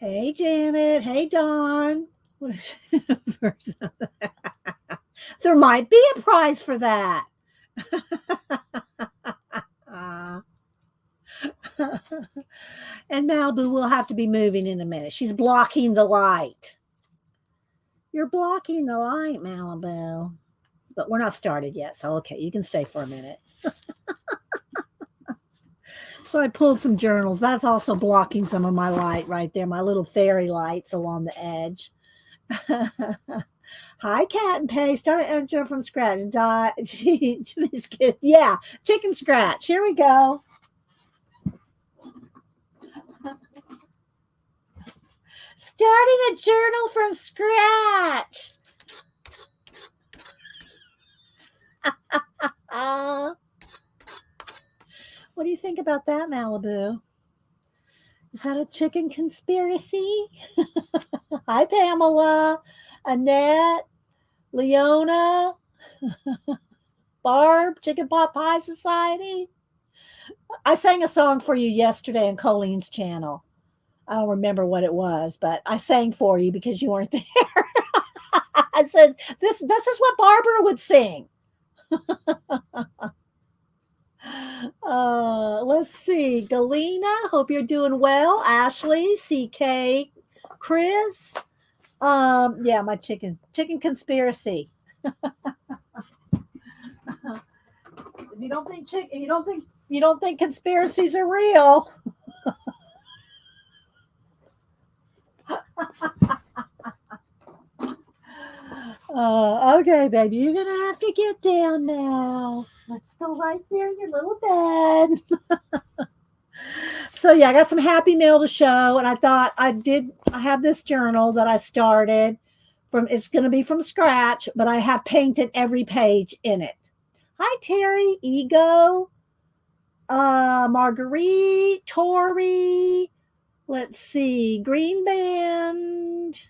Hey, Janet. Hey, Dawn. There might be a prize for that. Uh, and Malibu will have to be moving in a minute. She's blocking the light. You're blocking the light, Malibu. But we're not started yet. So, okay, you can stay for a minute. So, I pulled some journals. That's also blocking some of my light right there, my little fairy lights along the edge. Hi, Cat and Pay. Start an intro from scratch. Yeah, chicken scratch. Here we go. Starting a journal from scratch. What do you think about that, Malibu? Is that a chicken conspiracy? Hi, Pamela, Annette, Leona, Barb, Chicken Pot Pie Society. I sang a song for you yesterday on Colleen's channel. I don't remember what it was, but I sang for you because you weren't there. I said, this is what Barbara would sing. Let's see. Galena, hope you're doing well. Ashley, CK, Chris. Yeah, my chicken conspiracy. If you don't think conspiracies are real. Okay, baby, you're gonna have to get down now. Let's go right there in your little bed. So yeah, I got some happy mail to show, and I thought I have this journal that I started from. It's gonna be from scratch, but I have painted every page in it. Hi, Terry, Ego, Marguerite, Tori. Let's see, Green Band.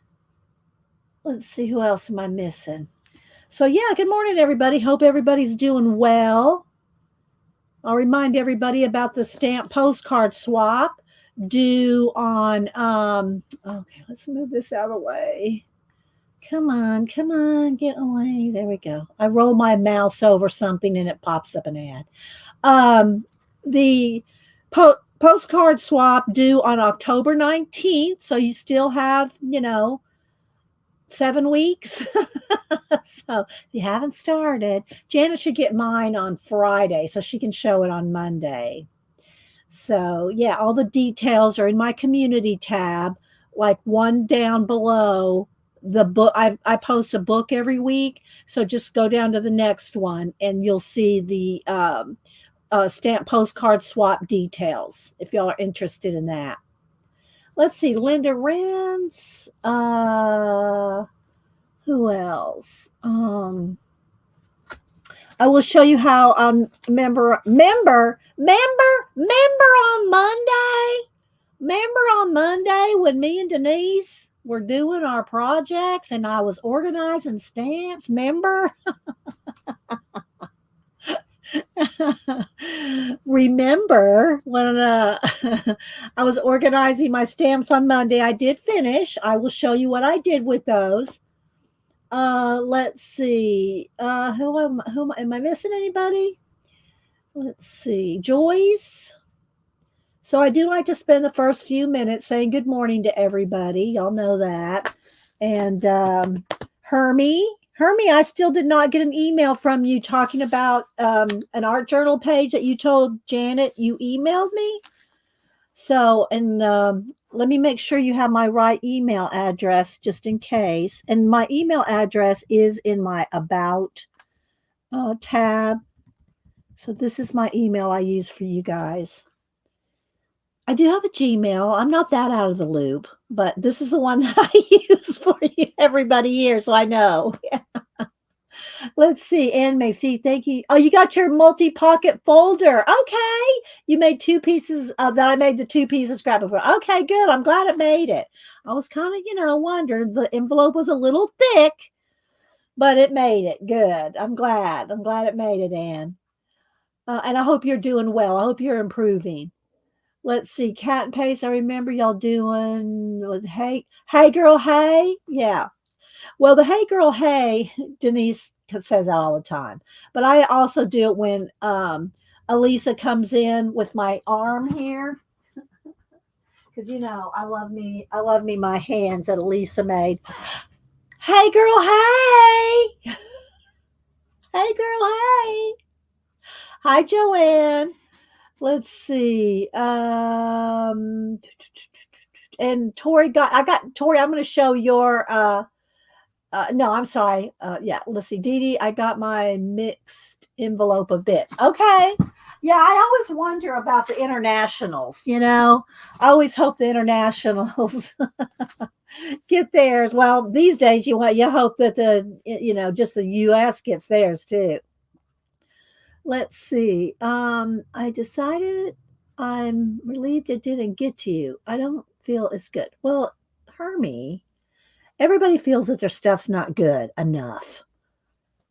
Let's see, who else am I missing? So, yeah, good morning, everybody. Hope everybody's doing well. I'll remind everybody about the stamp postcard swap due on, okay, let's move this out of the way. Come on, get away. There we go. I roll my mouse over something and it pops up an ad. The postcard swap due on October 19th. So you still have, 7 weeks. So if you haven't started, Janet should get mine on Friday so she can show it on Monday. So yeah, all the details are in my community tab, like one down below the book. I post a book every week. So just go down to the next one and you'll see the stamp postcard swap details if y'all are interested in that. Let's see, Linda Rance. Who else? I will show you how member on Monday. Remember on Monday when me and Denise were doing our projects and I was organizing stamps? Remember? Remember when I was organizing my stamps on Monday? I did finish. I will show you what I did with those. Let's see. Am I missing anybody? Let's see. Joyce. So I do like to spend the first few minutes saying good morning to everybody. Y'all know that. And Hermie, I still did not get an email from you talking about an art journal page that you told Janet you emailed me. So, and let me make sure you have my right email address just in case. And my email address is in my About tab. So this is my email I use for you guys. I do have a Gmail. I'm not that out of the loop, but this is the one that I use for you, everybody here, so I know. Let's see, Anne Macy, thank you. Oh, you got your multi-pocket folder. Okay. You made 2 pieces that I made the 2 pieces scrapbook for. Okay, good. I'm glad it made it. I was kind of, wondering. The envelope was a little thick, but it made it. Good. I'm glad. It made it, Anne. And I hope you're doing well. I hope you're improving. Let's see, cat and paste. I remember y'all doing with hey girl, hey. Yeah. Well, the hey girl, hey, Denise says that all the time. But I also do it when Elisa comes in with my arm here. Because I love me my hands that Elisa made. Hey girl, hey. Hey girl, hey. Hi Joanne. Let's see. And Tori I got Tori, I'm gonna show your no, I'm sorry. Yeah, let's see. Dee Dee, I got my mixed envelope of bits. Okay. Yeah, I always wonder about the internationals, I always hope the internationals get theirs. Well, these days you hope that just the US gets theirs too. Let's see. I decided I'm relieved it didn't get to you. I don't feel it's good. Well, Hermie, everybody feels that their stuff's not good enough.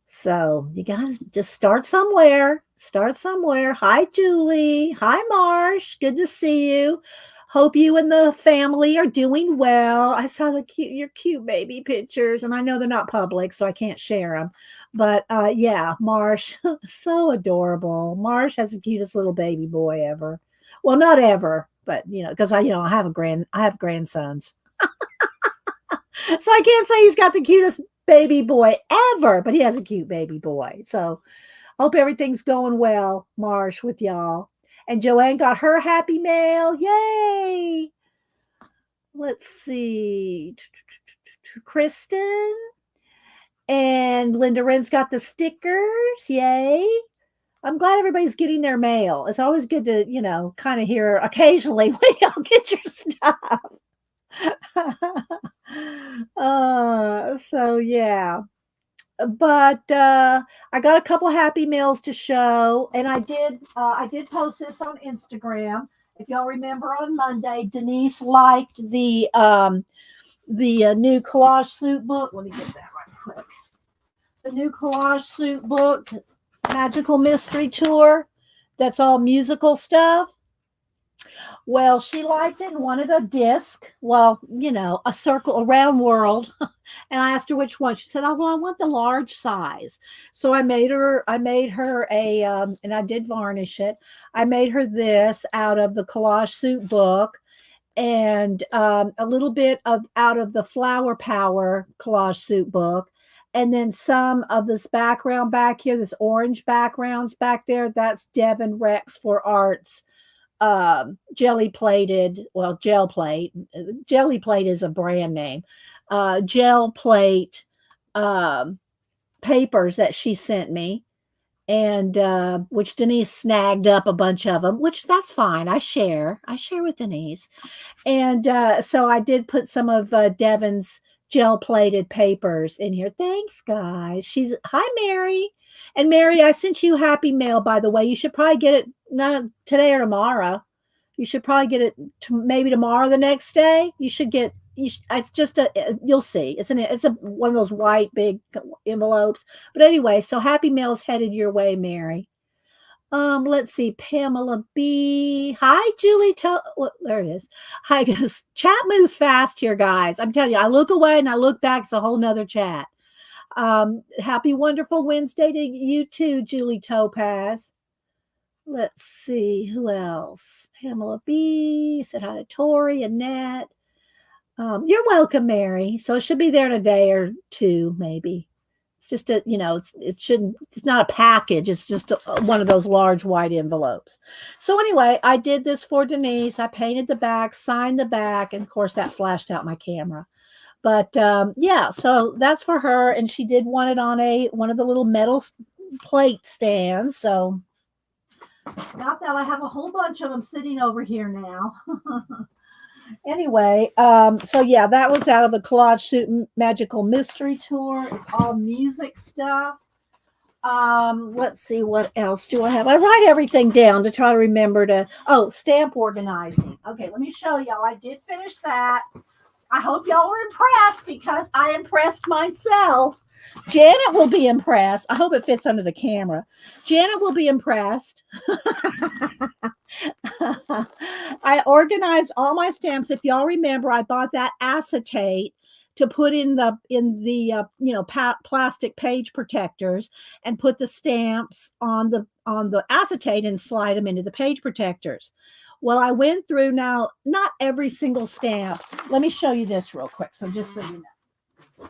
So you got to just start somewhere. Start somewhere. Hi, Julie. Hi, Marsh. Good to see you. Hope you and the family are doing well. I saw your cute baby pictures, and I know they're not public, so I can't share them. But yeah, Marsh, so adorable. Marsh has the cutest little baby boy ever. Well, not ever, but because I have grandsons. So I can't say he's got the cutest baby boy ever, but he has a cute baby boy. So hope everything's going well, Marsh, with y'all. And Joanne got her happy mail. Yay! Let's see. Kristen and Linda Wren's got the stickers. Yay. I'm glad everybody's getting their mail. It's always good to, kind of hear occasionally when y'all get your stuff. So yeah. But I got a couple happy meals to show, and I did post this on Instagram. If y'all remember on Monday, Denise liked the new collage soup book. Let me get that right quick. The new collage soup book, Magical Mystery Tour. That's all musical stuff. Well, she liked it and wanted a disc. Well, a circle, a round world. And I asked her which one. She said, "Oh, well, I want the large size." So I made her and I did varnish it. I made her this out of the collage soup book and a little bit out of the Flower Power collage soup book. And then some of this background back here, this orange backgrounds back there, that's Devin Rex for Arts jelly plated, well, gel plate. Jelly plate is a brand name. Gel plate papers that she sent me, and which Denise snagged up a bunch of them, which that's fine. I share with Denise. And so I did put some of Devin's gel plated papers in here. Thanks, guys. Hi, Mary. And Mary, I sent you happy mail, by the way. You should probably get it not today or tomorrow. You should probably get it maybe tomorrow, the next day. You should get. It's just you'll see. It's a one of those white big envelopes. But anyway, so happy mail's headed your way, Mary. Let's see, Pamela B. Hi, Julie. Well, there it is. Hi, guys. Chat moves fast here, guys. I'm telling you, I look away and I look back. It's a whole nother chat. Happy wonderful Wednesday to you too, Julie Topaz. Let's see who else. Pamela B. said hi to Tori and Nat. You're welcome, Mary. So it should be there in a day or two, maybe. It's just it's not a package. It's just one of those large white envelopes. So anyway, I did this for Denise. I painted the back, signed the back, and of course that flashed out my camera. But yeah, so that's for her, and she did want it on one of the little metal plate stands. So not that I have a whole bunch of them sitting over here now. Anyway, so yeah, that was out of the Collage Suit Magical Mystery Tour. It's all music stuff. Let's see, what else do I have? I write everything down to try to remember stamp organizing. Okay, let me show y'all. I did finish that. I hope y'all were impressed because I impressed myself. Janet will be impressed. I hope it fits under the camera. Janet will be impressed. I organized all my stamps. If y'all remember, I bought that acetate to put in the plastic page protectors and put the stamps on the acetate and slide them into the page protectors. Well, I went through now, not every single stamp. Let me show you this real quick. So just so you know.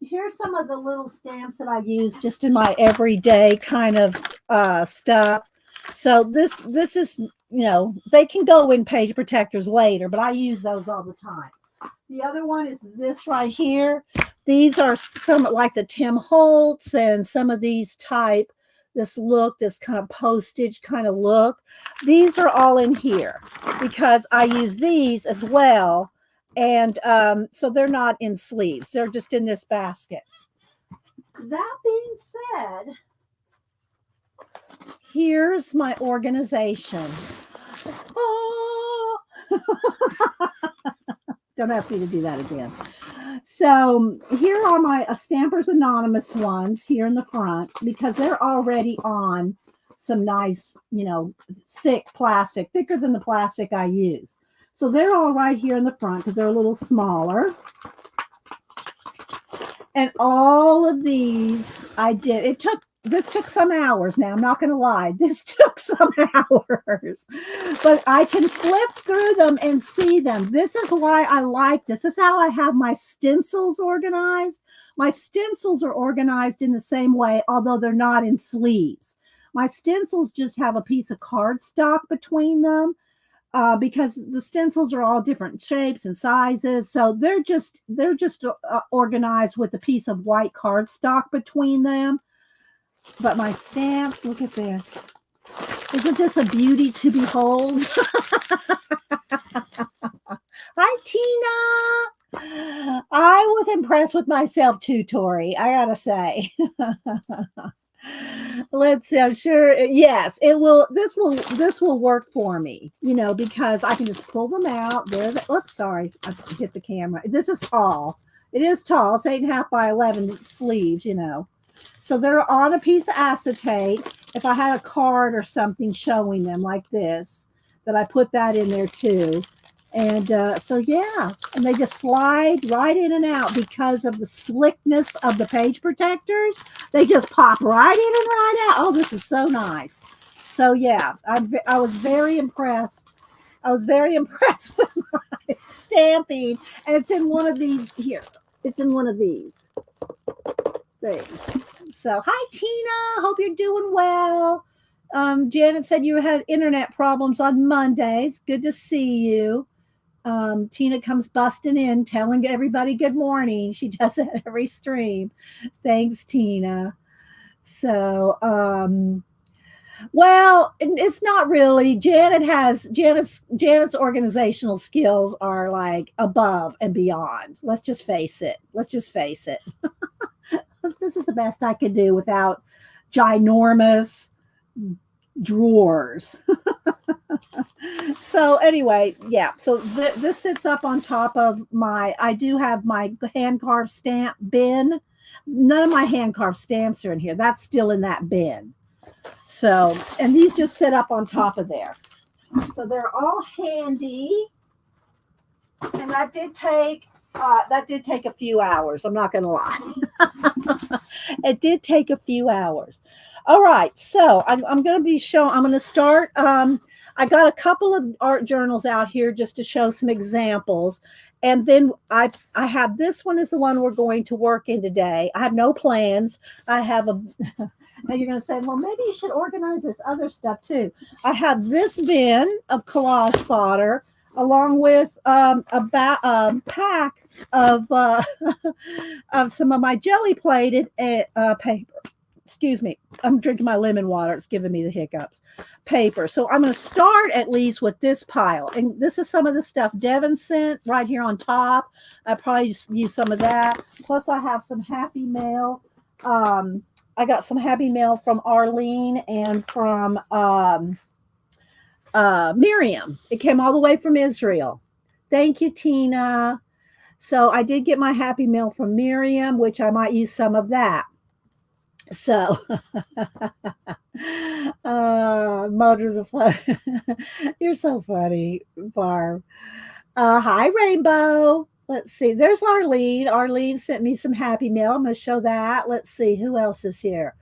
Here's some of the little stamps that I use just in my everyday kind of stuff. So this is, they can go in page protectors later, but I use those all the time. The other one is this right here. These are some like the Tim Holtz and some of these type, this kind of postage kind of look. These are all in here because I use these as well. And so they're not in sleeves. They're just in this basket. That being said, here's my organization. Oh. Don't ask me to do that again. So here are my Stampers Anonymous ones here in the front because they're already on some nice, thick plastic, thicker than the plastic I use. So they're all right here in the front because they're a little smaller. And all of these I did. This took some hours now. I'm not going to lie. This took some hours. But I can flip through them and see them. This is why I like this. This is how I have my stencils organized. My stencils are organized in the same way, although they're not in sleeves. My stencils just have a piece of cardstock between them. Because the stencils are all different shapes and sizes. So they're just organized with a piece of white cardstock between them. But my stamps, look at this. Isn't this a beauty to behold? Hi, Tina. I was impressed with myself too, Tori, I gotta say. Let's see. I'm sure. Yes, it will. This will work for me. Because I can just pull them out. Oops, sorry, I hit the camera. This is tall. It is tall. It's 8.5 by 11 sleeves. So they're on a piece of acetate. If I had a card or something showing them like this, that I put that in there too. And so, yeah, and they just slide right in and out because of the slickness of the page protectors. They just pop right in and right out. Oh, this is so nice. So, yeah, I was very impressed. I was very impressed with my stamping. And it's in one of these here. It's in one of these things. So, hi, Tina. Hope you're doing well. Janet said you had internet problems on Mondays. Good to see you. Tina comes busting in, telling everybody good morning. She does it every stream. Thanks, Tina. So, well, it's not really. Janet's organizational skills are like above and beyond. Let's just face it. This is the best I could do without ginormous drawers. So anyway, yeah. So this sits up on top of I do have my hand carved stamp bin. None of my hand carved stamps are in here. That's still in that bin. So, and these just sit up on top of there. So they're all handy. And that did take a few hours. I'm not going to lie. It did take a few hours. All right. So I'm going to start. I got a couple of art journals out here just to show some examples. And then I have this one is the one we're going to work in today. I have no plans. I have now you're going to say, well, maybe you should organize this other stuff too. I have this bin of collage fodder along with a pack of of some of my jelly plated paper. Excuse me. I'm drinking my lemon water. It's giving me the hiccups. Paper. So I'm going to start at least with this pile. And this is some of the stuff Devin sent right here on top. I probably just use some of that. Plus I have some happy mail. I got some happy mail from Arlene and from Miriam. It came all the way from Israel. Thank you, Tina. So I did get my Happy Meal from Miriam, which I might use some of that. So, motors of fun. You're so funny, Barb. Hi, Rainbow. Let's see. There's Arlene. Arlene sent me some Happy Mail. I'm going to show that. Let's see who else is here.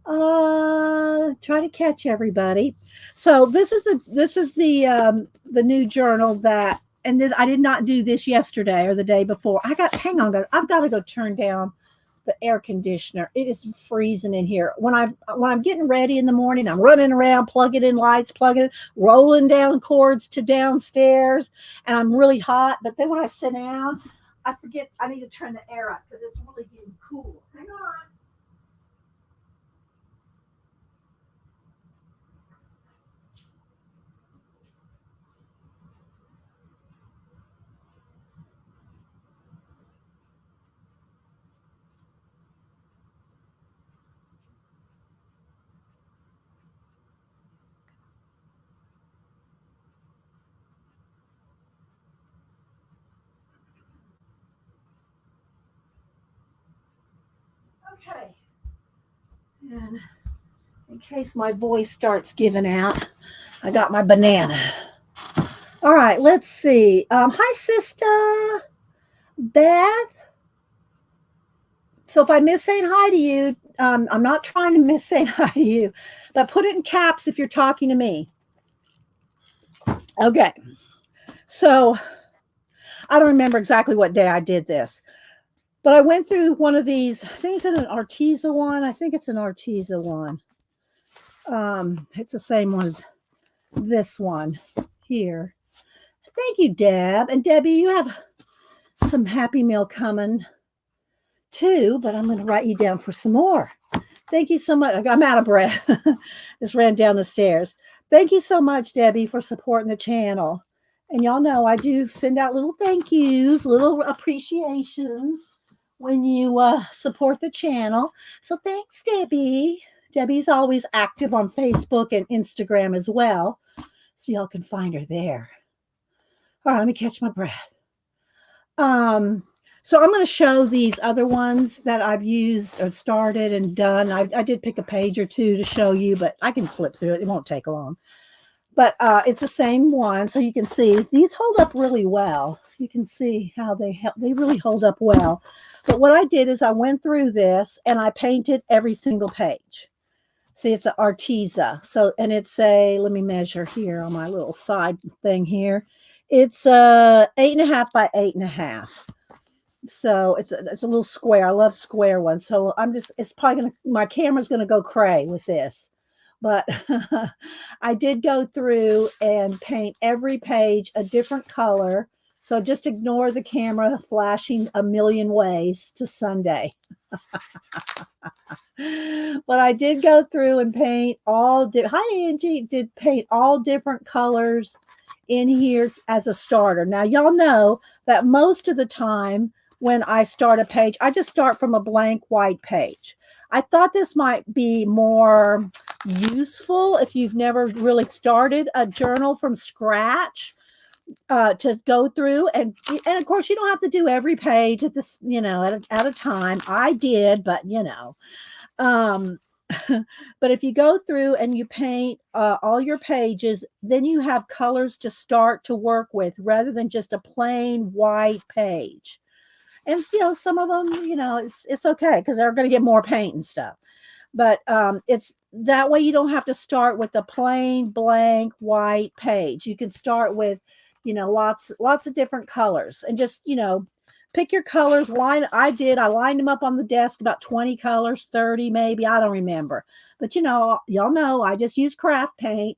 Try to catch everybody. So this is the new journal that, and this I did not do this yesterday or the day before. Hang on, I've got to go turn down the air conditioner. It is freezing in here. When I'm getting ready in the morning, I'm running around, plugging in lights, rolling down cords to downstairs, and I'm really hot. But then when I sit down, I forget I need to turn the air up because it's really getting cool. Hang on. Okay. And in case my voice starts giving out, I got my banana. All right, let's see. Hi, sister Beth. So if I miss saying hi to you, I'm not trying to miss saying hi to you, but put it in caps if you're talking to me. Okay. So I don't remember exactly what day I did this, but I went through one of these. I think it's an Arteza one. I think it's an Arteza one. It's the same one as this one here. Thank you, Deb. And Debbie, you have some Happy Meal coming too, but I'm going to write you down for some more. Thank you so much. I'm out of breath. Just ran down the stairs. Thank you so much, Debbie, for supporting the channel. And y'all know I do send out little thank yous, little appreciations when you support the channel. So thanks, Debbie. Debbie's always active on Facebook and Instagram as well. So y'all can find her there. All right, let me catch my breath. So I'm going to show these other ones that I've used or started and done. I did pick a page or two to show you, but I can flip through it. It won't take long. But it's the same one. So you can see these hold up really well. You can see how they really hold up well. But what I did is I went through this and I painted every single page. See, it's an Arteza. So, and it's let me measure here on my little side thing here. It's 8.5 by 8.5. So it's a little square. I love square ones. So it's probably my camera's gonna go cray with this. But I did go through and paint every page a different color. So just ignore the camera flashing a million ways to Sunday. But I did go through and paint hi Angie, did paint all different colors in here as a starter. Now y'all know that most of the time when I start a page, I just start from a blank white page. I thought this might be more useful if you've never really started a journal from scratch, to go through and of course you don't have to do every page at this, at a time. I did, but but if you go through and you paint all your pages, then you have colors to start to work with rather than just a plain white page. And some of them, it's okay because they're going to get more paint and stuff. But it's that way you don't have to start with a plain blank white page. You can start with lots of different colors and just pick your colors. I lined them up on the desk, about 20 colors, 30 maybe, I don't remember. But y'all know I just use craft paint.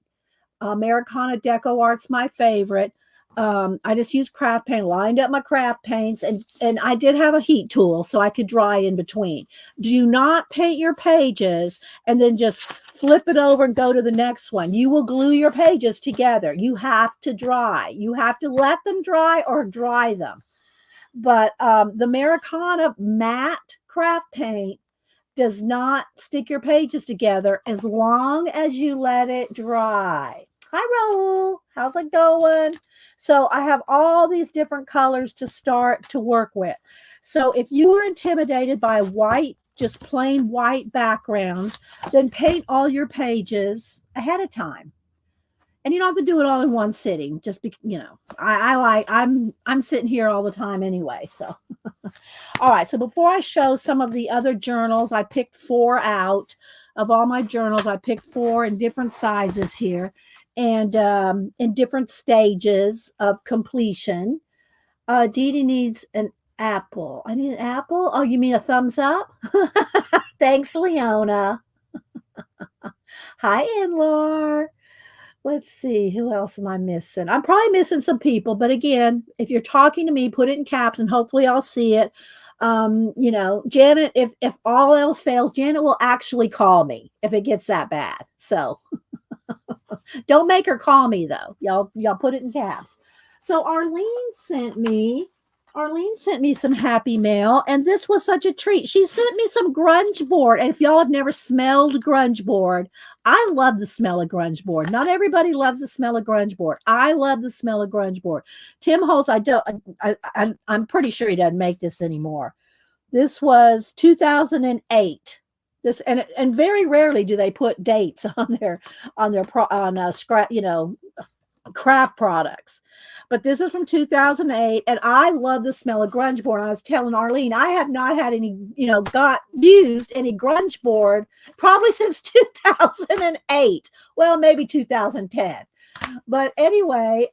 Americana Deco Art's my favorite. I just used craft paint, lined up my craft paints, and I did have a heat tool so I could dry in between. Do not paint your pages and then just flip it over and go to the next one. You will glue your pages together. You have to dry. You have to let them dry or dry them. But the Americana matte craft paint does not stick your pages together as long as you let it dry. Hi, Raul. How's it going? So I have all these different colors to start to work with. So if you are intimidated by white, just plain white background, then paint all your pages ahead of time. And you don't have to do it all in one sitting. Just be, I'm sitting here all the time anyway. So all right. So before I show some of the other journals, I picked 4 out of all my journals. I picked 4 in different sizes here and in different stages of completion. Dee Dee needs an apple. I need an apple. Oh, you mean a thumbs up? Thanks, Leona. Hi, Anlar. Let's see, who else am I missing? I'm probably missing some people, but again, if you're talking to me, put it in caps and hopefully I'll see it. Janet, if all else fails, Janet will actually call me if it gets that bad. So don't make her call me though. Y'all put it in caps. So Arlene sent me some happy mail, and this was such a treat. She sent me some grunge board. And if y'all have never smelled grunge board, I love the smell of grunge board. Not everybody loves the smell of grunge board. I love the smell of grunge board. Tim Holtz, I'm pretty sure he doesn't make this anymore. This was 2008. This and very rarely do they put dates on scrap, craft products. But this is from 2008, and I love the smell of grunge board. I was telling Arlene, I have not had any, got used any grunge board probably since 2008. Well, maybe 2010. But anyway,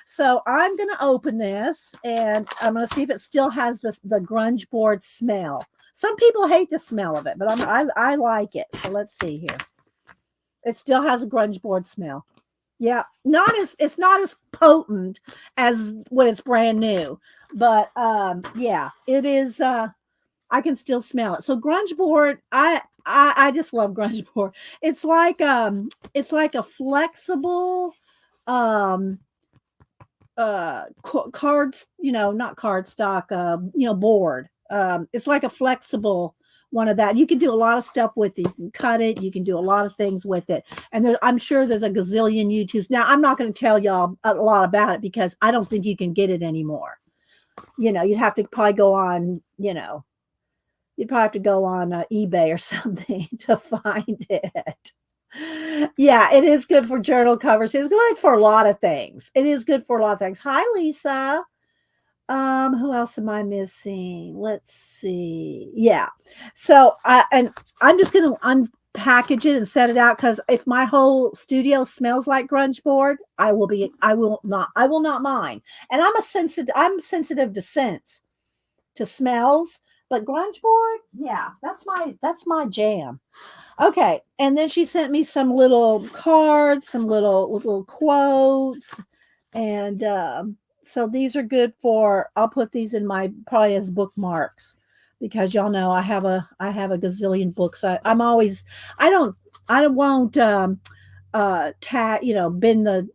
so I'm going to open this, and I'm going to see if it still has the grunge board smell. Some people hate the smell of it, but I like it. So let's see here. It still has a grunge board smell. Yeah, it's not as potent as when it's brand new, but yeah, it is. I can still smell it. So grunge board, I just love grunge board. It's like a flexible cards, not card stock, board. It's like a flexible one of that. You can do a lot of stuff with it. You can cut it. You can do a lot of things with it. And I'm sure there's a gazillion YouTubes. Now, I'm not going to tell y'all a lot about it because I don't think you can get it anymore. You'd have to probably go on, you'd probably have to go on eBay or something to find it. Yeah, it is good for journal covers. It's good for a lot of things. It is good for a lot of things. Hi, Lisa. Who else am I missing? Let's see. Yeah. So I'm just gonna unpackage it and set it out because if my whole studio smells like grunge board, I will not mind. And I'm sensitive to scents, to smells, but grunge board, yeah, that's my jam. Okay. And then she sent me some little cards, some little quotes, and so these are good I'll put these in my probably as bookmarks because y'all know I have a gazillion books. I won't bend the,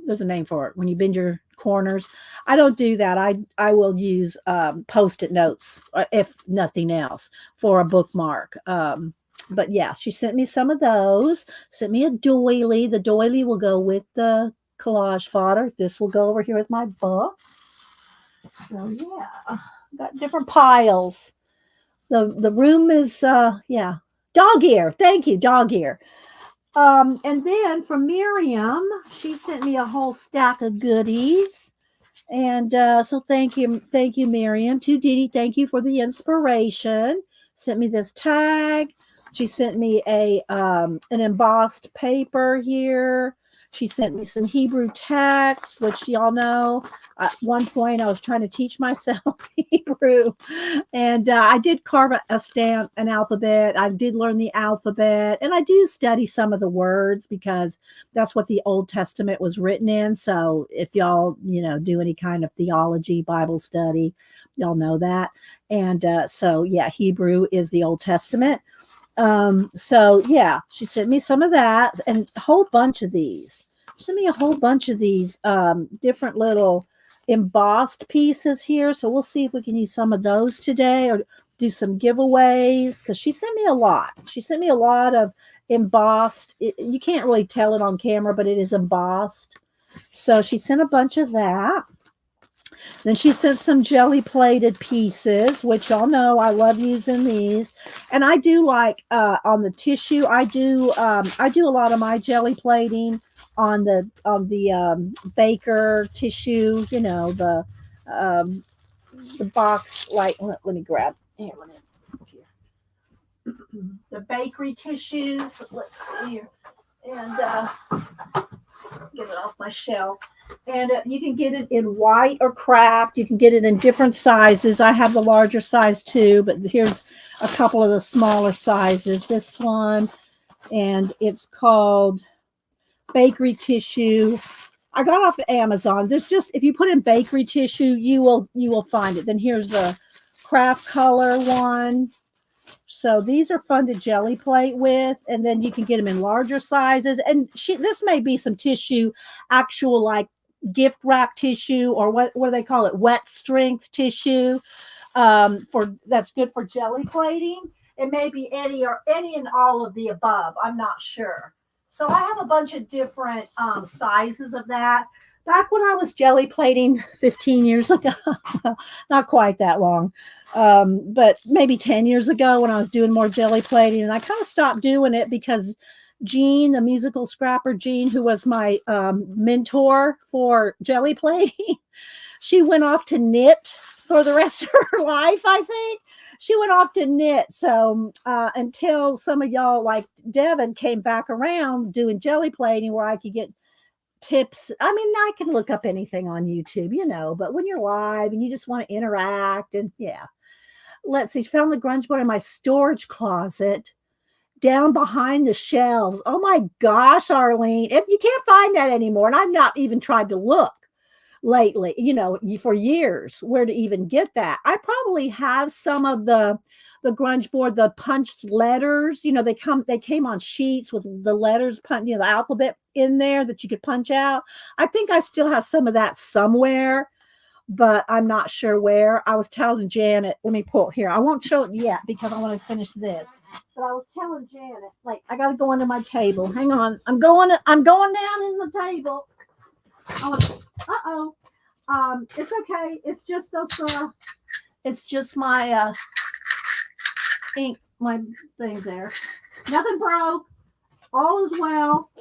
there's a name for it when you bend your corners. I don't do that. I will use post-it notes if nothing else for a bookmark. But yeah, she sent me some of those, sent me a doily. The doily will go with the collage fodder. This will go over here with my book. So yeah, got different piles. The room is yeah, dog ear. Thank you, dog ear. And then from Miriam, she sent me a whole stack of goodies. And so thank you, Miriam. To Dee Dee, thank you for the inspiration. Sent me this tag. She sent me an embossed paper here. She sent me some Hebrew text, which y'all know. At one point, I was trying to teach myself Hebrew, and I did carve a stamp, an alphabet. I did learn the alphabet, and I do study some of the words because that's what the Old Testament was written in. So if y'all, do any kind of theology, Bible study, y'all know that. And so, yeah, Hebrew is the Old Testament. So yeah, she sent me some of that and a whole bunch of these. She sent me a whole bunch of these different little embossed pieces here. So we'll see if we can use some of those today or do some giveaways because she sent me a lot. She sent me a lot of embossed. You can't really tell it on camera, but it is embossed. So she sent a bunch of that. Then she sent some jelly plated pieces, which y'all know I love using these. And I do like on the tissue. I do a lot of my jelly plating on the baker tissue. You know um, the box. Like let me grab here. The bakery tissues. Let's see here, and get it off my shelf. And you can get it in white or craft. You can get it in different sizes. I have the larger size too, but here's a couple of the smaller sizes. This one, and it's called bakery tissue. I got off of Amazon. There's just if you put in bakery tissue, you will find it. Then here's the craft color one. So these are fun to jelly plate with, and then you can get them in larger sizes. And this may be some tissue, actual like gift wrap tissue, or what do they call it? Wet strength tissue. For that's good for jelly plating. It may be any and all of the above. I'm not sure. So I have a bunch of different sizes of that. Back when I was jelly plating 15 years ago, well, not quite that long, but maybe 10 years ago when I was doing more jelly plating, and I kind of stopped doing it because Jean, the musical scrapper Jean, who was my mentor for jelly plating, she went off to knit for the rest of her life, I think. She went off to knit. So until some of y'all like Devin came back around doing jelly plating where I could get tips. I mean, I can look up anything on YouTube, but when you're live and you just want to interact, and yeah. Let's see, found the grunge board in my storage closet down behind the shelves. Oh my gosh, Arlene. You can't find that anymore. And I've not even tried to look lately, for years where to even get that. I probably have some of the grunge board, the punched letters, they came on sheets with the letters the alphabet in there that you could punch out. I think I still have some of that somewhere, but I'm not sure where. I was telling Janet, let me pull here. I won't show it yet because I want to finish this. But I was telling Janet, like, I got to go under my table. Hang on. I'm going down in the table. Uh-oh. It's okay. It's just those, it's just my, ink, my things there. Nothing broke. All is well.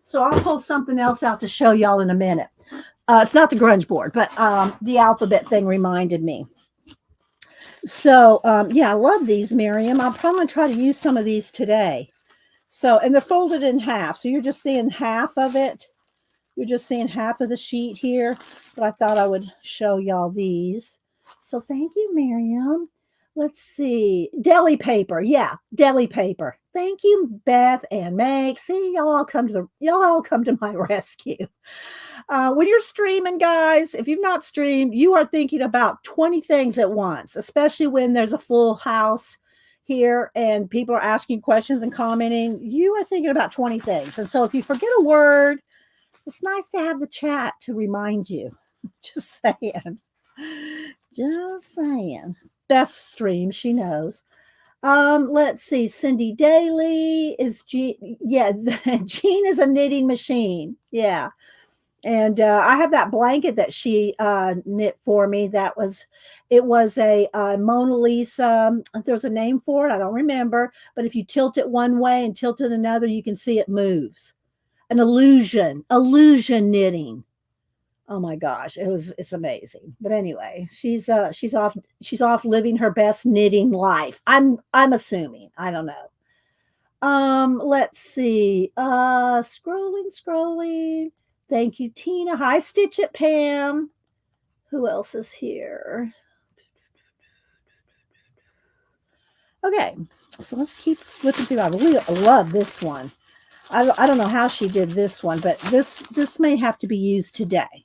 So I'll pull something else out to show y'all in a minute. It's not the grunge board, but the alphabet thing reminded me. So, yeah, I love these, Miriam. I'm probably going to try to use some of these today. So, and they're folded in half. So you're just seeing half of it. You're just seeing half of the sheet here. But I thought I would show y'all these. So thank you, Miriam. Let's see. Deli paper. Yeah, deli paper. Thank you, Beth and Meg. See, y'all all come to my rescue. When you're streaming, guys, if you've not streamed, you are thinking about 20 things at once, especially when there's a full house here and people are asking questions and commenting. You are thinking about 20 things. And so if you forget a word, it's nice to have the chat to remind you. Just saying. Just saying. Best stream, she knows. Let's see. Cindy Daly is Jean. Yeah, Jean is a knitting machine. Yeah. And I have that blanket that she knit for me. It was a Mona Lisa. There's a name for it. I don't remember. But if you tilt it one way and tilt it another, you can see it moves. An illusion knitting. Oh my gosh, it's amazing. But anyway, she's off living her best knitting life. I'm assuming. I don't know. Let's see. Scrolling. Thank you, Tina. Hi, Stitch It, Pam. Who else is here? Okay, so let's keep flipping through. I really love this one. I don't know how she did this one, but this may have to be used today.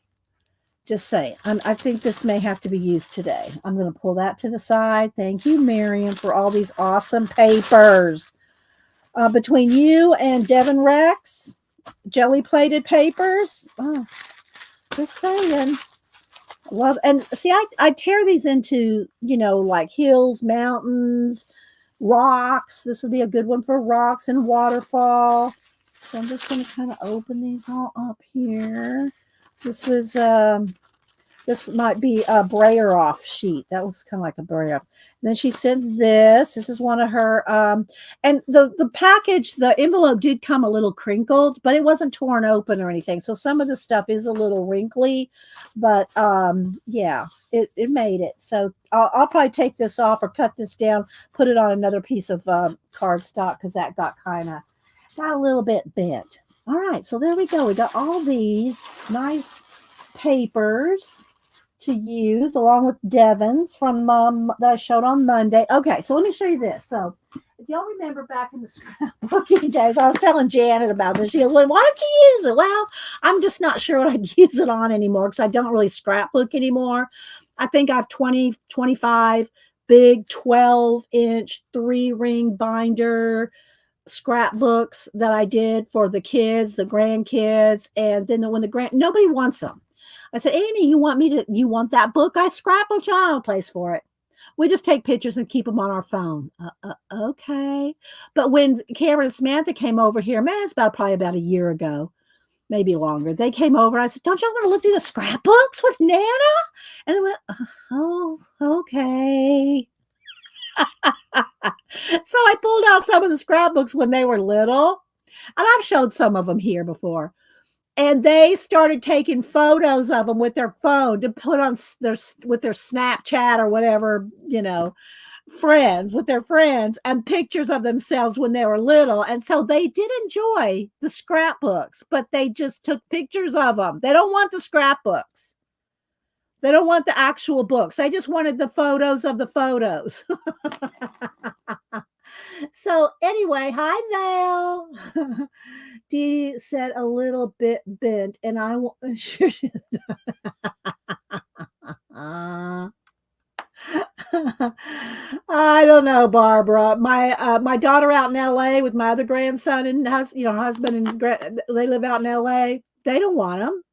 Just saying. I think this may have to be used today. I'm going to pull that to the side. Thank you, Miriam, for all these awesome papers. Between you and Devin Rex, jelly plated papers. Oh, just saying. Love, and see, I tear these into, like hills, mountains, Rocks. This would be a good one for rocks and waterfall. So I'm just going to kind of open these all up here. This is this might be a brayer off sheet. That looks kind of like a brayer off. And then she sent this. This is one of her and the package, the envelope did come a little crinkled, but it wasn't torn open or anything. So some of the stuff is a little wrinkly, but yeah, it made it. So I'll probably take this off or cut this down, put it on another piece of cardstock because that got a little bit bent. All right, so there we go. We got all these nice papers to use along with Devon's from that I showed on Monday. Okay, so let me show you this. So if y'all remember back in the scrapbooking days, I was telling Janet about this. She goes, well, why don't you use it? Well, I'm just not sure what I'd use it on anymore because I don't really scrapbook anymore. I think I have 20, 25 big 12-inch 3-ring binder scrapbooks that I did for the kids, the grandkids, and then when nobody wants them. I said, Annie, you want that book? I scrapbooked on a place for it. We just take pictures and keep them on our phone. Okay. But when Cameron and Samantha came over here, man, it's probably about a year ago, maybe longer. They came over. I said, don't y'all want to look through the scrapbooks with Nana? And they went, oh, okay. So I pulled out some of the scrapbooks when they were little, and I've showed some of them here before. And they started taking photos of them with their phone to put on their Snapchat or whatever, with their friends, and pictures of themselves when they were little. And so they did enjoy the scrapbooks, but they just took pictures of them. They don't want the scrapbooks. They don't want the actual books. They just wanted the photos of the photos. So anyway, hi Val. Dee said a little bit bent, and I want sure. I don't know, Barbara. My daughter out in LA with my other grandson and husband and they live out in LA. They don't want them.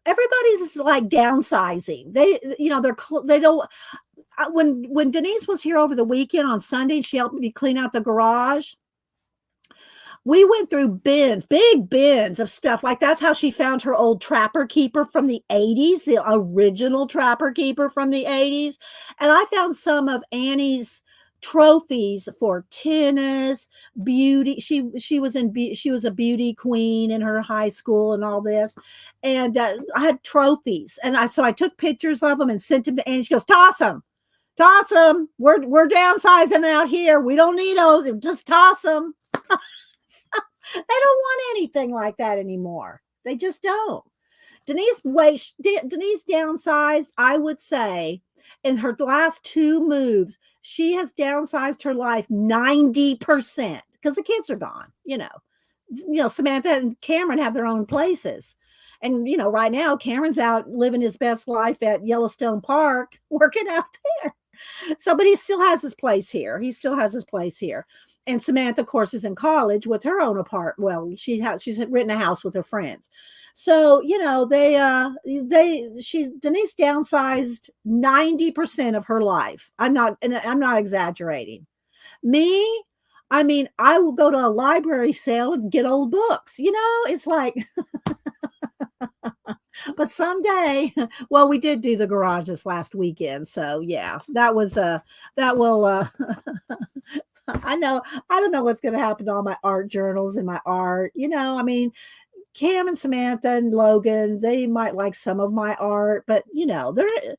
Everybody's like downsizing. They don't. When Denise was here over the weekend on Sunday, she helped me clean out the garage. We went through big bins of stuff. Like that's how she found her old Trapper Keeper from the 80s, the original Trapper Keeper from the 80s. And I found some of Annie's trophies for tennis, beauty. She was a beauty queen in her high school and all this. And I had trophies. And so I took pictures of them and sent them to Annie. She goes, toss them. We're downsizing out here. We don't need those. Just toss them. They don't want anything like that anymore. They just don't. Denise downsized, I would say, in her last 2 moves, she has downsized her life 90% because the kids are gone. Samantha and Cameron have their own places. And, right now, Cameron's out living his best life at Yellowstone Park, working out there. So, but he still has his place here. And Samantha, of course, is in college with her own apartment. Well, she's written a house with her friends. So, Denise downsized 90% of her life. I'm not exaggerating. Me, I mean, I will go to a library sale and get old books. It's like, but someday, well, we did do the garage this last weekend. So yeah, that will, I don't know what's going to happen to all my art journals and my art. Cam and Samantha and Logan, they might like some of my art, but you think they're going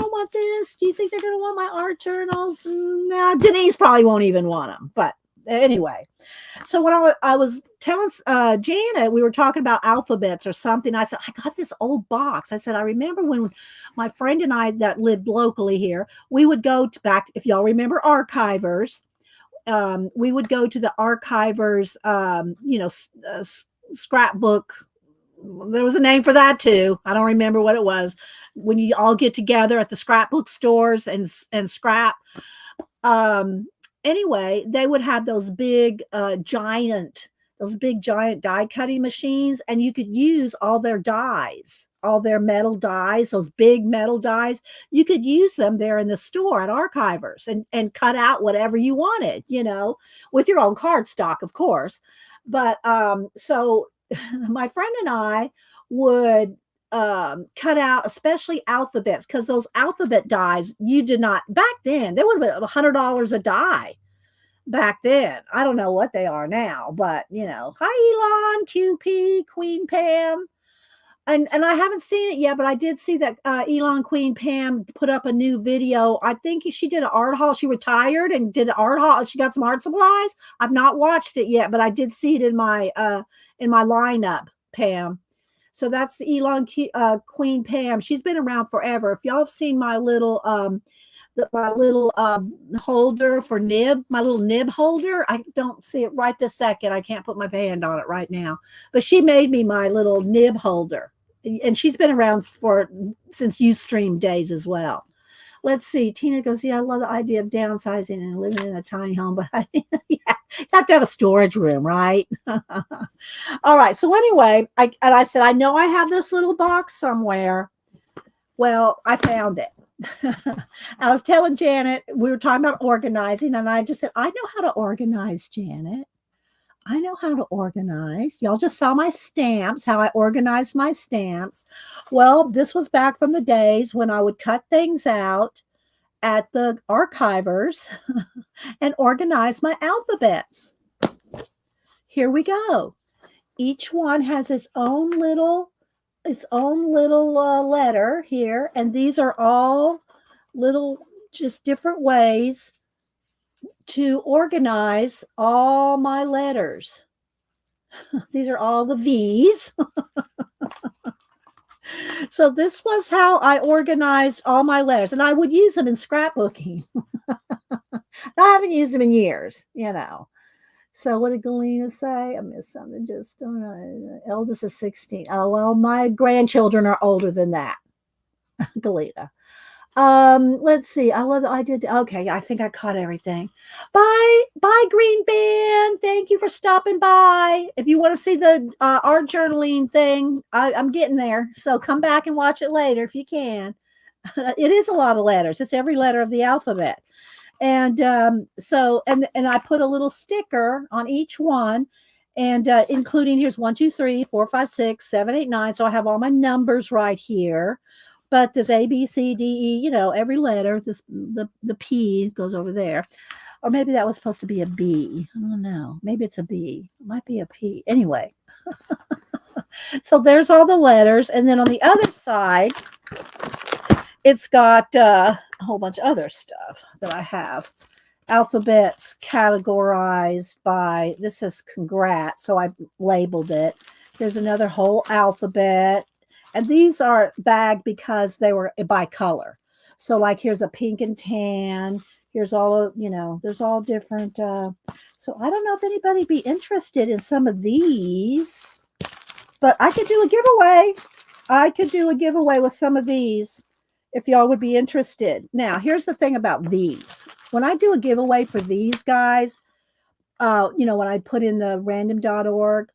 to want this? Do you think they're going to want my art journals? Nah, Denise probably won't even want them. But anyway, so when I was telling Janet, we were talking about alphabets or something. I said, I got this old box. I said, I remember when my friend and I that lived locally here, we would go back, if y'all remember Archivers, we would go to the Archivers, scrapbook. There was a name for that too. I don't remember what it was. When you all get together at the scrapbook stores and scrap. Anyway, they would have those big giant die cutting machines, and you could use all their dies. all their metal dies, those big metal dies. You could use them there in the store at Archivers and cut out whatever you wanted, with your own cardstock, of course. But so my friend and I would cut out especially alphabets, because those alphabet dies, you did not back then, they would have been $100 a die back then. I don't know what they are now, but hi Elon, QP, Queen Pam. And I haven't seen it yet, but I did see that Elon Queen Pam put up a new video. I think she did an art haul. She retired and did an art haul. She got some art supplies. I've not watched it yet, but I did see it in my lineup, Pam. So that's Queen Pam. She's been around forever. If y'all have seen my little holder for nib, my little nib holder. I don't see it right this second. I can't put my hand on it right now. But she made me my little nib holder. And she's been around since Ustream days as well. Let's see. Tina goes, yeah, I love the idea of downsizing and living in a tiny home, but yeah, you have to have a storage room, right? All right. So anyway, I said, I know I have this little box somewhere. Well, I found it. I was telling Janet, we were talking about organizing, and I just said, I know how to organize, Janet. I know how to organize. Y'all just saw my stamps, how I organized my stamps. Well, this was back from the days when I would cut things out at the Archivers and organize my alphabets. Here we go. Each one has its own little letter here, and these are all little, just different ways to organize all my letters. These are all the V's. So this was how I organized all my letters, and I would use them in scrapbooking. I haven't used them in years, So what did Galena say? I missed something. Just eldest is 16. Oh, well, my grandchildren are older than that. Galena. Let's see. I love that I did. Okay, I think I caught everything. Bye, Green Band. Thank you for stopping by. If you want to see the art journaling thing, I'm getting there. So come back and watch it later if you can. It is a lot of letters. It's every letter of the alphabet. And so I put a little sticker on each one, and including here's 1, 2, 3, 4, 5, 6, 7, 8, 9. So I have all my numbers right here. But there's A, B, C, D, E, every letter. The P goes over there. Or maybe that was supposed to be a B. I don't know. Maybe it's a B. It might be a P. Anyway. So there's all the letters. And then on the other side, it's got a whole bunch of other stuff that I have. Alphabets categorized by, this says congrats, so I labeled it. There's another whole alphabet. And these are bagged because they were by color. So like here's a pink and tan. Here's all, there's all different. So I don't know if anybody be interested in some of these, but I could do a giveaway. I could do a giveaway with some of these if y'all would be interested. Now, here's the thing about these. When I do a giveaway for these guys, when I put in the random.org,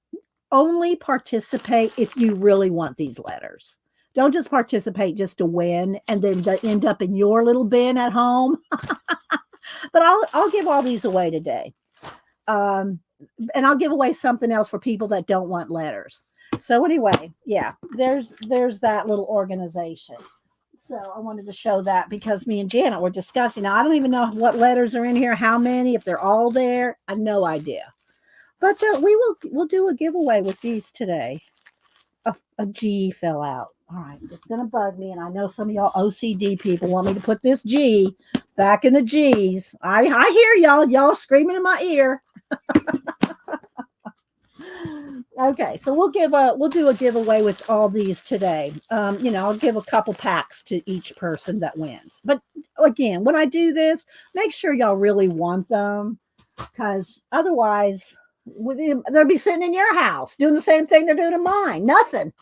only participate if you really want these letters. Don't just participate just to win and then end up in your little bin at home. But I'll give all these away today. And I'll give away something else for people that don't want letters. So anyway, yeah, there's that little organization. So I wanted to show that because me and Janet were discussing. Now, I don't even know what letters are in here, how many, if they're all there. I have no idea. But we'll do a giveaway with these today. A G fell out. All right, it's gonna bug me, and I know some of y'all OCD people want me to put this G back in the G's. I hear y'all screaming in my ear. Okay, so we'll do a giveaway with all these today. I'll give a couple packs to each person that wins. But again, when I do this, make sure y'all really want them, because otherwise they'll be sitting in your house doing the same thing they're doing in mine. Nothing.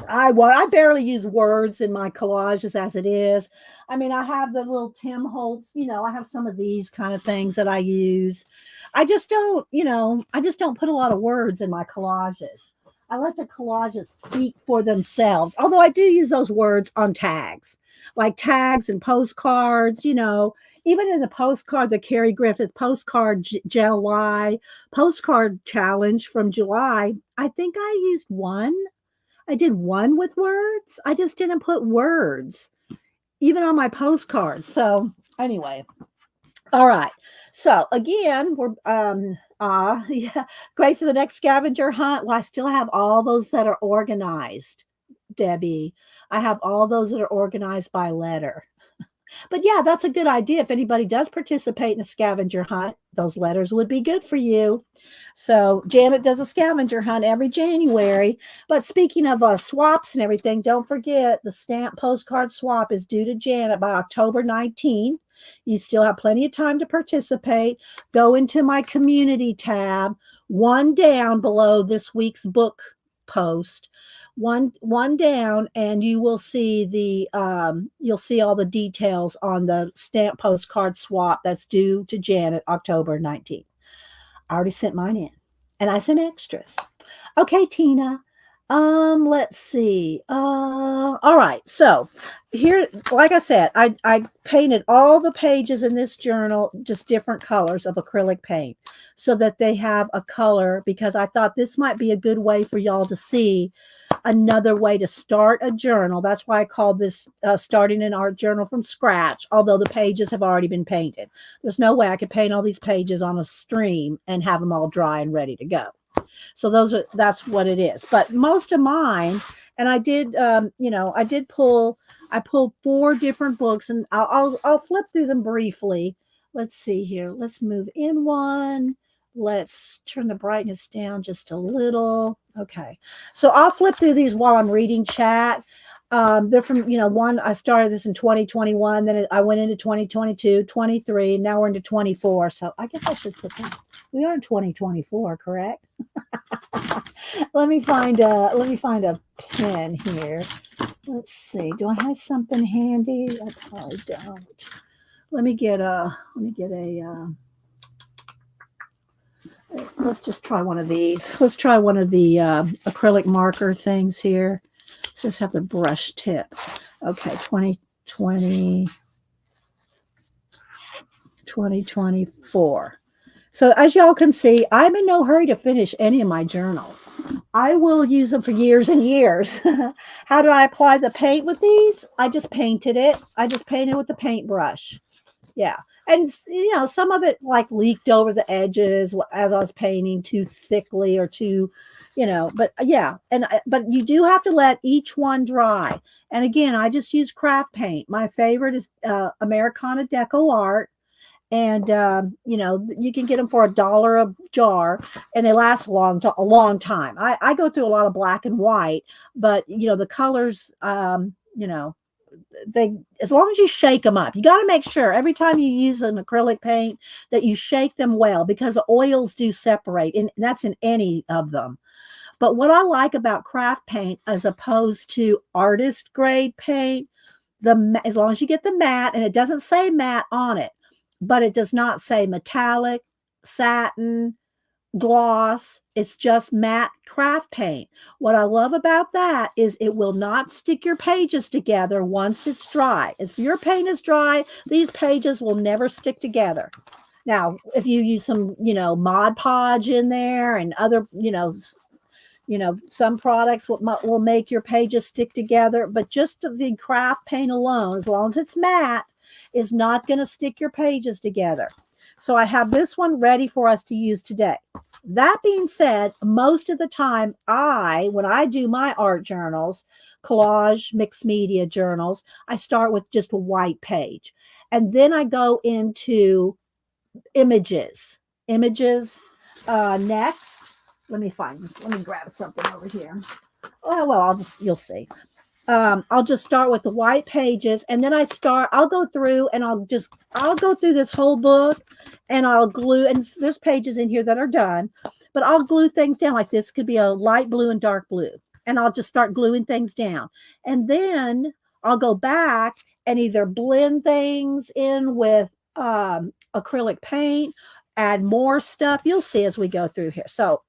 I barely use words in my collages as it is. I mean, I have the little Tim Holtz, I have some of these kind of things that I use. I just don't put a lot of words in my collages. I let the collages speak for themselves. Although I do use those words on tags, like tags and postcards, even in the postcard, the Carrie Griffith postcard July postcard challenge from July, I think I used one. I did one with words. I just didn't put words, even on my postcards. So anyway, all right. So again, we're yeah, great for the next scavenger hunt. Well, I still have all those that are organized, Debbie. I have all those that are organized by letter. But yeah, that's a good idea. If anybody does participate in a scavenger hunt, those letters would be good for you. So Janet does a scavenger hunt every January. But speaking of swaps and everything, don't forget the stamp postcard swap is due to Janet by October 19th. You still have plenty of time to participate. Go into my community tab, one down below this week's book post, one down, and you will see you'll see all the details on the stamp postcard swap that's due to Janet October 19th. I already sent mine in, and I sent extras. Okay, Tina. Let's see. All right. So here, like I said, I painted all the pages in this journal just different colors of acrylic paint so that they have a color, because I thought this might be a good way for y'all to see another way to start a journal. That's why I called this starting an art journal from scratch, although the pages have already been painted. There's no way I could paint all these pages on a stream and have them all dry and ready to go. So that's what it is. But most of mine, and I did, I pulled 4 different books, and I'll flip through them briefly. Let's see here. Let's move in one. Let's turn the brightness down just a little. Okay. So I'll flip through these while I'm reading chat. They're from, one, I started this in 2021, then I went into 2022, 23, now we're into 24. So I guess I should put that. We are in 2024, correct? Let me find a pen here. Let's see. Do I have something handy? I probably don't. Let's just try one of these. Let's try one of the acrylic marker things here. Let's just have the brush tip. Okay, 2024. So as y'all can see, I'm in no hurry to finish any of my journals. I will use them for years and years. How do I apply the paint with these? I just painted it. I just painted with the paintbrush. Yeah. And, some of it like leaked over the edges as I was painting too thickly or too, but yeah. But you do have to let each one dry. And again, I just use craft paint. My favorite is Americana Deco Art. And, you can get them for $1 a jar, and they last a long time. I go through a lot of black and white, but, the colors, as long as you shake them up, you got to make sure every time you use an acrylic paint that you shake them well, because the oils do separate, and that's in any of them. But what I like about craft paint as opposed to artist grade paint, as long as you get the matte, and it doesn't say matte on it, but it does not say metallic, satin, gloss. It's just matte craft paint. What I love about that is it will not stick your pages together once it's dry. If your paint is dry, these pages will never stick together. Now, if you use some, Mod Podge in there and other, some products will make your pages stick together, but just the craft paint alone, as long as it's matte, is not going to stick your pages together. So I have this one ready for us to use today. That being said, most of the time when I do my art journals, collage, mixed media journals, I start with just a white page. And then I go into images. Next. Let me grab something over here. Oh, well, you'll see. I'll just start with the white pages, and then I'll go through and I'll go through this whole book, and I'll glue, and there's pages in here that are done, but I'll glue things down. Like this could be a light blue and dark blue. and I'll just start gluing things down. And then I'll go back and either blend things in with acrylic paint, add more stuff. You'll see as we go through here. So,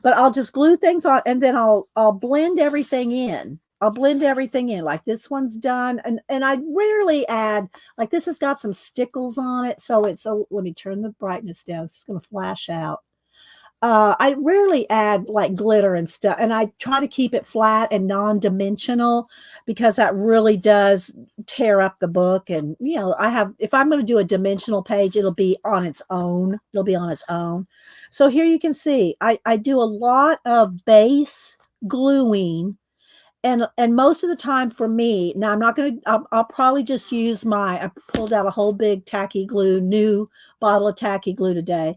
but I'll just glue things on, and then I'll blend everything in. I'll blend everything in. Like this one's done, and I rarely add, like this has got some stickles on it, so it's a. Let me turn the brightness down. It's going to flash out. I rarely add like glitter and stuff, and I try to keep it flat and non-dimensional because that really does tear up the book. And if I'm going to do a dimensional page, it'll be on its own. It'll be on its own. So here you can see I do a lot of base gluing, and most of the time for me, now I'm not going to, I'll probably just use I pulled out a whole big tacky glue, new bottle of tacky glue today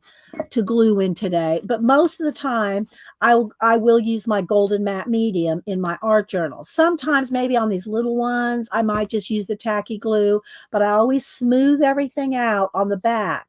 to glue in today. But most of the time I will use my golden matte medium in my art journal. Sometimes maybe on these little ones, I might just use the tacky glue, but I always smooth everything out on the back.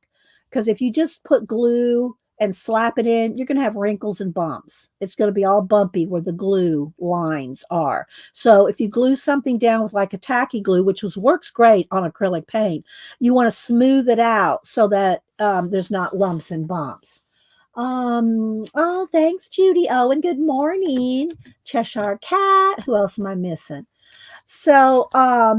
Because if you just put glue and slap it in, you're going to have wrinkles and bumps. It's going to be all bumpy where the glue lines are. So if you glue something down with like a tacky glue, which works great on acrylic paint, you want to smooth it out so that there's not lumps and bumps. Oh, thanks, Judy. Oh, and good morning, Cheshire Cat. Who else am I missing? So I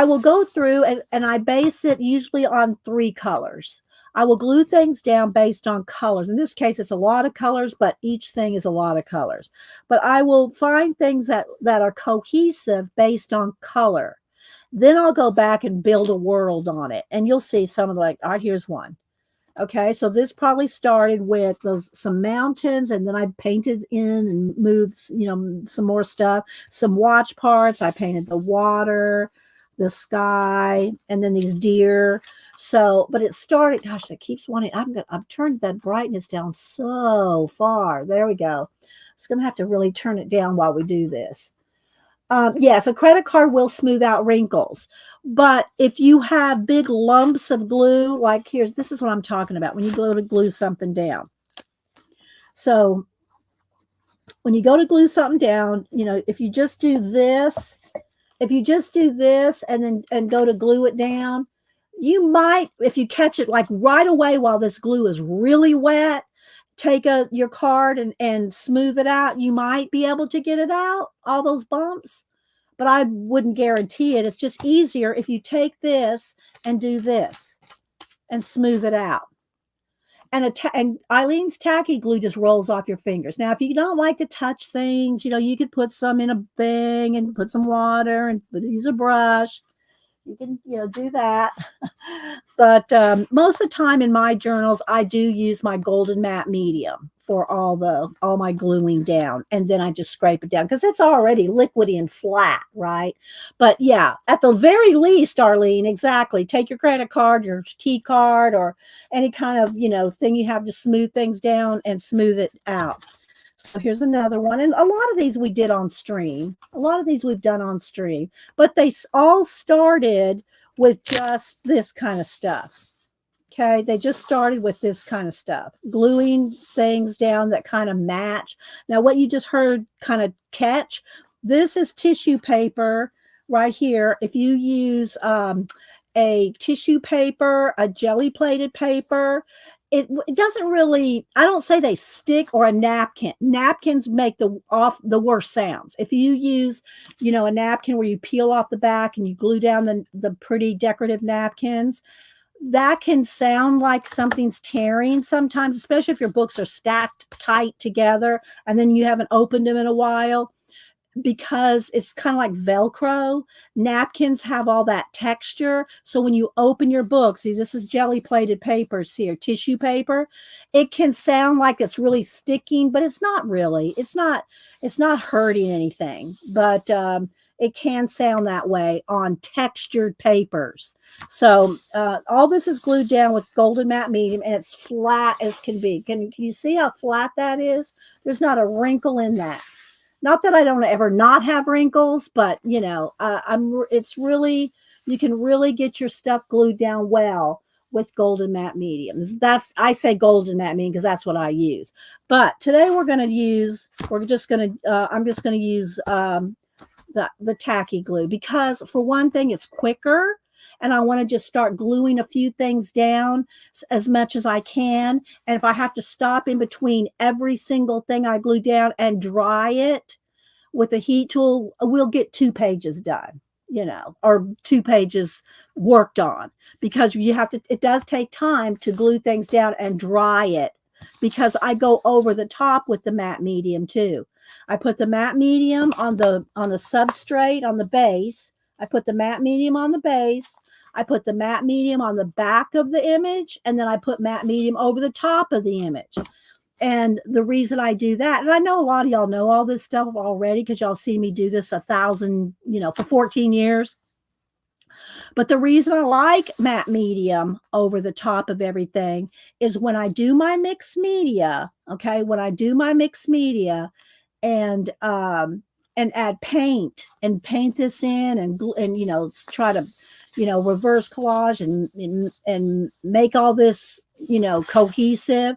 will go through and I base it usually on 3 colors. I will glue things down based on colors. In this case, it's a lot of colors, but each thing is a lot of colors. But I will find things that are cohesive based on color. Then I'll go back and build a world on it. And you'll see some of here's one. Okay, so this probably started with some mountains, and then I painted in and moved, some more stuff, some watch parts. I painted the water, the sky, and then these deer. So, but it started, gosh, that keeps wanting, I've turned that brightness down so far. There we go. It's going to have to really turn it down while we do this. Yes, a credit card will smooth out wrinkles. But if you have big lumps of glue, like this is what I'm talking about when you go to glue something down. So when you go to glue something down, if you just do this, and go to glue it down, you might, if you catch it like right away while this glue is really wet, take your card and smooth it out. You might be able to get it out, all those bumps, but I wouldn't guarantee it. It's just easier if you take this and do this and smooth it out. And Eileen's tacky glue just rolls off your fingers. Now, if you don't like to touch things, you could put some in a thing and put some water and use a brush. You can, do that. But most of the time in my journals, I do use my golden matte medium for all my gluing down. And then I just scrape it down because it's already liquidy and flat, right? But yeah, at the very least, Arlene, exactly. Take your credit card, your key card, or any kind of, thing you have to smooth things down and smooth it out. So here's another one. And a lot of these we did on stream. A lot of these we've done on stream. But they all started with just this kind of stuff. Okay, they just started with this kind of stuff. Gluing things down that kind of match. Now, what you just heard kind of catch, this is tissue paper right here. If you use a tissue paper, a jelly-plated paper, it doesn't really, I don't say they stick, or a napkin. Napkins make the worst sounds. If you use, a napkin where you peel off the back and you glue down the pretty decorative napkins, that can sound like something's tearing sometimes, especially if your books are stacked tight together and then you haven't opened them in a while. Because it's kind of like Velcro. Napkins have all that texture. So when you open your book, see, this is jelly plated papers here, tissue paper. It can sound like it's really sticking, but it's not really. It's not hurting anything, but it can sound that way on textured papers. So all this is glued down with golden matte medium, and it's flat as can be. Can you see how flat that is? There's not a wrinkle in that. Not that I don't ever not have wrinkles, but it's really, you can really get your stuff glued down well with golden matte medium. That's, I say golden matte medium because that's what I use. But today I'm just going to use the tacky glue, because for one thing it's quicker, and I want to just start gluing a few things down as much as I can. And if I have to stop in between every single thing I glue down and dry it with a heat tool, we'll get 2 pages done, or 2 pages worked on, because it does take time to glue things down and dry it, because I go over the top with the matte medium too. I put the matte medium on the substrate, on the base. I put the matte medium on the base. I put the matte medium on the back of the image, and then I put matte medium over the top of the image. And the reason I do that, and I know a lot of y'all know all this stuff already because y'all see me do this for 14 years. But the reason I like matte medium over the top of everything is when I do my mixed media, okay, when I do my mixed media and add paint and paint this in and try to reverse collage and make all this cohesive,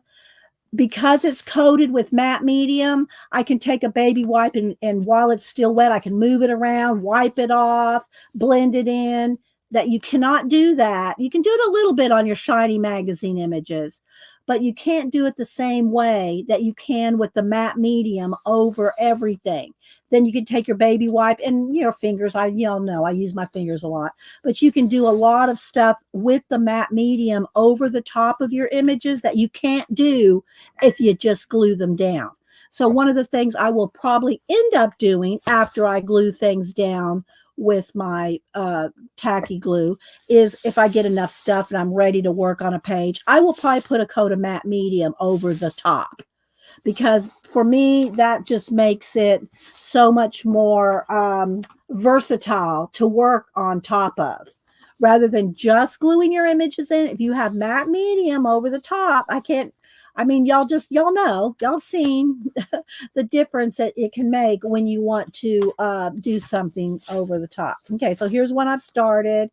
because it's coated with matte medium. I can take a baby wipe and while it's still wet, I can move it around, wipe it off, blend it in. That you cannot do that. You can do it a little bit on your shiny magazine images, but you can't do it the same way that you can with the matte medium over everything. Then you can take your baby wipe and your fingers. Y'all know I use my fingers a lot, but you can do a lot of stuff with the matte medium over the top of your images that you can't do if you just glue them down. So one of the things I will probably end up doing after I glue things down with my tacky glue is, if I get enough stuff and I'm ready to work on a page, I will probably put a coat of matte medium over the top, because for me that just makes it so much more versatile to work on top of, rather than just gluing your images in. If you have matte medium over the top, y'all seen the difference that it can make when you want to do something over the top. Okay, so here's one I've started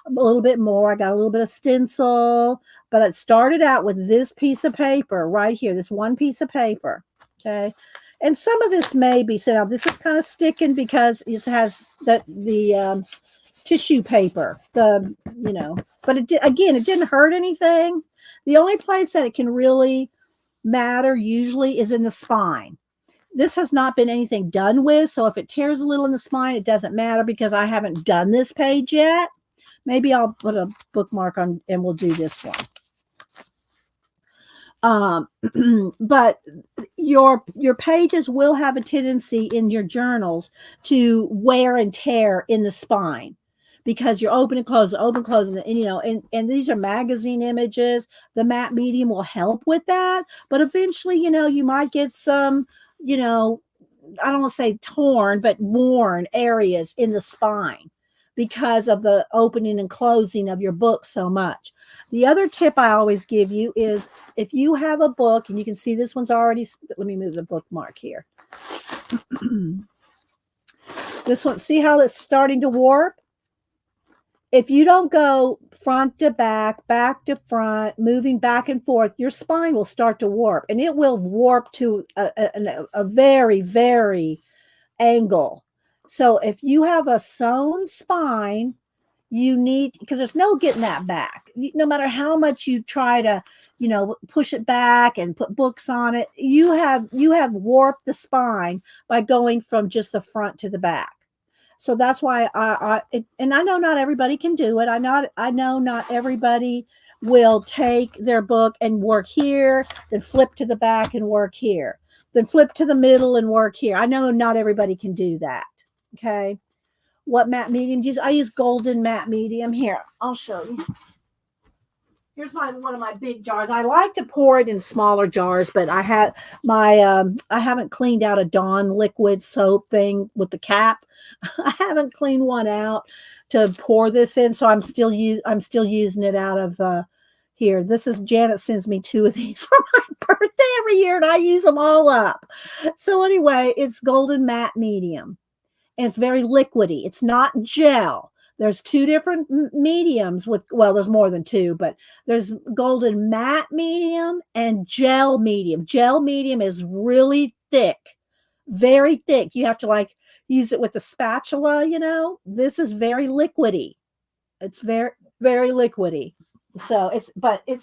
a little bit more. I got a little bit of stencil, but it started out with this piece of paper right here, this one piece of paper. Okay, and some of this may be set out. This is kind of sticking because it has the tissue paper, but it didn't hurt anything. The only place that it can really matter usually is in the spine. This has not been anything done with, so if it tears a little in the spine, it doesn't matter because I haven't done this page yet. Maybe I'll put a bookmark on and we'll do this one. But your pages will have a tendency in your journals to wear and tear in the spine, because you're open and close, and these are magazine images. The matte medium will help with that, but eventually, you might get some, I don't want to say torn, but worn areas in the spine because of the opening and closing of your book so much. The other tip I always give you is, if you have a book, and you can see this one's already, let me move the bookmark here. This one, see how it's starting to warp? If you don't go front to back to front, moving back and forth, your spine will start to warp, and it will warp to a very, very angle. So if you have a sewn spine, you need, because there's no getting that back. No matter how much you try to, push it back and put books on it, you have warped the spine by going from just the front to the back. So that's why and I know not everybody can do it. I know not everybody will take their book and work here, then flip to the back and work here, then flip to the middle and work here. I know not everybody can do that. Okay. What matte medium do you use? I use golden matte medium. Here, I'll show you. Here's one of my big jars. I like to pour it in smaller jars, but I haven't cleaned out a Dawn liquid soap thing with the cap. I haven't cleaned one out to pour this in, so I'm still using it out of here. This is, Janet sends me 2 of these for my birthday every year, and I use them all up. So anyway, it's golden matte medium, and it's very liquidy. It's not gel. There's two different mediums with, well, there's more than two, but there's golden matte medium and gel medium. Gel medium is really thick, very thick. You have to like use it with a spatula, you know. This is very liquidy. It's very, very liquidy. So it's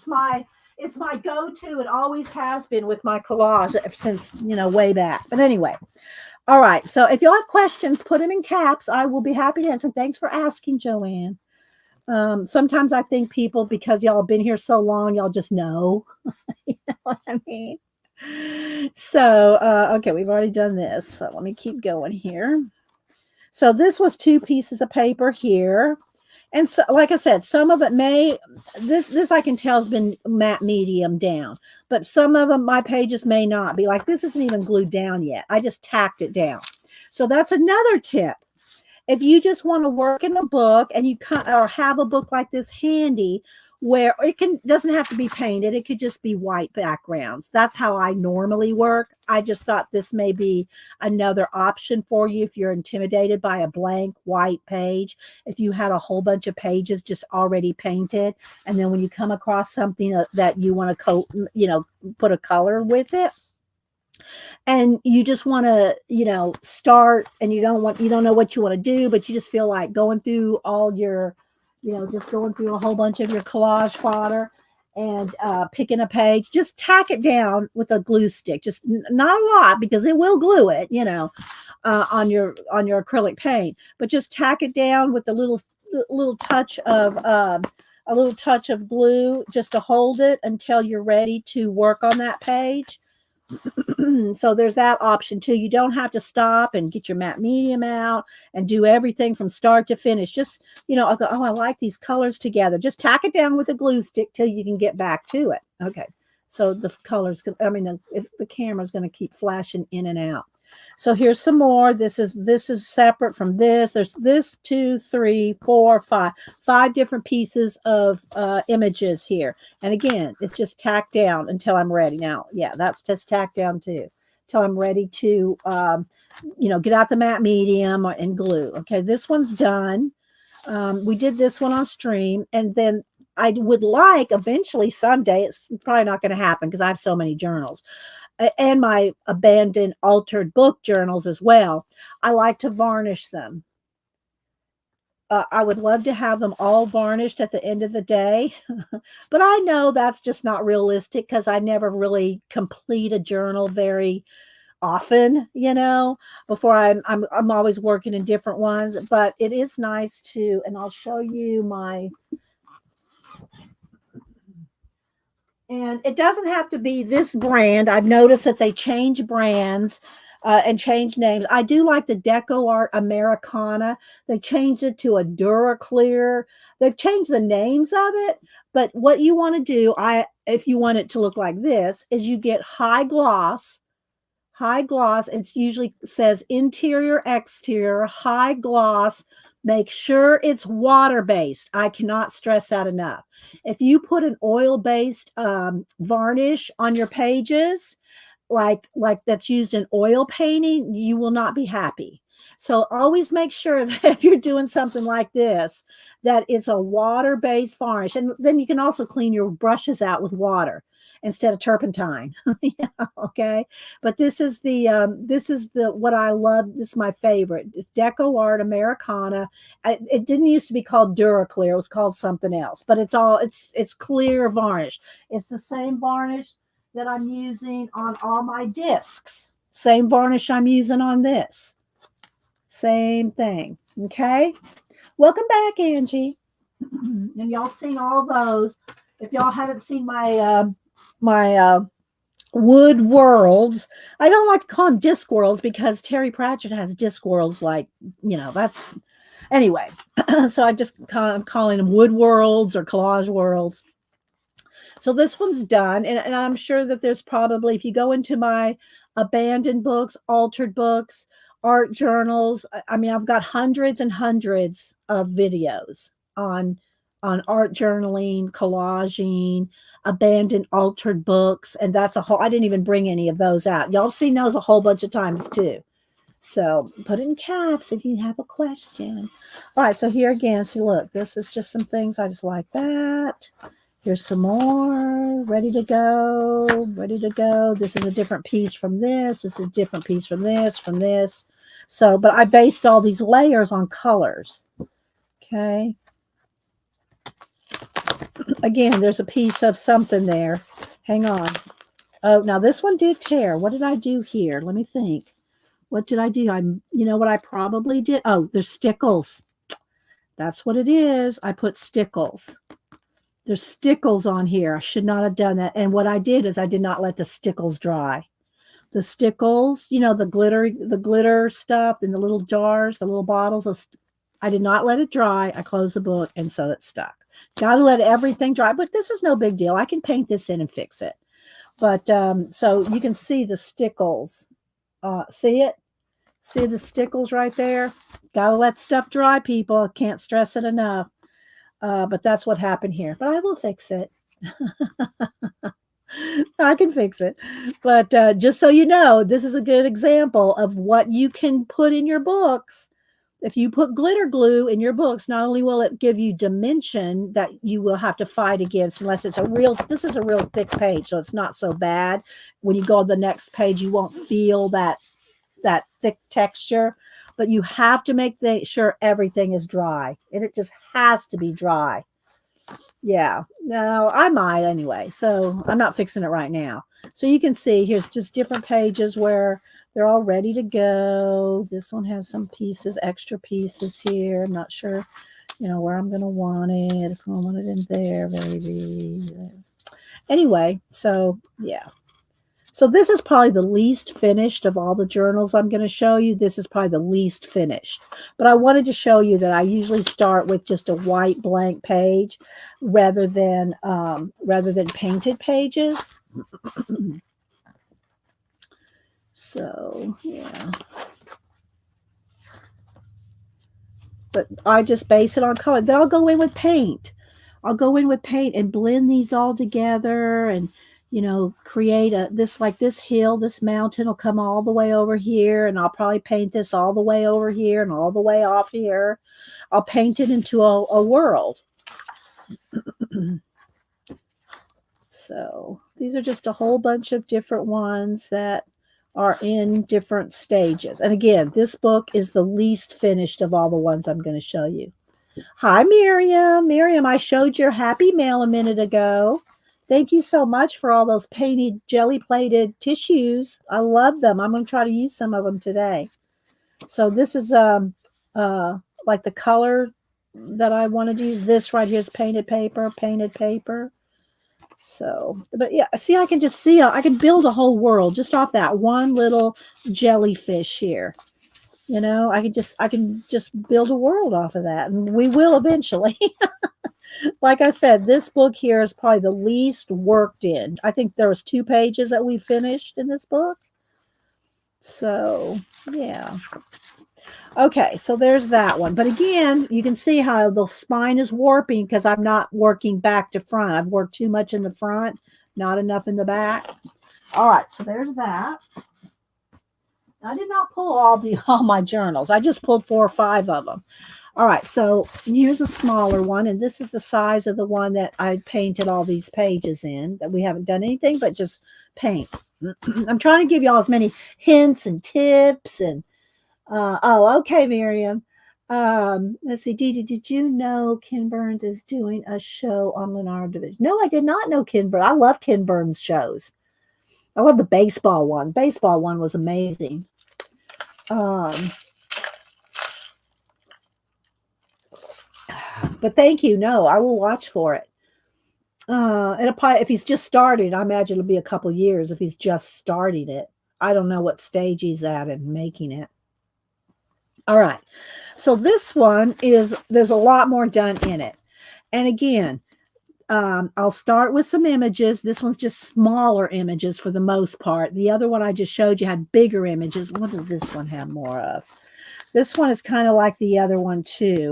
my go-to. It always has been with my collage since, you know, way back. But anyway, all right. So if y'all have questions, put them in caps. I will be happy to answer. Thanks for asking, Joanne. Sometimes I think people, because y'all have been here so long, y'all just know. You know what I mean? So, okay, we've already done this. So let me keep going here. So this was two pieces of paper here. And so, like I said, some of it may, this I can tell has been matte medium down, but some of them, my pages may not be. Like this isn't even glued down yet. I just tacked it down. So that's another tip. If you just want to work in a book and you or have a book like this handy, where it doesn't have to be painted, it could just be white backgrounds. That's how I normally work. I just thought this may be another option for you if you're intimidated by a blank white page. If you had a whole bunch of pages just already painted, and then when you come across something that you want to you know, put a color with it, and you just want to, you know, start, and you don't know what you want to do, but you just feel like going through all your, you know, just going through a whole bunch of your collage fodder and picking a page, just tack it down with a glue stick. Just not a lot, because it will glue it, you know, on your acrylic paint, but just tack it down with a little touch of glue, just to hold it until you're ready to work on that page. So there's that option too. You don't have to stop and get your matte medium out and do everything from start to finish. Just, you know, I'll go, oh, I like these colors together. Just tack it down with a glue stick till you can get back to it. Okay. So the colors, I mean, the camera's going to keep flashing in and out. So here's some more. This is separate from this. There's this 2, 3, 4, 5 different pieces of images here. And again, it's just tacked down until I'm ready. Now, yeah, that's just tacked down too, till I'm ready to, you know, get out the matte medium and glue. Okay, this one's done. We did this one on stream, and then I would like eventually someday, it's probably not going to happen because I have so many journals, and my abandoned altered book journals as well. I like to varnish them. I would love to have them all varnished at the end of the day, but I know that's just not realistic because I never really complete a journal very often, you know, before I'm always working in different ones. But it is nice to, and I'll show you my. And it doesn't have to be this brand. I've noticed that they change brands and change names. I do like the Deco Art Americana. They changed it to a Duraclear. They've changed the names of it. But what you want to do, if you want it to look like this, is you get high gloss. High gloss. It usually says interior, exterior, high gloss. Make sure it's water-based. I cannot stress that enough. If you put an oil-based varnish on your pages, like that's used in oil painting, you will not be happy. So always make sure that if you're doing something like this, that it's a water-based varnish. And then you can also clean your brushes out with water instead of turpentine. Yeah, okay. But this is the what I love. This is my favorite. It's Deco Art Americana. It didn't used to be called Duraclear. It was called something else. But it's clear varnish. It's the same varnish that I'm using on all my discs. Same varnish I'm using on this. Same thing. Okay. Welcome back, Angie. And y'all seen all those. If y'all haven't seen my wood worlds. I don't like to call them disc worlds because Terry Pratchett has disc worlds, like, you know, that's anyway. So I'm calling them wood worlds or collage worlds. So this one's done, and I'm sure that there's probably, if you go into my abandoned books, altered books, art journals, I mean, I've got hundreds and hundreds of videos on art journaling, collaging, abandoned altered books, and that's a whole, I didn't even bring any of those out. Y'all seen those a whole bunch of times too. So put it in caps if you have a question. All right, so here again, see, look, this is just some things I just like that. Here's some more, ready to go, ready to go. This is a different piece from this. This is a different piece from this, from this. So, but I based all these layers on colors. Okay. Again, there's a piece of something there. Hang on. Oh, now this one did tear. What did I do here? Let me think. What did I do? You know what I probably did? Oh, there's stickles. That's what it is. I put stickles. There's stickles on here. I should not have done that. And what I did is I did not let the stickles dry. The stickles, you know, the glitter stuff in the little jars, the little bottles. I did not let it dry. I closed the book, and so it stuck. Got to let everything dry, but this is no big deal. I can paint this in and fix it. But so you can see the stickles. See it? See the stickles right there? Got to let stuff dry, people. Can't stress it enough. But that's what happened here. But I will fix it. I can fix it. But just so you know, this is a good example of what you can put in your books. If you put glitter glue in your books, not only will it give you dimension that you will have to fight against, unless it's this is a real thick page, so it's not so bad. When you go to the next page, you won't feel that thick texture, but you have to make sure everything is dry, and it just has to be dry. Yeah, no, I might anyway, so I'm not fixing it right now. So you can see here's just different pages where they're all ready to go. This one has some pieces, extra pieces here. I'm not sure, you know, where I'm going to want it. If I want it in there, maybe. Anyway, so yeah. So this is probably the least finished of all the journals I'm going to show you. This is probably the least finished. But I wanted to show you that I usually start with just a white blank page rather than painted pages. So, yeah. But I just base it on color. Then I'll go in with paint. I'll go in with paint and blend these all together and, you know, create this hill, this mountain will come all the way over here, and I'll probably paint this all the way over here and all the way off here. I'll paint it into a world. So these are just a whole bunch of different ones that are in different stages. And again, this book is the least finished of all the ones I'm going to show you. Hi, Miriam. Miriam, I showed your happy mail a minute ago. Thank you so much for all those painted jelly-plated tissues. I love them. I'm going to try to use some of them today. So this is like the color that I wanted to use. This right here is painted paper. So, but yeah, see, I can just see, I can build a whole world just off that one little jellyfish here. You know, I can just build a world off of that, and we will eventually. Like I said, this book here is probably the least worked in. I think there was 2 pages that we finished in this book. So, yeah. Okay, so there's that one. But again, you can see how the spine is warping because I'm not working back to front. I've worked too much in the front, not enough in the back. All right, so there's that. I did not pull all my journals. I just pulled 4 or 5 of them. All right, so here's a smaller one, and this is the size of the one that I painted all these pages in, that we haven't done anything but just paint. I'm trying to give you all as many hints and tips and oh, okay, Miriam. Let's see, Dee Dee, did you know Ken Burns is doing a show on Leonardo da Vinci? No, I did not know Ken Burns. I love Ken Burns shows. I love the baseball one. Baseball one was amazing. But thank you. No, I will watch for it. It'll probably, if he's just started, I imagine it'll be a couple years if he's just starting it. I don't know what stage he's at in making it. All right. So this one there's a lot more done in it. And again, I'll start with some images. This one's just smaller images for the most part. The other one I just showed you had bigger images. What does this one have more of? This one is kind of like the other one too.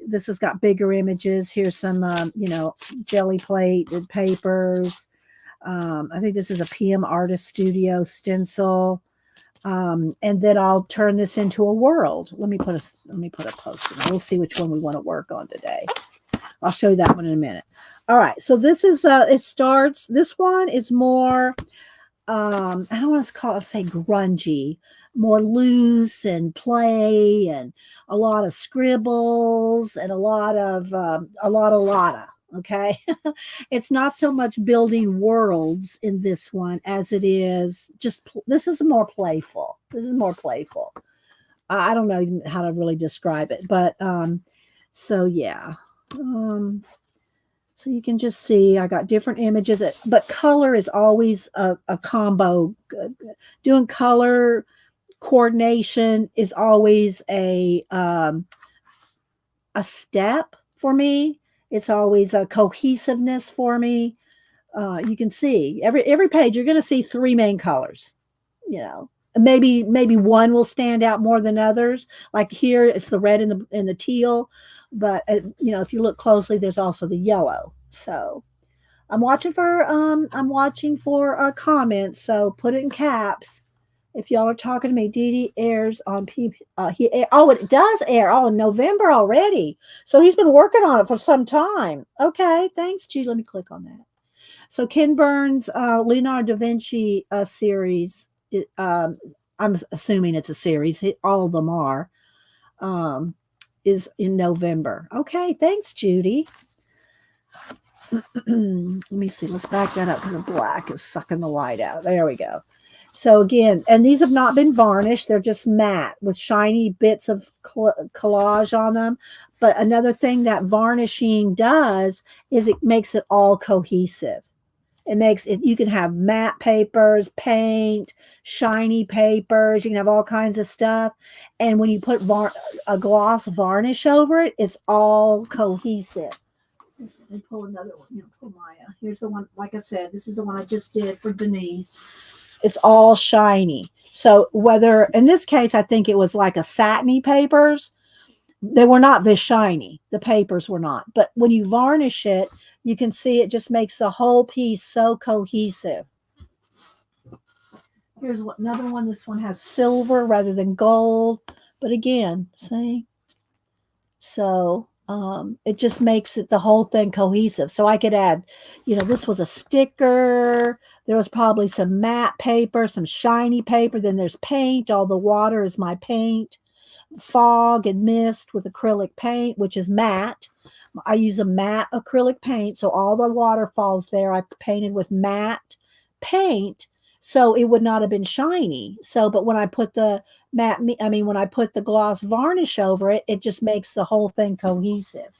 This has got bigger images. Here's some, jelly plated papers. I think this is a PM Artist Studio stencil. And then I'll turn this into a world. Let me put a post in. We'll see which one we want to work on today. I'll show you that one in a minute. All right, so this is it starts. This one is more I don't want to say grungy, more loose and play and a lot of scribbles and a lot of okay. It's not so much building worlds in this one as it is just this is more playful. This is more playful. I don't know how to really describe it, but so yeah. So you can just see I got different images, but color is always a combo. Doing color coordination is always a step for me. It's always a cohesiveness for me. You can see every page you're going to see three main colors. You know, maybe one will stand out more than others. Like here, it's the red and the teal, but if you look closely, there's also the yellow. So I'm watching for comments. So put it in caps. If y'all are talking to me, Dee Dee airs on it does air. Oh, in November already. So he's been working on it for some time. Okay, thanks, G. Let me click on that. So Ken Burns' Leonardo da Vinci series. I'm assuming it's a series. All of them are. Is in November. Okay, thanks, Judy. Let me see. Let's back that up because the black is sucking the light out. There we go. So again, and these have not been varnished. They're just matte with shiny bits of collage on them. But another thing that varnishing does is it makes it all cohesive. It makes it, you can have matte papers, paint, shiny papers. You can have all kinds of stuff. And when you put a gloss varnish over it, it's all cohesive. And pull another one. Pull Maya. Here's the one. Like I said, this is the one I just did for Denise. It's all shiny. So whether in this case, I think it was like a satiny papers. They were not this shiny. The papers were not. But when you varnish it, you can see it just makes the whole piece so cohesive. Here's another one. This one has silver rather than gold. But again, see? So it just makes it the whole thing cohesive. So I could add, this was a sticker. There was probably some matte paper, some shiny paper. Then there's paint. All the water is my paint. Fog and mist with acrylic paint, which is matte. I use a matte acrylic paint. So all the waterfalls there, I painted with matte paint. So it would not have been shiny. So, but when I put the when I put the gloss varnish over it, it just makes the whole thing cohesive.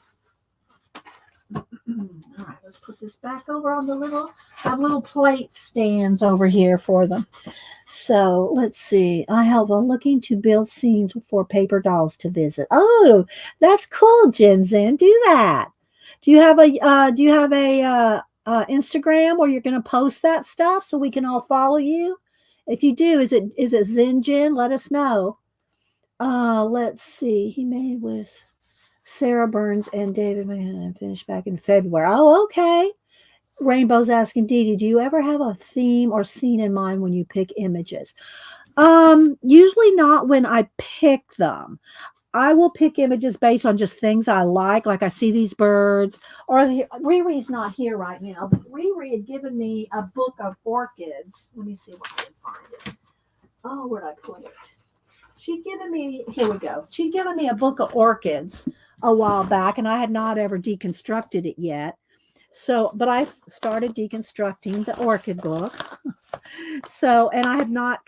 All right, let's put this back over on I have little plate stands over here for them. So let's see. I have looking to build scenes for paper dolls to visit. Oh, that's cool, Jinzen. Do that. Do you have a Instagram where you're going to post that stuff so we can all follow you? If you do, is it Zinjin? Let us know. Let's see. He made with Sarah Burns and David McGann finished back in February. Oh, okay. Rainbow's asking, Dee Dee, do you ever have a theme or scene in mind when you pick images? Usually not when I pick them. I will pick images based on just things I like I see these birds. Or Riri's not here right now, but Riri had given me a book of orchids. Let me see if I can find it. Oh, where'd I put it? She'd given me, here we go. She'd given me a book of orchids a while back, and I had not ever deconstructed it yet. So, but I started deconstructing the orchid book. So, and I have not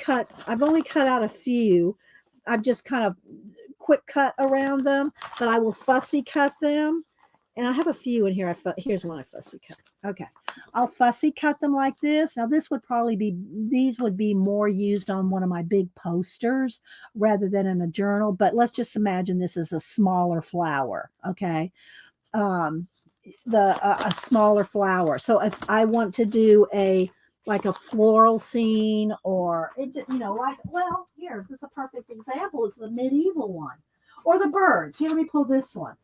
I've only cut out a few. I've just kind of quick cut around them, but I will fussy cut them. And I have a few in here. Here's one I fussy cut. Okay. I'll fussy cut them like this. Now these would be more used on one of my big posters rather than in a journal, but let's just imagine this is a smaller flower. Okay. A smaller flower. So if I want to do a floral scene or here, this is a perfect example. Is the medieval one or the birds. Here, let me pull this one.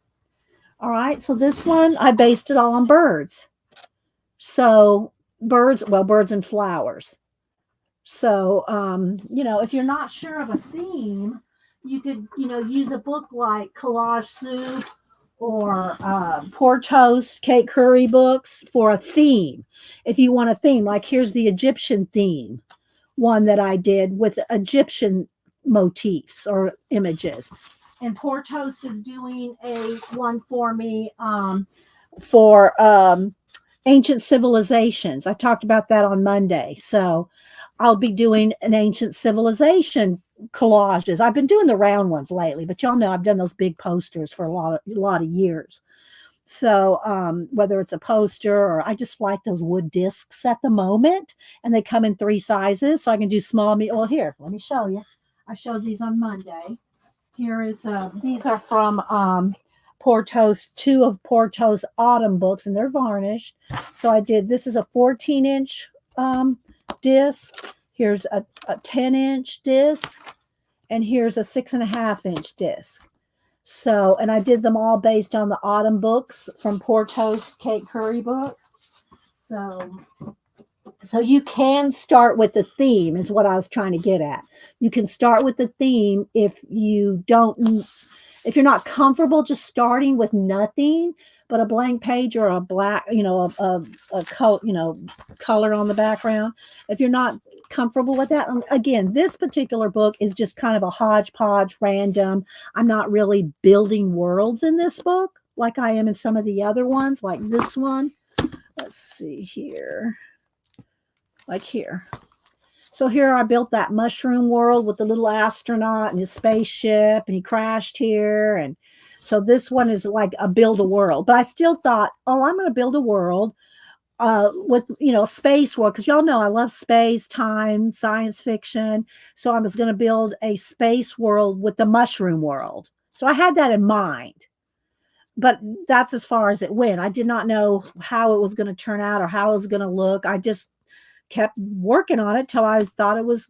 All right. So this one, I based it all on birds. So birds and flowers. So, you know, if you're not sure of a theme, you could, you know, use a book like Collage Soup or Poor Toast, Kate Curry books for a theme. If you want a theme, like here's the Egyptian theme, one that I did with Egyptian motifs or images. And Poor Toast is doing a one for me for ancient civilizations. I talked about that on Monday. So I'll be doing an ancient civilization collages. I've been doing the round ones lately, but y'all know I've done those big posters for a lot of years. So whether it's a poster or I just like those wood discs at the moment, and they come in 3 sizes, so I can do small. Well, here, let me show you. I showed these on Monday. Here is these are from Porto's, two of Porto's autumn books, and they're varnished. So I did, this is a 14-inch disc. Here's a 10-inch disc, and here's a 6.5-inch disc. So, and I did them all based on the autumn books from Porto's Kate Curry books. So you can start with the theme is what I was trying to get at. You can start with the theme if you're not comfortable just starting with nothing but a blank page or a black, you know, a color, you know, color on the background. If you're not comfortable with that, again, this particular book is just kind of a hodgepodge, random. I'm not really building worlds in this book like I am in some of the other ones, like this one. Let's see here. Like here. So here I built that mushroom world with the little astronaut and his spaceship, and he crashed here. And so this one is like a build a world. But I still thought, oh, I'm going to build a world with, you know, space world, because y'all know I love space, time, science fiction. So I was going to build a space world with the mushroom world. So I had that in mind. But that's as far as it went. I did not know how it was going to turn out or how it was going to look. I just kept working on it till I thought it was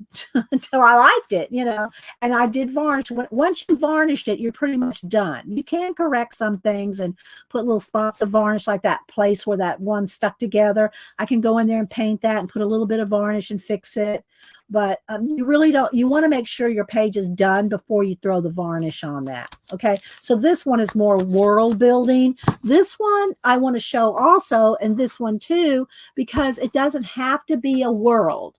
until I liked it, you know. And I did varnish. Once you varnished it, you're pretty much done. You can correct some things and put little spots of varnish, like that place where that one stuck together. I can go in there and paint that and put a little bit of varnish and fix it. But you really don't, you want to make sure your page is done before you throw the varnish on that. Okay. So this one is more world building. This one I want to show also, and this one too, because it doesn't have to be a world.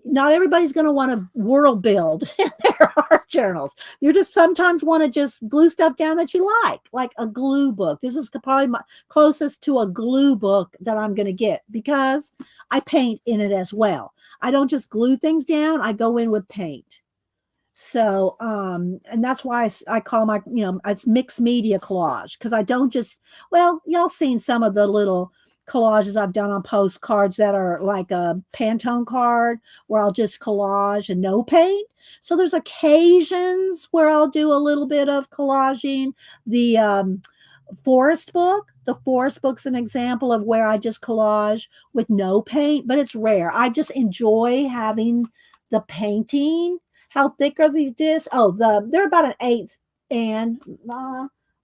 Not everybody's going to want to world build in their art journals. You just sometimes want to just glue stuff down that you like a glue book. This is probably my closest to a glue book that I'm going to get, because I paint in it as well. I don't just glue things down. I go in with paint. So, and that's why I call my, you know, it's mixed media collage, because I don't just, well, y'all seen some of the little collages I've done on postcards that are like a Pantone card where I'll just collage and no paint. So there's occasions where I'll do a little bit of collaging. The forest book's an example of where I just collage with no paint, but it's rare. I just enjoy having the painting. How thick are these discs? Oh, they're about an eighth. And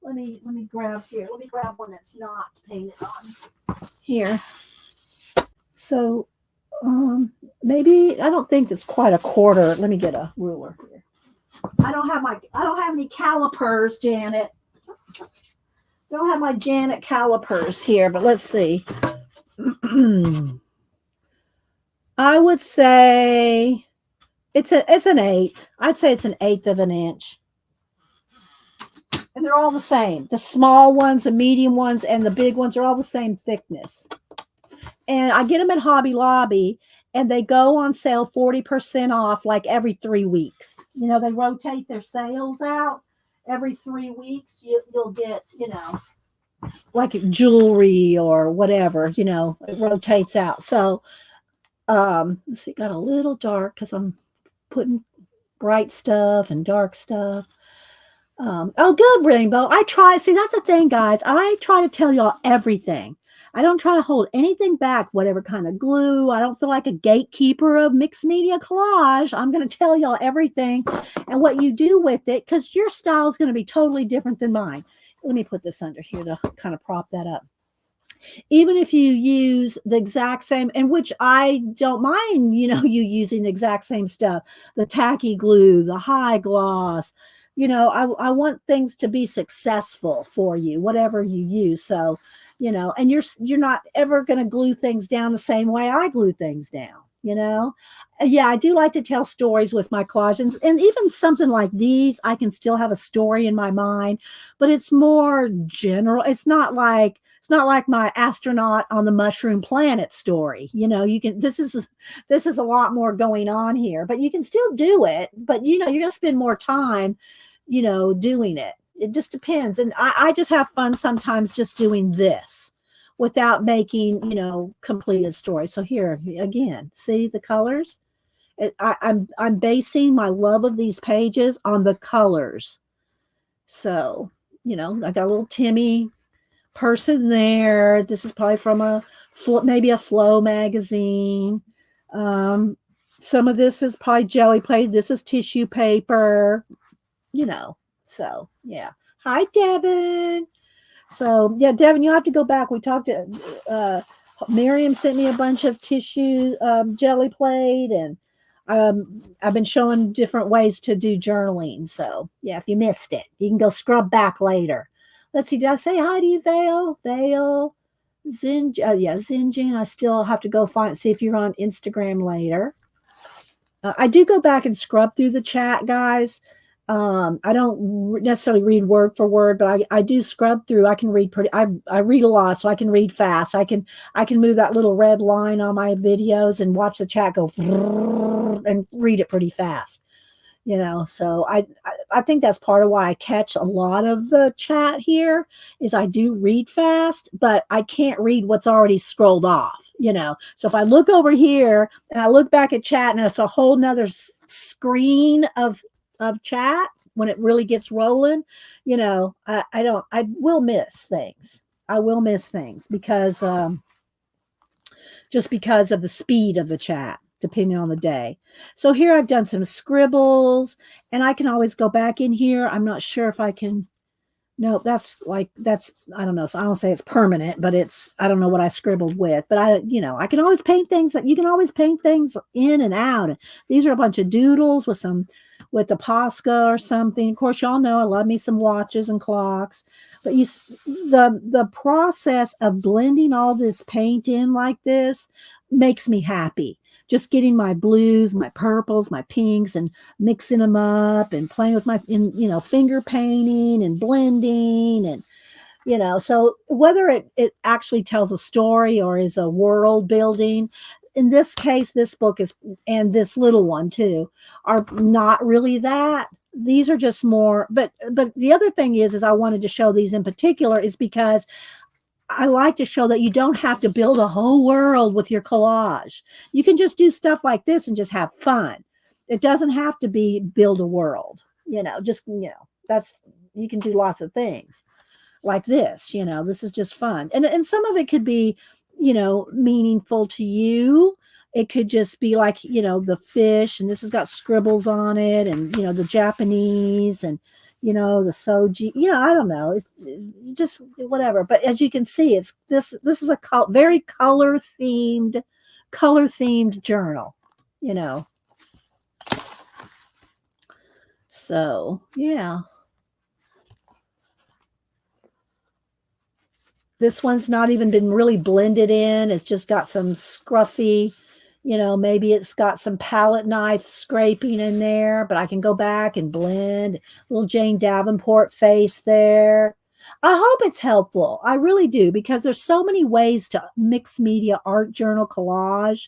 let me grab here. Let me grab one that's not painted on here. So maybe, I don't think it's quite a quarter. Let me get a ruler here. I don't have any calipers, Janet. I don't have my Janet calipers here, but let's see. I would say it's an eighth. I'd say it's an eighth of an inch. And they're all the same. The small ones, the medium ones, and the big ones are all the same thickness. And I get them at Hobby Lobby, and they go on sale 40% off like every 3 weeks. You know, they rotate their sales out every 3 weeks. You'll get, you know, like jewelry or whatever, you know, it rotates out. So, let's see, it got a little dark because I'm putting bright stuff and dark stuff. Oh, good, Rainbow. See, that's the thing, guys. I try to tell y'all everything. I don't try to hold anything back, whatever kind of glue. I don't feel like a gatekeeper of mixed media collage. I'm going to tell y'all everything and what you do with it, because your style is going to be totally different than mine. Let me put this under here to kind of prop that up. Even if you use the exact same, and which I don't mind, you using the exact same stuff, the tacky glue, the high gloss, I want things to be successful for you, whatever you use. So, and you're not ever going to glue things down the same way I glue things down, Yeah, I do like to tell stories with my collage, and even something like these, I can still have a story in my mind, but it's more general. It's not like my astronaut on the mushroom planet story. You can this is a lot more going on here, but you can still do it, but you're going to spend more time, doing it. It just depends. And I just have fun sometimes just doing this without making, completed stories. So here again, see the colors? I'm basing my love of these pages on the colors. So, I got a little Timmy person there. This is probably from maybe a Flow magazine. Um, some of this is probably jelly plate. This is tissue paper. You know, so yeah. Hi, Devin. So yeah, Devin, you'll have to go back. We talked to Miriam sent me a bunch of tissue jelly plate, and I've been showing different ways to do journaling. So yeah, if you missed it, you can go scrub back later. Let's see. Did I say hi to you, Vale? Vale, yeah, Zinjin. I still have to go see if you're on Instagram later. I do go back and scrub through the chat, guys. I don't necessarily read word for word, but I do scrub through. I can read I read a lot, so I can read fast. I can move that little red line on my videos and watch the chat go and read it pretty fast. So I think that's part of why I catch a lot of the chat here is I do read fast, but I can't read what's already scrolled off. So if I look over here and I look back at chat and it's a whole nother screen of chat when it really gets rolling, I will miss things. I will miss things because just because of the speed of the chat, depending on the day. So here I've done some scribbles, and I can always go back in here. I'm not sure if I can. No, that's I don't know. So I don't say it's permanent, but I don't know what I scribbled with. But I can always paint things you can always paint things in and out. These are a bunch of doodles with the Posca or something. Of course, y'all know I love me some watches and clocks. But the process of blending all this paint in like this makes me happy. Just getting my blues, my purples, my pinks, and mixing them up and playing with finger painting and blending and so whether it actually tells a story or is a world building, in this case, this book is, and this little one too, are not really that. These are just more, but the other thing is I wanted to show these in particular is because I like to show that you don't have to build a whole world with your collage. You can just do stuff like this and just have fun. It doesn't have to be build a world, that's, you can do lots of things like this. This is just fun. And some of it could be, meaningful to you. It could just be like, the fish, and this has got scribbles on it, and, the Japanese, and, the soji, I don't know. It's just whatever. But as you can see, this is a very color themed journal, So, yeah. This one's not even been really blended in. It's just got some scruffy, maybe it's got some palette knife scraping in there, but I can go back and blend. Little Jane Davenport face there. I hope it's helpful. I really do, because there's so many ways to mix media, art journal, collage.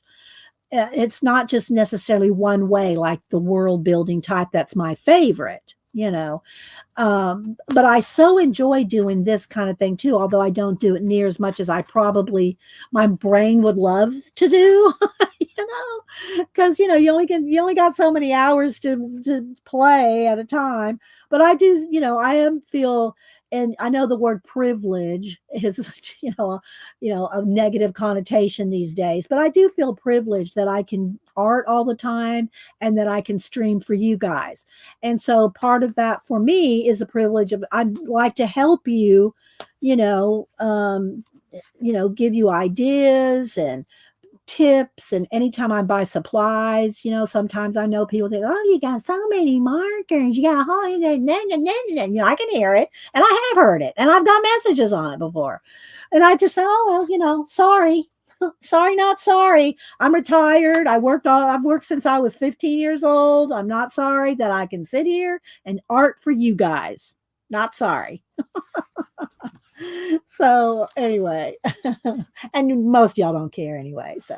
It's not just necessarily one way, like the world building type. That's my favorite, but I so enjoy doing this kind of thing too, although I don't do it near as much as my brain would love to do, because you only got so many hours to play at a time. But I do, feel, and I know the word privilege is, a negative connotation these days, but I do feel privileged that I can art all the time and that I can stream for you guys. And so part of that for me is the privilege of, I'd like to help you, give you ideas and tips. And anytime I buy supplies, sometimes I know people think, oh, you got so many markers, you got a whole, I can hear it, and I have heard it, and I've got messages on it before. And I just say, oh, well, sorry. Sorry, not sorry. I'm retired. I've worked since I was 15 years old. I'm not sorry that I can sit here and art for you guys. Not sorry. So anyway, and most y'all don't care anyway. So,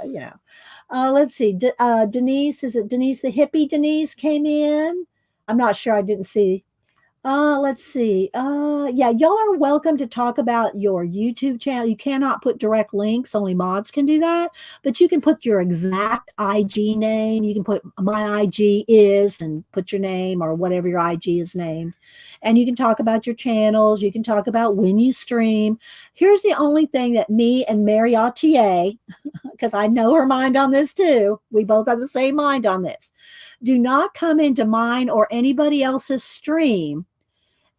let's see. Denise, is it Denise, the hippie Denise came in? I'm not sure. I didn't see. Let's see. Yeah, y'all are welcome to talk about your YouTube channel. You cannot put direct links, only mods can do that, but you can put your exact IG name. You can put my IG is and put your name or whatever your IG is named. And you can talk about your channels. You can talk about when you stream. Here's the only thing that me and Mary Autier, because I know her mind on this too. We both have the same mind on this. Do not come into mine or anybody else's stream,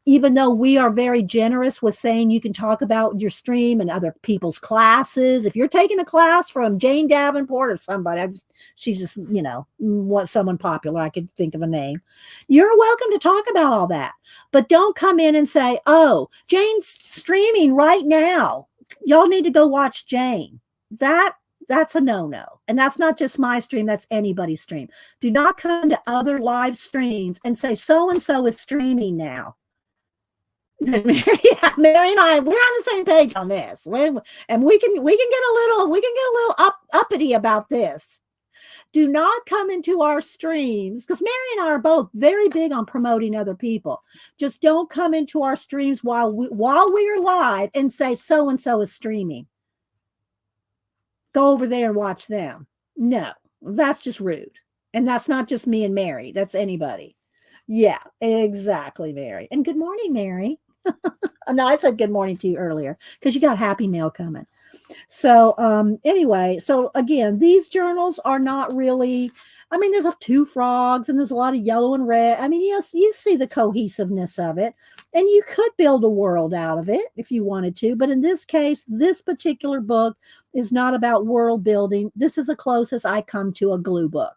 even though we are very generous with saying you can talk about your stream and other people's classes. If you're taking a class from Jane Davenport or somebody, she's just, wants someone popular, I could think of a name. You're welcome to talk about all that, but don't come in and say, oh, Jane's streaming right now. Y'all need to go watch Jane. That's a no-no. And that's not just my stream, that's anybody's stream. Do not come to other live streams and say, so-and-so is streaming now. Mary and I, we're on the same page on this. And we can get a little uppity about this. Do not come into our streams, because Mary and I are both very big on promoting other people. Just don't come into our streams while we are live and say so-and-so is streaming. Go over there and watch them. No, that's just rude. And that's not just me and Mary. That's anybody. Yeah, exactly, Mary. And good morning, Mary. No, I said good morning to you earlier because you got happy mail coming. So anyway, so again, these journals are not really, there's two frogs and there's a lot of yellow and red. Yes, you see the cohesiveness of it, and you could build a world out of it if you wanted to. But in this case, this particular book is not about world building. This is the closest I come to a glue book.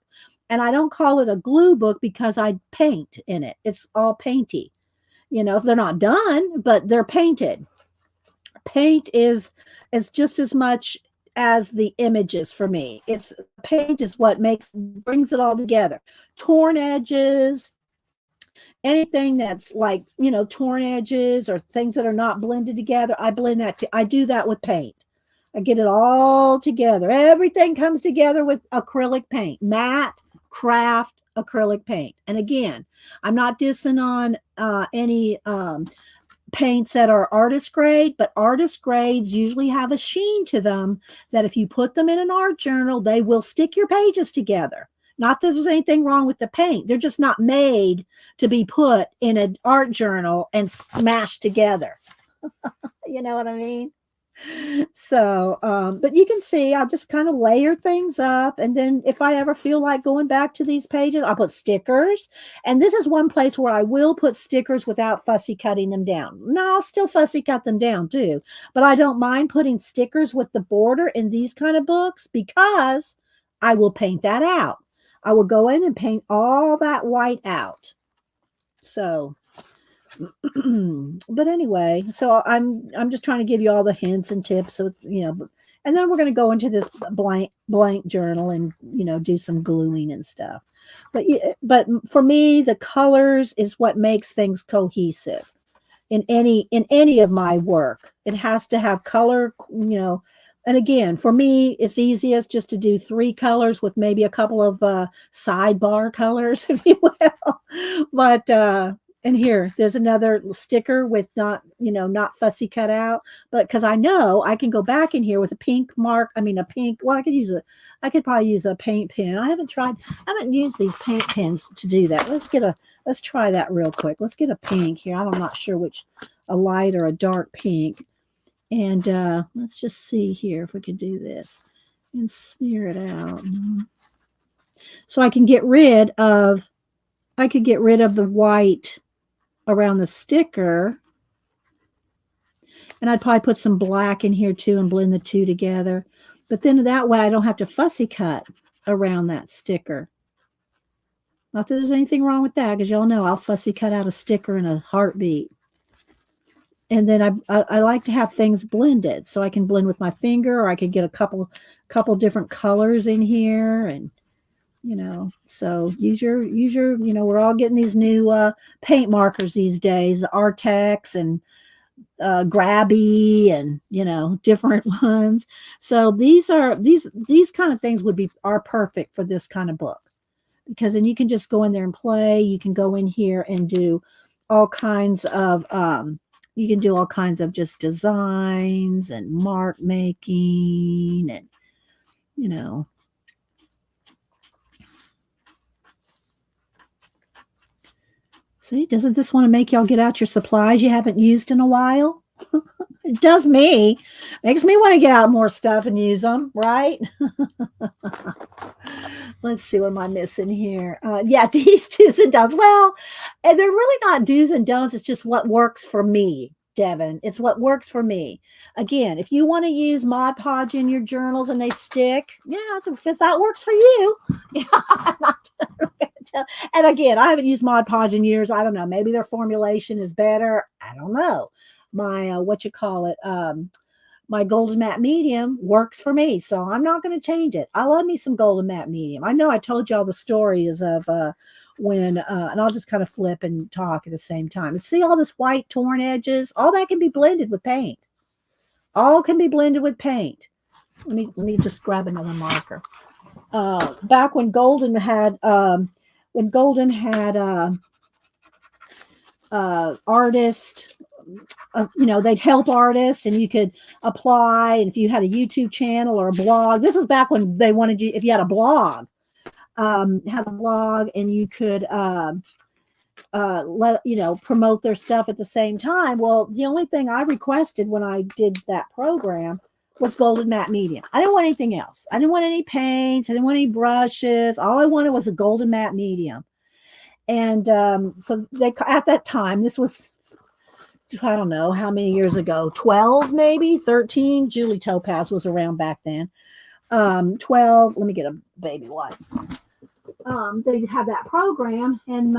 And I don't call it a glue book because I paint in it. It's all painty. They're not done, but they're painted. Paint is just as much as the images for me. Paint is what brings it all together. Torn edges, anything that's like, torn edges or things that are not blended together, I blend that. I do that with paint. I get it all together. Everything comes together with acrylic paint, matte, craft, acrylic paint. And again, I'm not dissing on any paints that are artist grade, but artist grades usually have a sheen to them that if you put them in an art journal, they will stick your pages together. Not that there's anything wrong with the paint. They're just not made to be put in an art journal and smashed together. You know what I mean? So, but you can see, I'll just kind of layer things up. And then if I ever feel like going back to these pages, I'll put stickers. And this is one place where I will put stickers without fussy cutting them down. No, I'll still fussy cut them down too. But I don't mind putting stickers with the border in these kind of books because I will paint that out. I will go in and paint all that white out. So, but anyway, so I'm just trying to give you all the hints and tips of, and then we're going to go into this blank journal and, do some gluing and stuff. But for me, the colors is what makes things cohesive in any of my work. It has to have color, and again, for me, it's easiest just to do 3 colors with maybe a couple of sidebar colors, if you will. But and here, there's another sticker with not fussy cut out, but because I know I can go back in here with a pink mark. I could probably use a paint pen. I haven't used these paint pens to do that. Let's try that real quick. Let's get a pink here. I'm not sure which, a light or a dark pink. And let's just see here if we can do this and smear it out. So I could get rid of the white around the sticker. And I'd probably put some black in here too and blend the two together. But then that way I don't have to fussy cut around that sticker. Not that there's anything wrong with that, because y'all know I'll fussy cut out a sticker in a heartbeat. And then I like to have things blended, so I can blend with my finger, or I could get a couple different colors in here, and so use your we're all getting these new paint markers these days, Artex and Grabby, and different ones. So these kind of things are perfect for this kind of book, because then you can just go in there and play. You can go in here and do all kinds of just designs and mark making, and see, doesn't this want to make y'all get out your supplies you haven't used in a while? It does me. Makes me want to get out more stuff and use them, right? Let's see, what am I missing here? Yeah, these do's and don'ts. Well, and they're really not do's and don'ts. It's just what works for me, Devin. It's what works for me. Again, if you want to use Mod Podge in your journals and they stick, yeah, if that works for you. Yeah, I'm not and again, I haven't used Mod Podge in years. I don't know. Maybe their formulation is better. I don't know. My my golden matte medium works for me, so I'm not going to change it. I love me some golden matte medium. I know I told you all the stories of when and I'll just kind of flip and talk at the same time. And see all this white torn edges? All that can be blended with paint. All can be blended with paint. Let me just grab another marker. Back when Golden had artists, they'd help artists, and you could apply. And if you had a YouTube channel or a blog, this was back when they wanted you, if you had a blog, and you could promote their stuff at the same time. Well, the only thing I requested when I did that program was golden matte medium. I didn't want anything else. I didn't want any paints. I didn't want any brushes. All I wanted was a golden matte medium. And so they, at that time, this was, I don't know how many years ago, 12, maybe 13. Julie Topaz was around back then. 12. Let me get a baby wipe. They had that program, and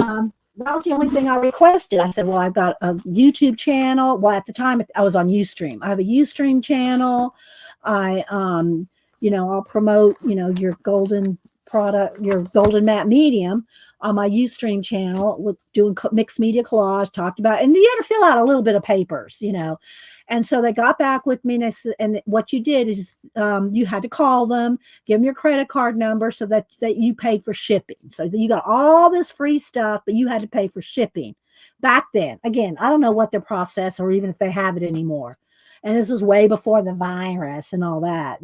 that was the only thing I requested. I said, well, I've got a YouTube channel. Well, at the time I was on Ustream. I have a Ustream channel. I'll promote, your golden product, your golden matte medium on my Ustream channel with doing mixed media collage, talked about, and you had to fill out a little bit of papers, And so they got back with me, and they said, and what you did is you had to call them, give them your credit card number so that you paid for shipping. So that you got all this free stuff, but you had to pay for shipping. Back then, again, I don't know what their process, or even if they have it anymore. And this was way before the virus and all that,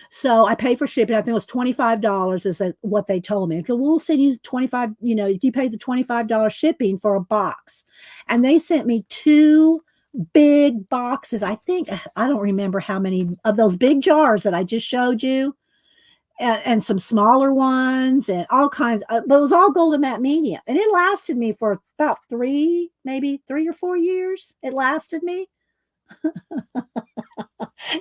So I paid for shipping. I think it was $25 is what they told me. Okay, we'll send you 25, you paid the $25 shipping for a box. And they sent me 2 big boxes. I don't remember how many of those big jars that I just showed you, and some smaller ones, and all kinds but it was all golden matte medium, and it lasted me for about 3 or 4 years. It lasted me.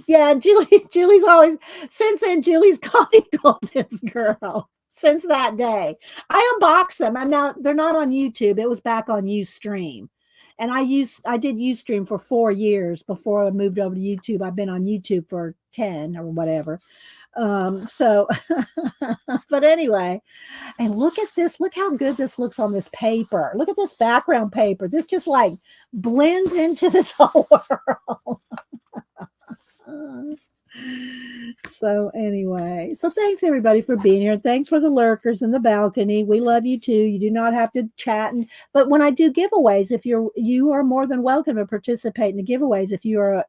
Yeah, Julie's always, since then, Julie's called me Golden's girl since that day. I unboxed them, and now they're not on YouTube. It was back on Ustream. And I did Ustream for 4 years before I moved over to YouTube. I've been on YouTube for 10 or whatever. But anyway, and look at this. Look how good this looks on this paper. Look at this background paper. This just like blends into this whole world. So anyway, so thanks everybody for being here. Thanks for the lurkers in the balcony. We love you too. You do not have to chat, but when I do giveaways, if you are more than welcome to participate in the giveaways. If you are,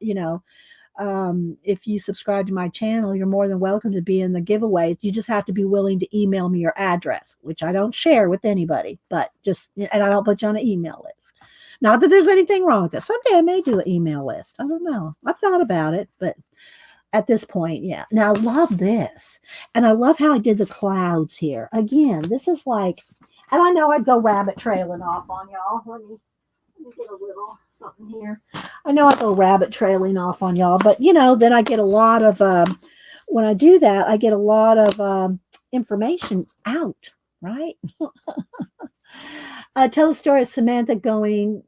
if you subscribe to my channel, you're more than welcome to be in the giveaways. You just have to be willing to email me your address, which I don't share with anybody, and I don't put you on an email list. Not that there's anything wrong with that. Someday I may do an email list. I don't know. I've thought about it, but at this point, yeah. Now I love this. And I love how I did the clouds here. Again, this is like, and I know I'd go rabbit trailing off on y'all. Let me get a little something here. I know I go rabbit trailing off on y'all, but then I get a lot of when I do that, I get a lot of information out, right? Tell the story of Samantha going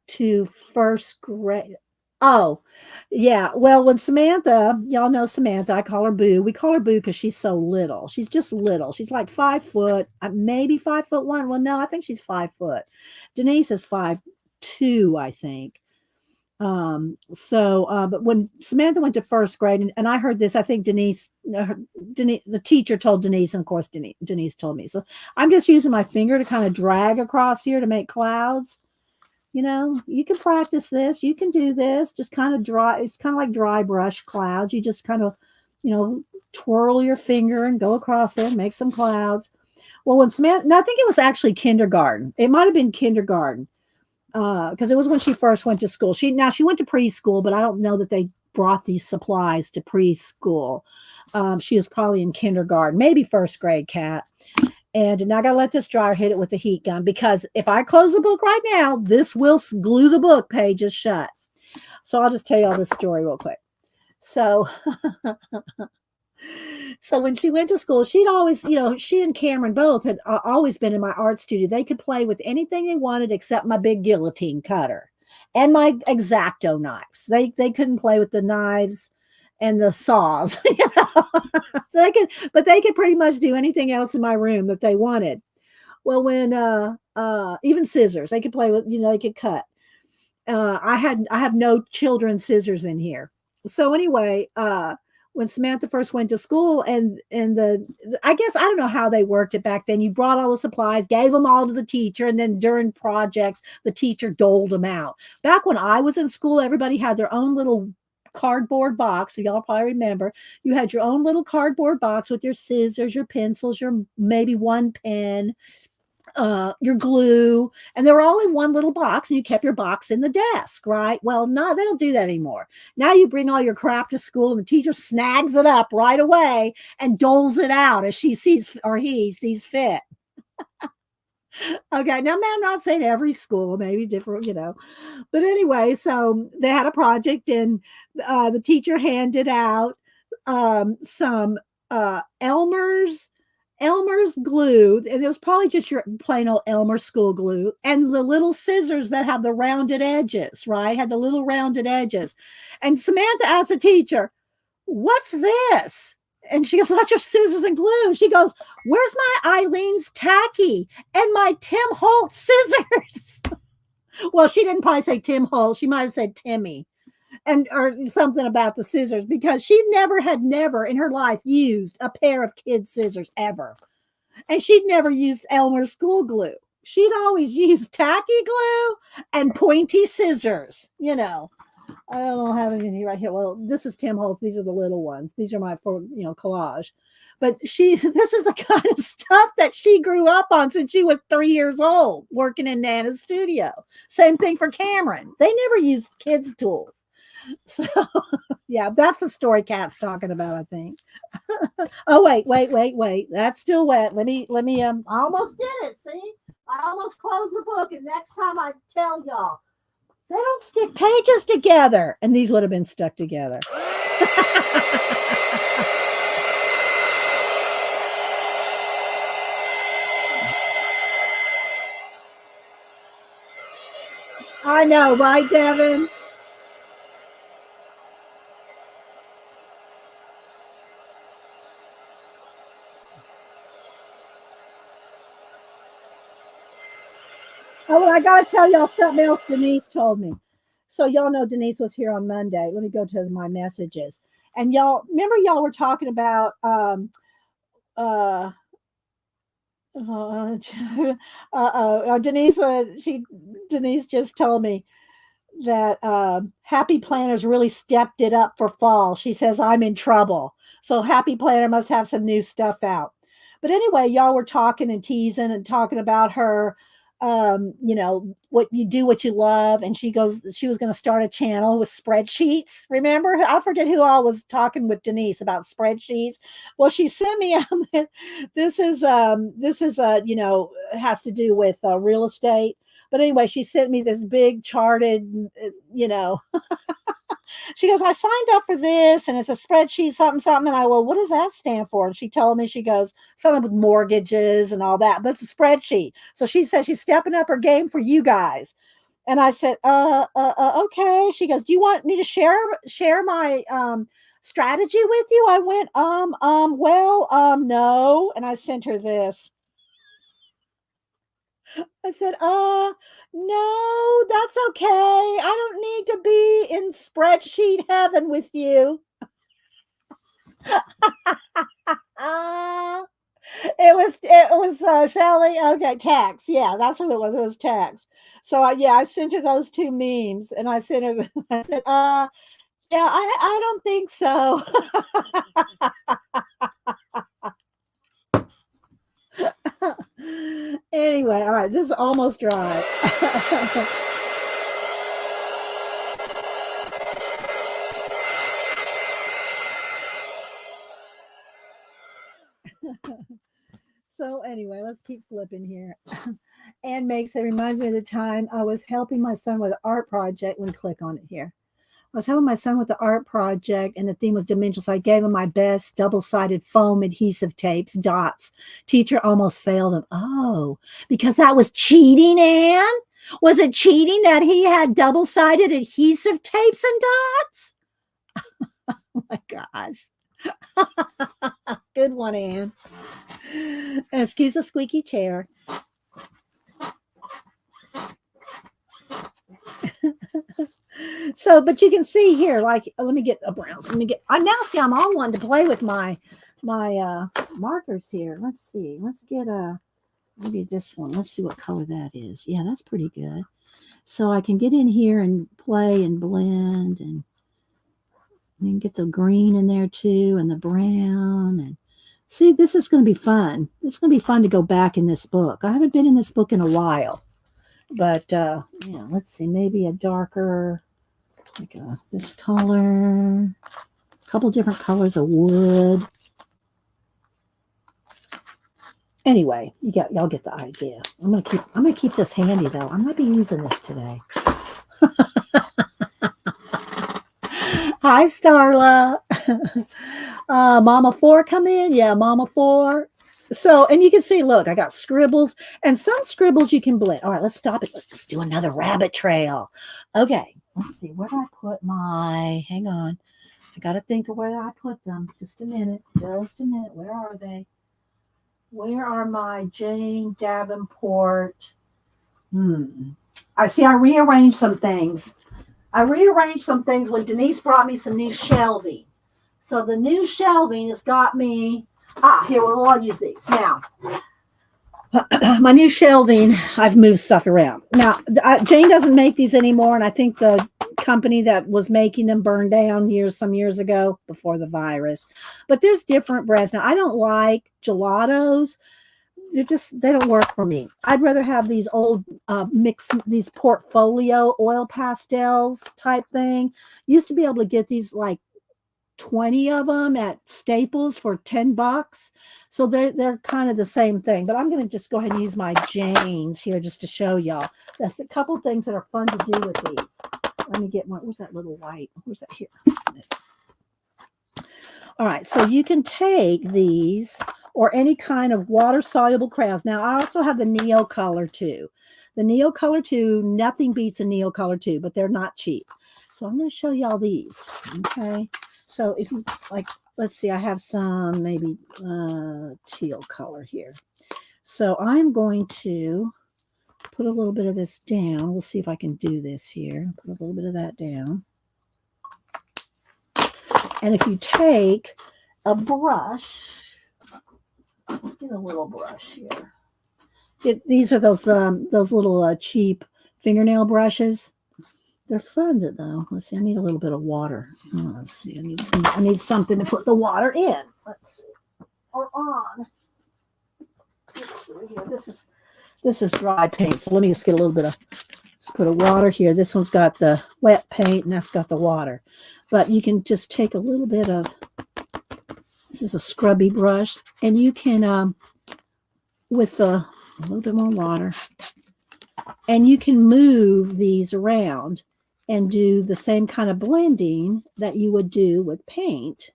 to first grade. Oh, yeah. Well, when Samantha, y'all know Samantha, I call her Boo. We call her Boo because she's so little. She's just little. She's like 5 foot, maybe 5'1". Well, no, I think she's 5 foot. Denise is 5'2", I think. But when Samantha went to first grade, and I heard this, I think Denise, the teacher told Denise, and of course Denise told me. So I'm just using my finger to kind of drag across here to make clouds. You can practice this. You can do this. Just kind of dry. It's kind of like dry brush clouds. You just kind of, you know, twirl your finger and go across it, make some clouds. Well, when Samantha, no, I think it was actually kindergarten. It might have been kindergarten because it was when she first went to school. She went to preschool, but I don't know that they brought these supplies to preschool. She was probably in kindergarten, maybe first grade, Cat. And now I gotta let this dryer hit it with the heat gun because if I close the book right now, this will glue the book pages shut. So I'll just tell you all this story real quick. So, so when she went to school, she'd always, she and Cameron both had always been in my art studio. They could play with anything they wanted except my big guillotine cutter and my X-Acto knives. They couldn't play with the knives and the saws. They could pretty much do anything else in my room that they wanted. Well, when even scissors, they could play with, they could cut. I have no children's scissors in here. So anyway, when Samantha first went to school and I guess I don't know how they worked it back then. You brought all the supplies, gave them all to the teacher, and then during projects, the teacher doled them out. Back when I was in school, everybody had their own little cardboard box. So y'all probably remember you had your own little cardboard box with your scissors, your pencils, your maybe one pen, your glue, and they were all in one little box, and you kept your box in the desk, right? Well, no, they don't do that anymore. Now you bring all your crap to school, and the teacher snags it up right away and doles it out as she sees or he sees fit. Okay, now, man, I'm not saying every school, maybe different, but anyway, so they had a project, and the teacher handed out some Elmer's glue, and it was probably just your plain old Elmer school glue, and the little scissors that have the rounded edges, right? Had the little rounded edges. And Samantha asked the teacher, "What's this?" And she goes, "That's your scissors and glue." She goes, "Where's my Eileen's tacky and my Tim Holt scissors?" Well, she didn't probably say Tim Holt. She might have said Timmy or something about the scissors because she never in her life used a pair of kids' scissors ever. And she'd never used Elmer's school glue. She'd always used tacky glue and pointy scissors, I don't have any right here. Well, this is Tim Holtz. These are the little ones. These are my collage. But this is the kind of stuff that she grew up on since she was 3 years old, working in Nana's studio. Same thing for Cameron. They never used kids' tools. So, yeah, that's the story Cat's talking about, I think. Oh, wait. That's still wet. Let me, I almost did it. See? I almost closed the book. And next time I tell y'all, they don't stick pages together. And these would have been stuck together. I know, right, Devin? Oh, well, I got to tell y'all something else Denise told me. So y'all know Denise was here on Monday. Let me go to my messages. And y'all, remember y'all were talking about uh, Denise just told me that Happy Planner's really stepped it up for fall. She says I'm in trouble. So Happy Planner must have some new stuff out. But anyway, y'all were talking and teasing and talking about her what you love, and she was going to start a channel with spreadsheets. Remember, I forget who all was talking with Denise about spreadsheets. Well, she sent me out this is has to do with real estate. But anyway, she sent me this big charted, you know, she goes, I signed up for this and it's a spreadsheet, something, something. And I, well, what does that stand for? And she told me, she goes, something with mortgages and all that, but it's a spreadsheet. So she says she's stepping up her game for you guys. And I said, okay. She goes, do you want me to share my, strategy with you? I went, well, no. And I sent her this. I said, no, that's okay. I don't need to be in spreadsheet heaven with you. It was Shelly. Okay, tax. Yeah, that's what it was. It was tax. So yeah, I sent her those two memes, and I sent her. I said, yeah, I don't think so. Anyway, all right, this is almost dry. So anyway, let's keep flipping here. Ann makes it reminds me of the time I was helping my son with an art project. Let me click on it here. I was helping my son with the art project, and the theme was dimensional. So I gave him my best double-sided foam adhesive tapes, dots. Teacher almost failed him. Oh, because that was cheating, Ann? Was it cheating that he had double-sided adhesive tapes and dots? Oh my gosh. Good one, Ann. And excuse the squeaky chair. So, but you can see here, like, let me get a brown. Let me get, I now see I'm all wanting to play with my markers here. Let's see. Let's get maybe this one. Let's see what color that is. Yeah, that's pretty good. So I can get in here and play and blend and then get the green in there too and the brown. And see, this is going to be fun. It's going to be fun to go back in this book. I haven't been in this book in a while. But yeah, let's see, maybe a darker, like this color, a couple different colors of wood. Anyway, y'all get the idea. I'm gonna keep this handy though. I might be using this today. Hi, Starla. Mama 4 come in. Yeah, Mama 4. So, and you can see, look, I got scribbles, and some scribbles you can blend. All right, let's stop it. Let's do another rabbit trail. Okay, let's see. Where did I put my, hang on. I got to think of where I put them. Just a minute. Just a minute. Where are they? Where are my Jane Davenport? I see I rearranged some things. I rearranged some things when Denise brought me some new shelving. So the new shelving has got me, here, well, I'll use these. Now, my new shelving, I've moved stuff around. Now, Jane doesn't make these anymore, and I think the company that was making them burned down some years ago before the virus. But there's different brands. Now, I don't like gelatos. They don't work for me. I'd rather have these old these portfolio oil pastels type thing. Used to be able to get these like 20 of them at Staples for $10. So they're kind of the same thing, but I'm going to just go ahead and use my Janes here just to show y'all. That's a couple things that are fun to do with these. Let me get one. Where's that little white? Where's that here? All right. So you can take these or any kind of water soluble crayons. Now I also have the Neo Color 2. The Neo Color 2, nothing beats a Neo Color 2, but they're not cheap. So I'm going to show y'all these. Okay. So if you like, let's see, I have some maybe teal color here. So I'm going to put a little bit of this down. We'll see if I can do this here. Put a little bit of that down. And if you take a brush, let's get a little brush here. These are those little cheap fingernail brushes. They're fun though. Let's see. I need a little bit of water. Let's see. I need something to put the water in. Let's see. Or on. Let's see here. This is dry paint. So let me just get a little bit of. Let's put a water here. This one's got the wet paint, and that's got the water. But you can just take a little bit of. This is a scrubby brush, and you can with a little bit more water. And you can move these around and do the same kind of blending that you would do with paint,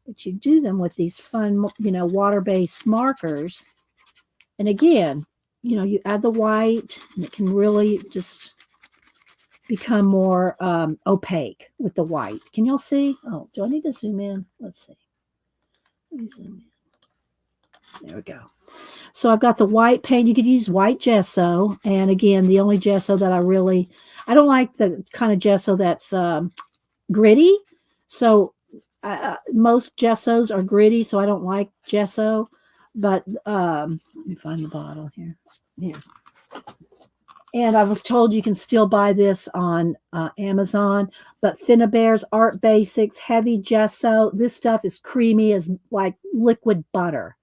but you do them with these fun, water-based markers. And again, you add the white, and it can really just become more opaque with the white. Can y'all see? Oh, do I need to zoom in? Let's see. Let me zoom in. There we go. So I've got the white paint. You could use white gesso. And again, the only gesso that I don't like the kind of gesso that's gritty. So most gessos are gritty, so I don't like gesso. But let me find the bottle here. Here. And I was told you can still buy this on Amazon. But Finnabare's Art Basics Heavy Gesso. This stuff is creamy as like liquid butter.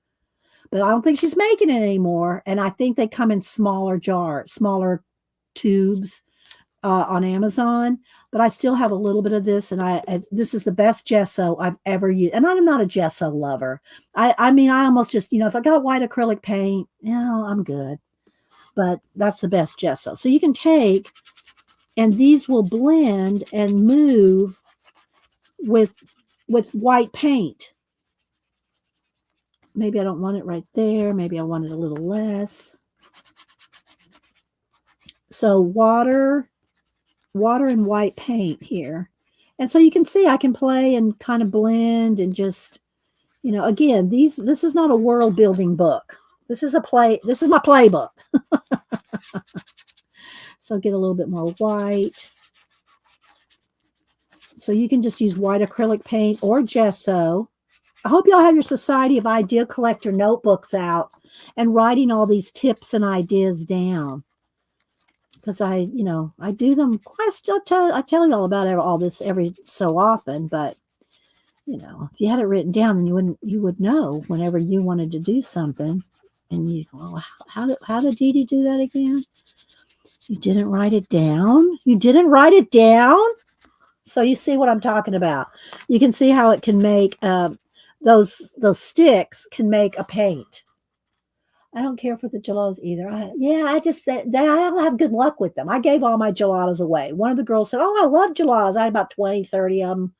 But I don't think she's making it anymore. And I think they come in smaller jars, smaller tubes on Amazon. But I still have a little bit of this, and this is the best gesso I've ever used. And I'm not a gesso lover. I mean, I almost just, if I got white acrylic paint, I'm good. But that's the best gesso. So you can take, and these will blend and move with white paint. Maybe I don't want it right there. Maybe I want it a little less. So water and white paint here. And so you can see I can play and kind of blend and just, again, this is not a world building book. This is my playbook. So get a little bit more white. So you can just use white acrylic paint or gesso. I hope y'all have your Society of Idea Collector notebooks out and writing all these tips and ideas down. Because I do them. I tell y'all about all this every so often, but if you had it written down, then you would know whenever you wanted to do something. And you go, well, how did Dee Dee do that again? You didn't write it down? You didn't write it down? So you see what I'm talking about. You can see how it can make those sticks can make a paint. I don't care for the gelatos either. I don't have good luck with them. I gave all my gelatos away. One of the girls said, "Oh, I love gelatos." I had about 20, 30 of them.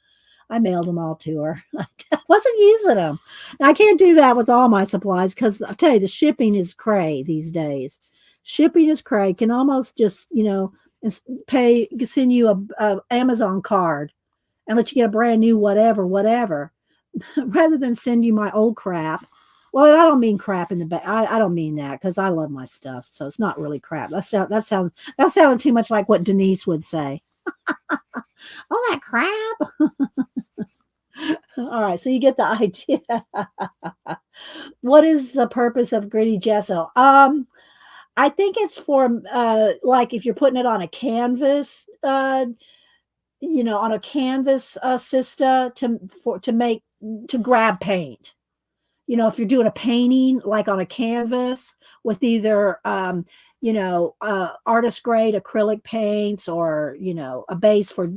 I mailed them all to her. I wasn't using them. Now, I can't do that with all my supplies because I'll tell you, the shipping is cray these days. Shipping is cray. Can almost just, send you a Amazon card and let you get a brand new whatever, rather than send you my old crap. Well, I don't mean crap in the back. I don't mean that because I love my stuff. So it's not really crap. That sounded too much like what Denise would say. All that crap. All right, so you get the idea. What is the purpose of gritty gesso? I think it's for like if you're putting it on a canvas, on a canvas cista to grab paint. If you're doing a painting like on a canvas with either artist grade acrylic paints or a base for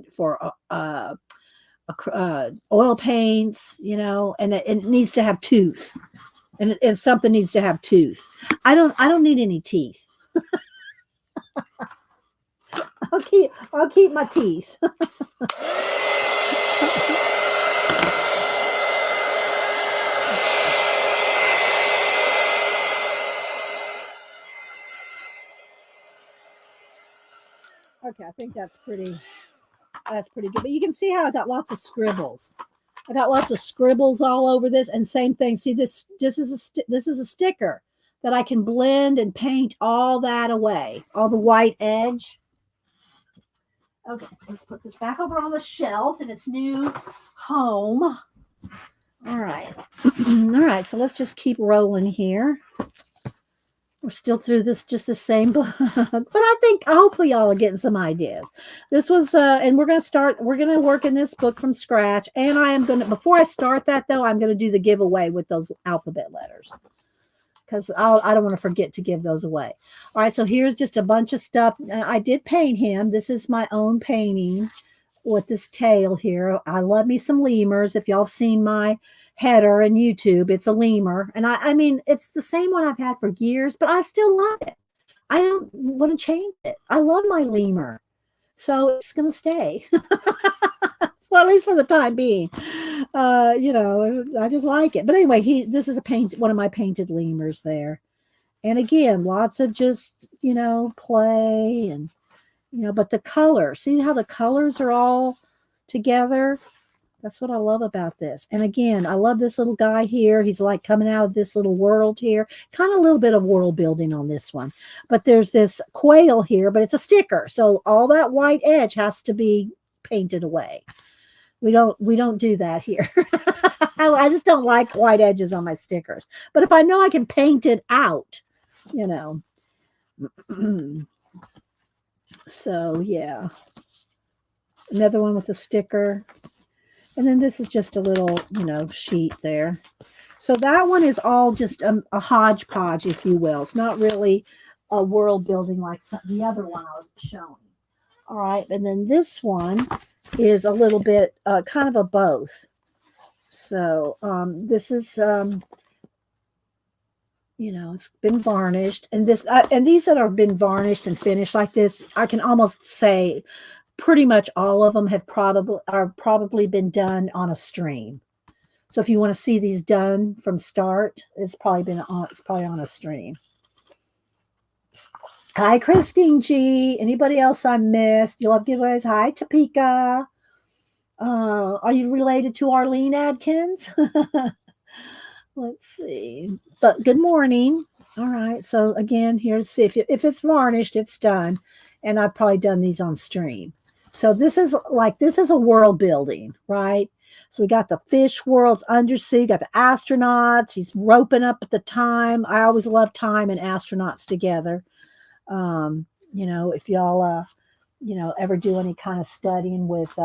oil paints, and it needs to have tooth, and something needs to have tooth. I don't need any teeth. I'll keep my teeth. Okay, I think that's pretty good. But you can see how I got lots of scribbles. I got lots of scribbles all over this, and same thing. See, this is a sticker that I can blend and paint all that away, all the white edge. Okay, let's put this back over on the shelf in its new home. All right. All right, so let's just keep rolling here. We're still through just the same book, but hopefully y'all are getting some ideas. This was, and we're going to work in this book from scratch. And before I start that though, I'm going to do the giveaway with those alphabet letters because I don't want to forget to give those away. All right. So here's just a bunch of stuff. I did paint him. This is my own painting with this tail here. I love me some lemurs. If y'all have seen my header and YouTube, it's a lemur. And I mean, it's the same one I've had for years, but I still love it. I don't want to change it. I love my lemur. So it's going to stay. Well, at least for the time being. I just like it. But anyway, this is one of my painted lemurs there. And again, lots of just, play and but the color, see how the colors are all together? That's what I love about this. And again, I love this little guy here. He's like coming out of this little world here. Kind of a little bit of world building on this one. But there's this quail here, but it's a sticker. So all that white edge has to be painted away. We don't do that here. I just don't like white edges on my stickers. But if I know I can paint it out, you know. So yeah. Another one with a sticker. And then this is just a little, sheet there. So that one is all just a hodgepodge, if you will. It's not really a world building like the other one I was showing. All right. And then this one is a little bit kind of a both. So this is, it's been varnished. And and these that have been varnished and finished like this, I can almost say pretty much all of them have probably been done on a stream. So if you want to see these done from start, it's probably on a stream. Hi, Christine G. Anybody else I missed? You love giveaways. Hi, Topeka. Are you related to Arlene Adkins? Let's see. But good morning. All right. So again, here to see if it's varnished, it's done. And I've probably done these on stream. So this is a world building, right? So we got the fish worlds, undersea, got the astronauts. He's roping up at the time. I always love time and astronauts together. If y'all, ever do any kind of studying with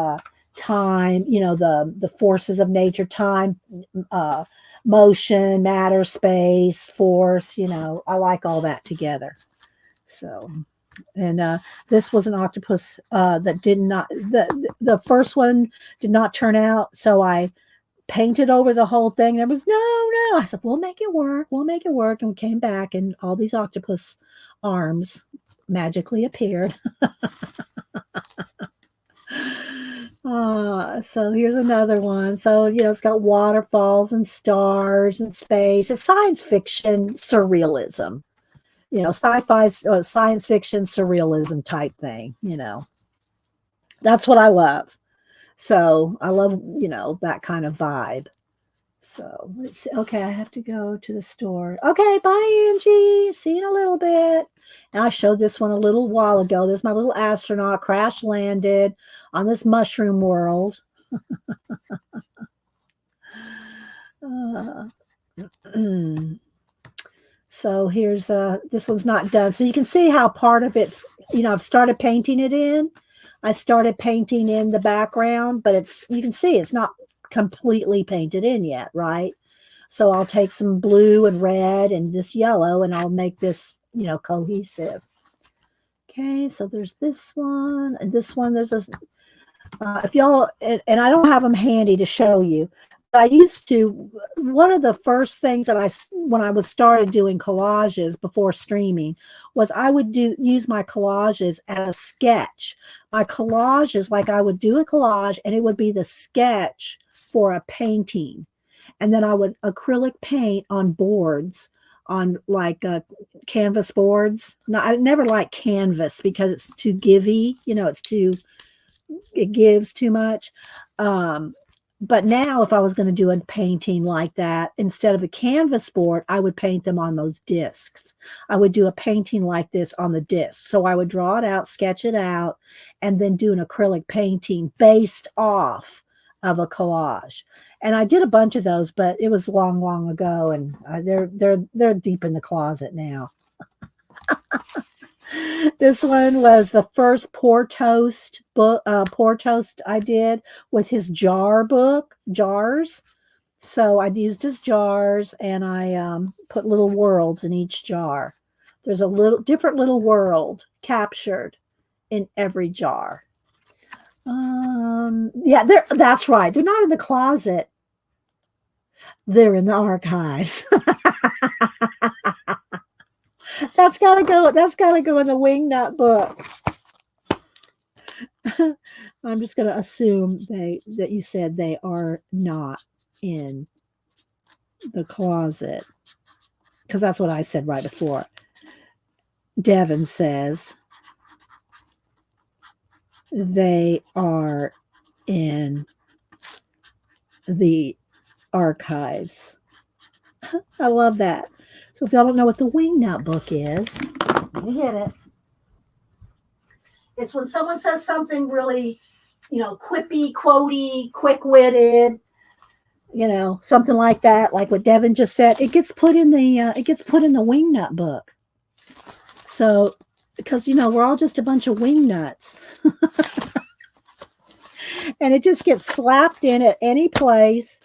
time, the forces of nature, time, motion, matter, space, force, I like all that together. So, and this was an octopus that did not, the first one did not turn out. So I painted over the whole thing. And there was no. I said, we'll make it work. And we came back and all these octopus arms magically appeared. So here's another one. So, it's got waterfalls and stars and space. It's science fiction surrealism. Sci-fi, science fiction surrealism type thing, That's what I love. So I love, that kind of vibe. So let's see. Okay, I have to go to the store. Okay, bye, Angie. See you in a little bit. And I showed this one a little while ago. There's my little astronaut crash landed on this mushroom world. So here's this one's not done. So you can see how part of it's, I've started painting it in. I started painting in the background, but you can see it's not completely painted in yet, right? So I'll take some blue and red and this yellow and I'll make this, cohesive. Okay, so there's this one and this one. There's this, if y'all, and I don't have them handy to show you. I used to, one of the first things that when I was started doing collages before streaming was I would use my collages as a sketch. My collages, like I would do a collage and it would be the sketch for a painting. And then I would acrylic paint on boards, on like canvas boards. Now, I never liked canvas because it's too givey, it gives too much. But now if I was going to do a painting like that, instead of the canvas board, I would paint them on those discs. I would do a painting like this on the disc. So I would draw it out, sketch it out, and then do an acrylic painting based off of a collage. And I did a bunch of those, but it was long, long ago, and they're deep in the closet now. This one was the first Pour Toast book, Pour Toast I did with his jars. So I used his jars and I put little worlds in each jar. There's a different little world captured in every jar. Yeah, that's right. They're not in the closet. They're in the archives. That's gotta go. That's gotta go in the wingnut book. I'm just gonna assume that you said they are not in the closet because that's what I said right before. Devin says they are in the archives. I love that. So if y'all don't know what the wingnut book is, let me hit it. It's when someone says something really, quippy, quotey, quick-witted, something like that, like what Devin just said. It gets put in the wingnut book. So because we're all just a bunch of wingnuts. And it just gets slapped in at any place.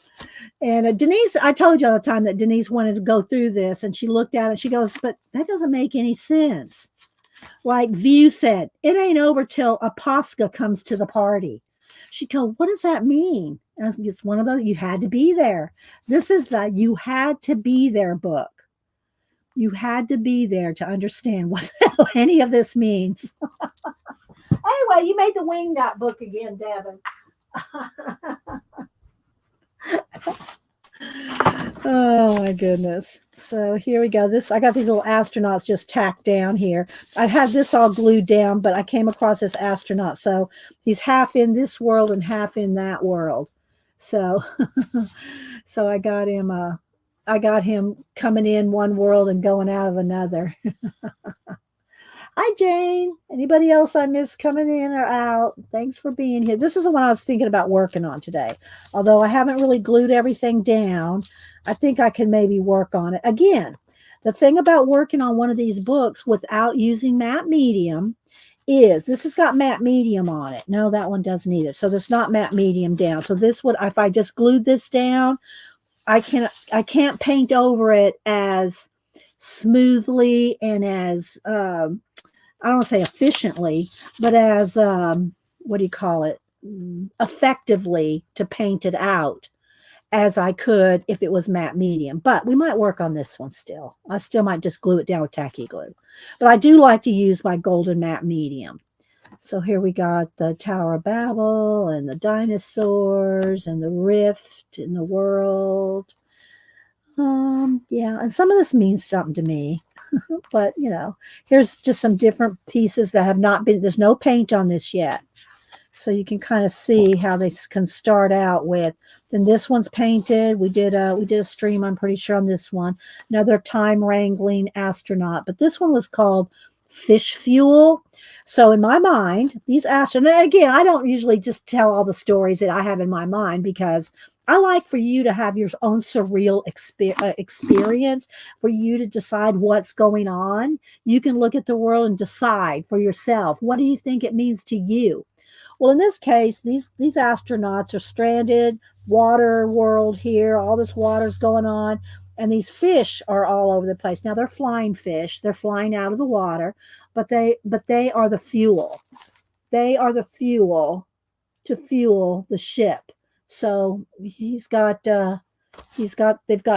And Denise, I told you all the time that Denise wanted to go through this, and she looked at it. She goes, "But that doesn't make any sense." Like View said, it ain't over till a Posca comes to the party. She'd go, "What does that mean?" And it's one of those, you had to be there. This is the you had to be there book. You had to be there to understand what any of this means. Anyway, you made the wingnut book again, Devin. Oh my goodness. So here we go. I got these little astronauts just tacked down here. I had this all glued down, but I came across this astronaut. So he's half in this world and half in that world. So so I got him coming in one world and going out of another. Hi, Jane. Anybody else I missed coming in or out? Thanks for being here. This is the one I was thinking about working on today. Although I haven't really glued everything down, I think I can maybe work on it. Again, the thing about working on one of these books without using matte medium is this has got matte medium on it. No, that one doesn't either. So that's not matte medium down. So this would, if I just glued this down, I can't paint over it as smoothly and as I don't want to say efficiently, but as effectively to paint it out as I could if it was matte medium. But we might work on this one still. I still might just glue it down with tacky glue. But I do like to use my golden matte medium. So here we got the Tower of Babel and the dinosaurs and the rift in the world. Yeah, and some of this means something to me. But, here's just some different pieces that have not been, there's no paint on this yet. So you can kind of see how they can start out with. Then this one's painted. We did a stream, I'm pretty sure, on this one. Another time wrangling astronaut. But this one was called Fish Fuel. So in my mind, these astronauts, again, I don't usually just tell all the stories that I have in my mind because I like for you to have your own surreal experience, for you to decide what's going on. You can look at the world and decide for yourself. What do you think it means to you? Well, in this case, these astronauts are stranded, water world here. All this water's going on. And these fish are all over the place. Now, they're flying fish. They're flying out of the water, but they are the fuel. They are the fuel to fuel the ship. So they've got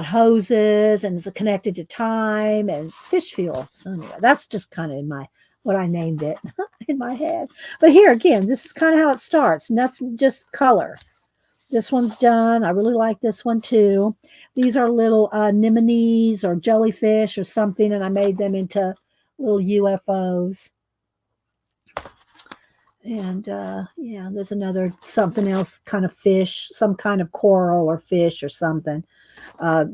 hoses and it's connected to time and fish fuel. So anyway, that's just kind of what I named it in my head. But here again, this is kind of how it starts. Nothing, just color. This one's done. I really like this one too. These are little anemones or jellyfish or something, and I made them into little UFOs. And yeah, there's another something else kind of fish, some kind of coral or fish or something,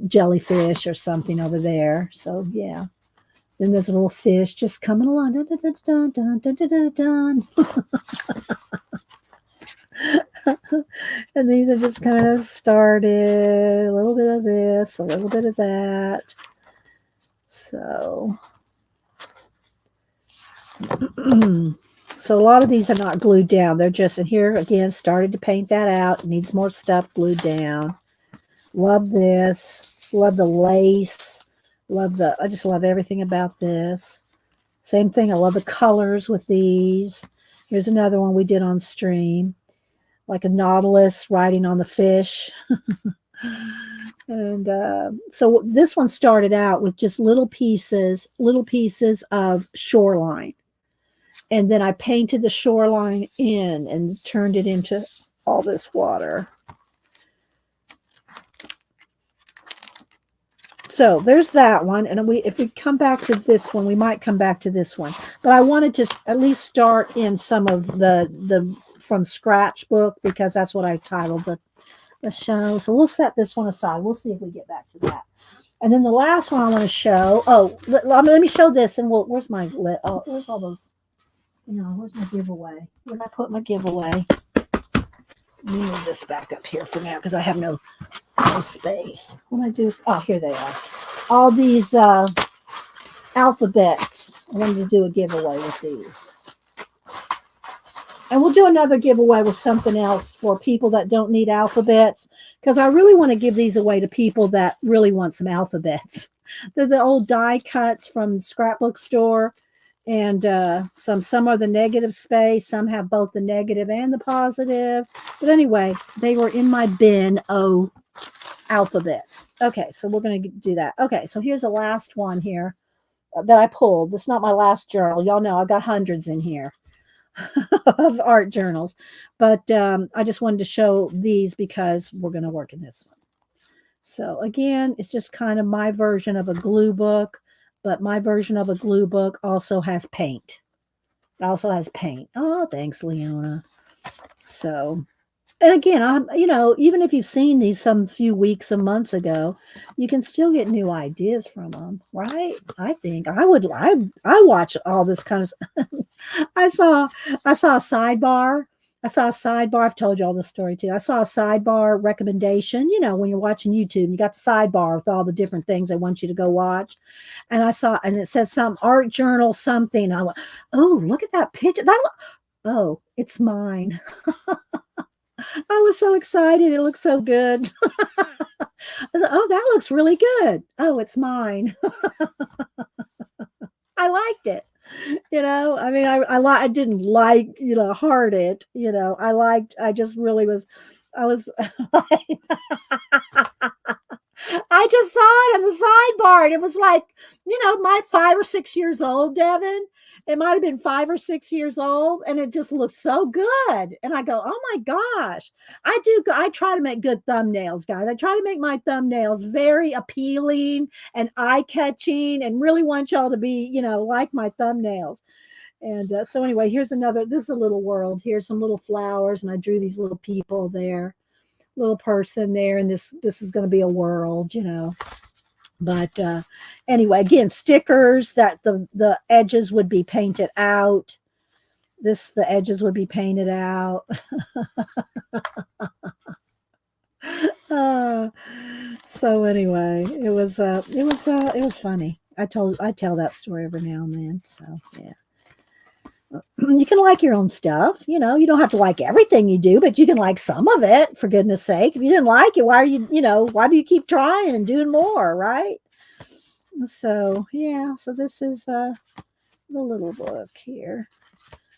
jellyfish or something over there. So yeah, then there's a little fish just coming along. Dun, dun, dun, dun, dun, dun, dun, dun. And these are just kind of started, a little bit of this, a little bit of that. So so a lot of these are not glued down. They're just, and here again, started to paint that out. It needs more stuff glued down. Love this. Love the lace. I just love everything about this. Same thing. I love the colors with these. Here's another one we did on stream. Like a nautilus riding on the fish. And so this one started out with just little pieces of shoreline. And then I painted the shoreline in and turned it into all this water. So there's that one. And if we come back to this one, we might come back to this one. But I wanted to at least start in some of the from scratch book, because that's what I titled the show. So we'll set this one aside. We'll see if we get back to that. And then the last one I want to show. Oh, let me show this. And where's my oh, where's all those? Where's my giveaway? Where did I put my giveaway? Let me move this back up here for now because I have no space. What do I do? Oh, here they are. All these alphabets. I wanted to do a giveaway with these. And we'll do another giveaway with something else for people that don't need alphabets, because I really want to give these away to people that really want some alphabets. They're the old die cuts from the scrapbook store. And some are the negative space. Some have both the negative and the positive. But anyway, they were in my bin of alphabets. Okay, so we're going to do that. Okay, so here's the last one here that I pulled. This is not my last journal. Y'all know I got hundreds in here of art journals. But I just wanted to show these because we're going to work in this one. So again, it's just kind of my version of a glue book. But my version of a glue book also has paint. It also has paint. Oh, thanks, Leona. So, and again, even if you've seen these some few weeks and months ago, you can still get new ideas from them, right? I think I watch all this kind of stuff. I saw a sidebar. I've told you all this story too. I saw a sidebar recommendation. When you're watching YouTube, you got the sidebar with all the different things they want you to go watch. And and it says some art journal something. I went, oh, look at that picture. Oh, it's mine. I was so excited. It looked so good. I said, oh, that looks really good. Oh, it's mine. I liked it. I didn't like, heart it, I just really I was, I just saw it on the sidebar and it was like, my 5 or 6 years old, Devin. It might have been 5 or 6 years old and it just looked so good. And I go, oh my gosh, I try to make good thumbnails, guys. I try to make my thumbnails very appealing and eye-catching and really want y'all to be, like my thumbnails. And so anyway, this is a little world. Here's some little flowers and I drew these little people there, little person there. And this is going to be a world, But anyway, again, stickers that the edges would be painted out. The edges would be painted out. So anyway, it was funny. I tell that story every now and then. So yeah. You can like your own stuff, you don't have to like everything you do, but you can like some of it, for goodness sake. If you didn't like it, why do you keep trying and doing more, right? So yeah, so this is the little book here.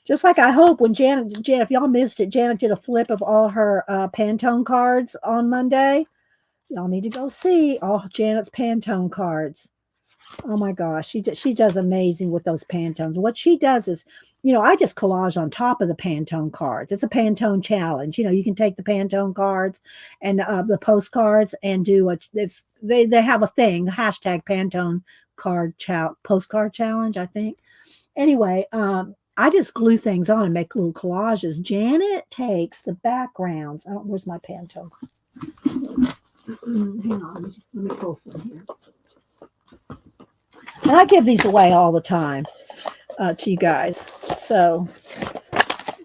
Just like I hope when Janet, if y'all missed it, Janet did a flip of all her Pantone cards on Monday. Y'all need to go see all Janet's Pantone cards. Oh my gosh, she does amazing with those Pantones. What she does is, I just collage on top of the Pantone cards. It's a Pantone challenge. You can take the Pantone cards and the postcards and do they have a thing, hashtag Pantone postcard challenge, I think. Anyway, I just glue things on and make little collages. Janet takes the backgrounds. Where's my Pantone? Hang on, let me pull some here. And I give these away all the time to you guys. So,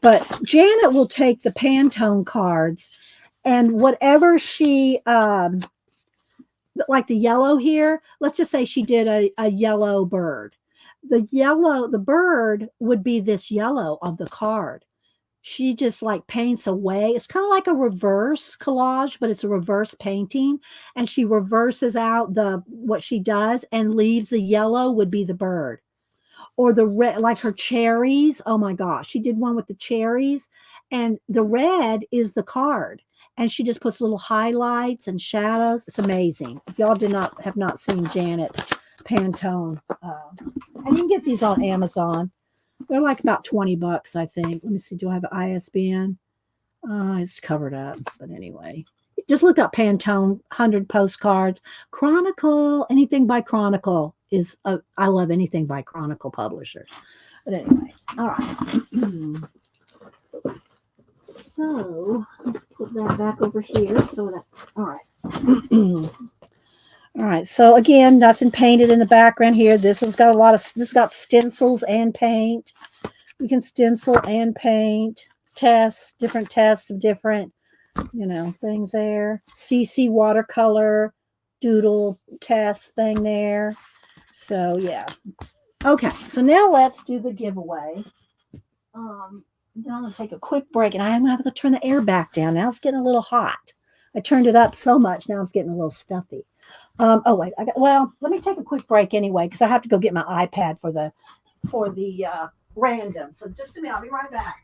but Janet will take the Pantone cards and whatever she, like the yellow here, let's just say she did a yellow bird. The bird would be this yellow of the card. She just like paints away. It's kind of like a reverse collage, but it's a reverse painting. And she reverses out what she does and leaves the yellow would be the bird. Or the red, like her cherries. Oh my gosh. She did one with the cherries. And the red is the card. and she just puts little highlights and shadows. It's amazing. If y'all have not seen Janet's Pantone, and you can get these on Amazon. They're like about $20, I think. Let me see. Do I have an ISBN? It's covered up, but anyway, just look up Pantone 100 postcards. Chronicle, anything by Chronicle is. I love anything by Chronicle publishers. But anyway, all right. So let's put that back over here. So that all right. All right. So again, nothing painted in the background here. This one's got this got stencils and paint. You can stencil and paint. Different tests of different, things there. CC watercolor doodle test thing there. So yeah. Okay. So now let's do the giveaway. Then I'm going to take a quick break, and I'm going to have to turn the air back down. Now it's getting a little hot. I turned it up so much. Now it's getting a little stuffy. Oh wait, let me take a quick break anyway, because I have to go get my iPad for the random. So just a minute, I'll be right back.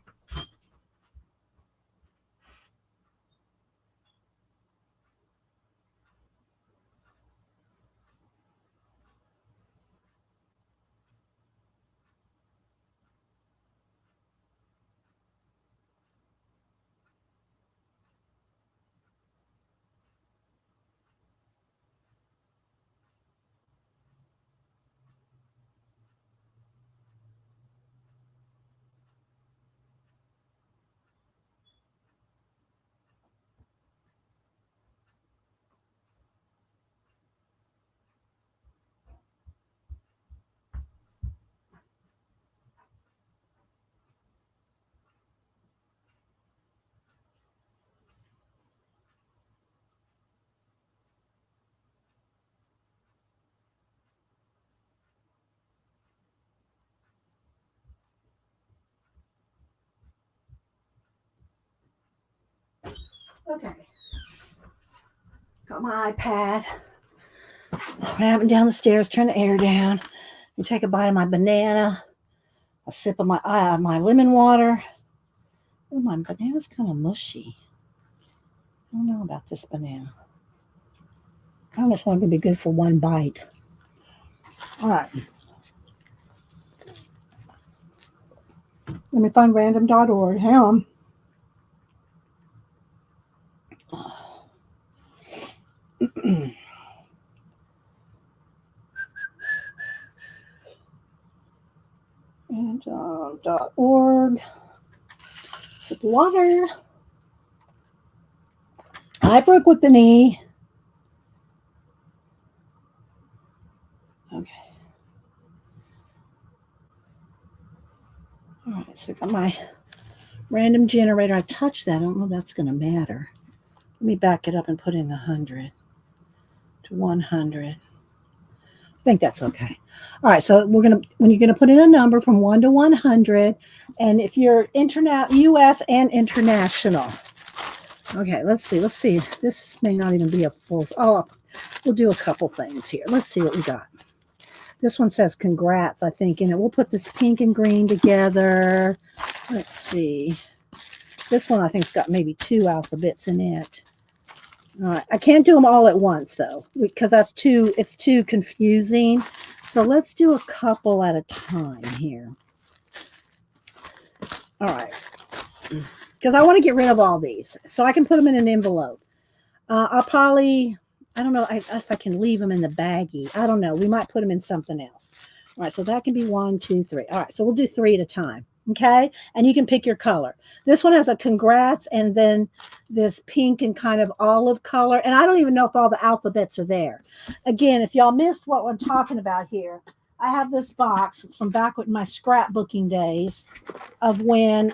Okay. Got my iPad. Ramming down the stairs, turn the air down. You take a bite of my banana. A sip of my lemon water. Oh, my banana's kind of mushy. I don't know about this banana. I almost want it to be good for one bite. All right. Let me find random.org. Hang on. Random.org. Sip water. I broke with the knee. Okay. All right, so I got my random generator. I touched that. I don't know if that's going to matter. Let me back it up and put in the 100 to 100. I think that's okay. All right, so when you're going to put in a number from 1 to 100, and if you're U.S. and international. Okay, let's see. This may not even be a full. Oh, we'll do a couple things here. Let's see what we got. This one says congrats, I think, in it. We'll put this pink and green together. Let's see. This one, I think, has got maybe 2 alphabets in it. All right. I can't do them all at once, though, because it's too confusing. So let's do a couple at a time here. All right. Because I want to get rid of all these so I can put them in an envelope. I'll probably... I don't know if I can leave them in the baggie. I don't know. We might put them in something else. All right, so that can be 1, 2, 3. All right, so we'll do 3 at a time, okay? And you can pick your color. This one has a congrats and then this pink and kind of olive color. And I don't even know if all the alphabets are there. Again, if y'all missed what I'm talking about here, I have this box from back with my scrapbooking days of when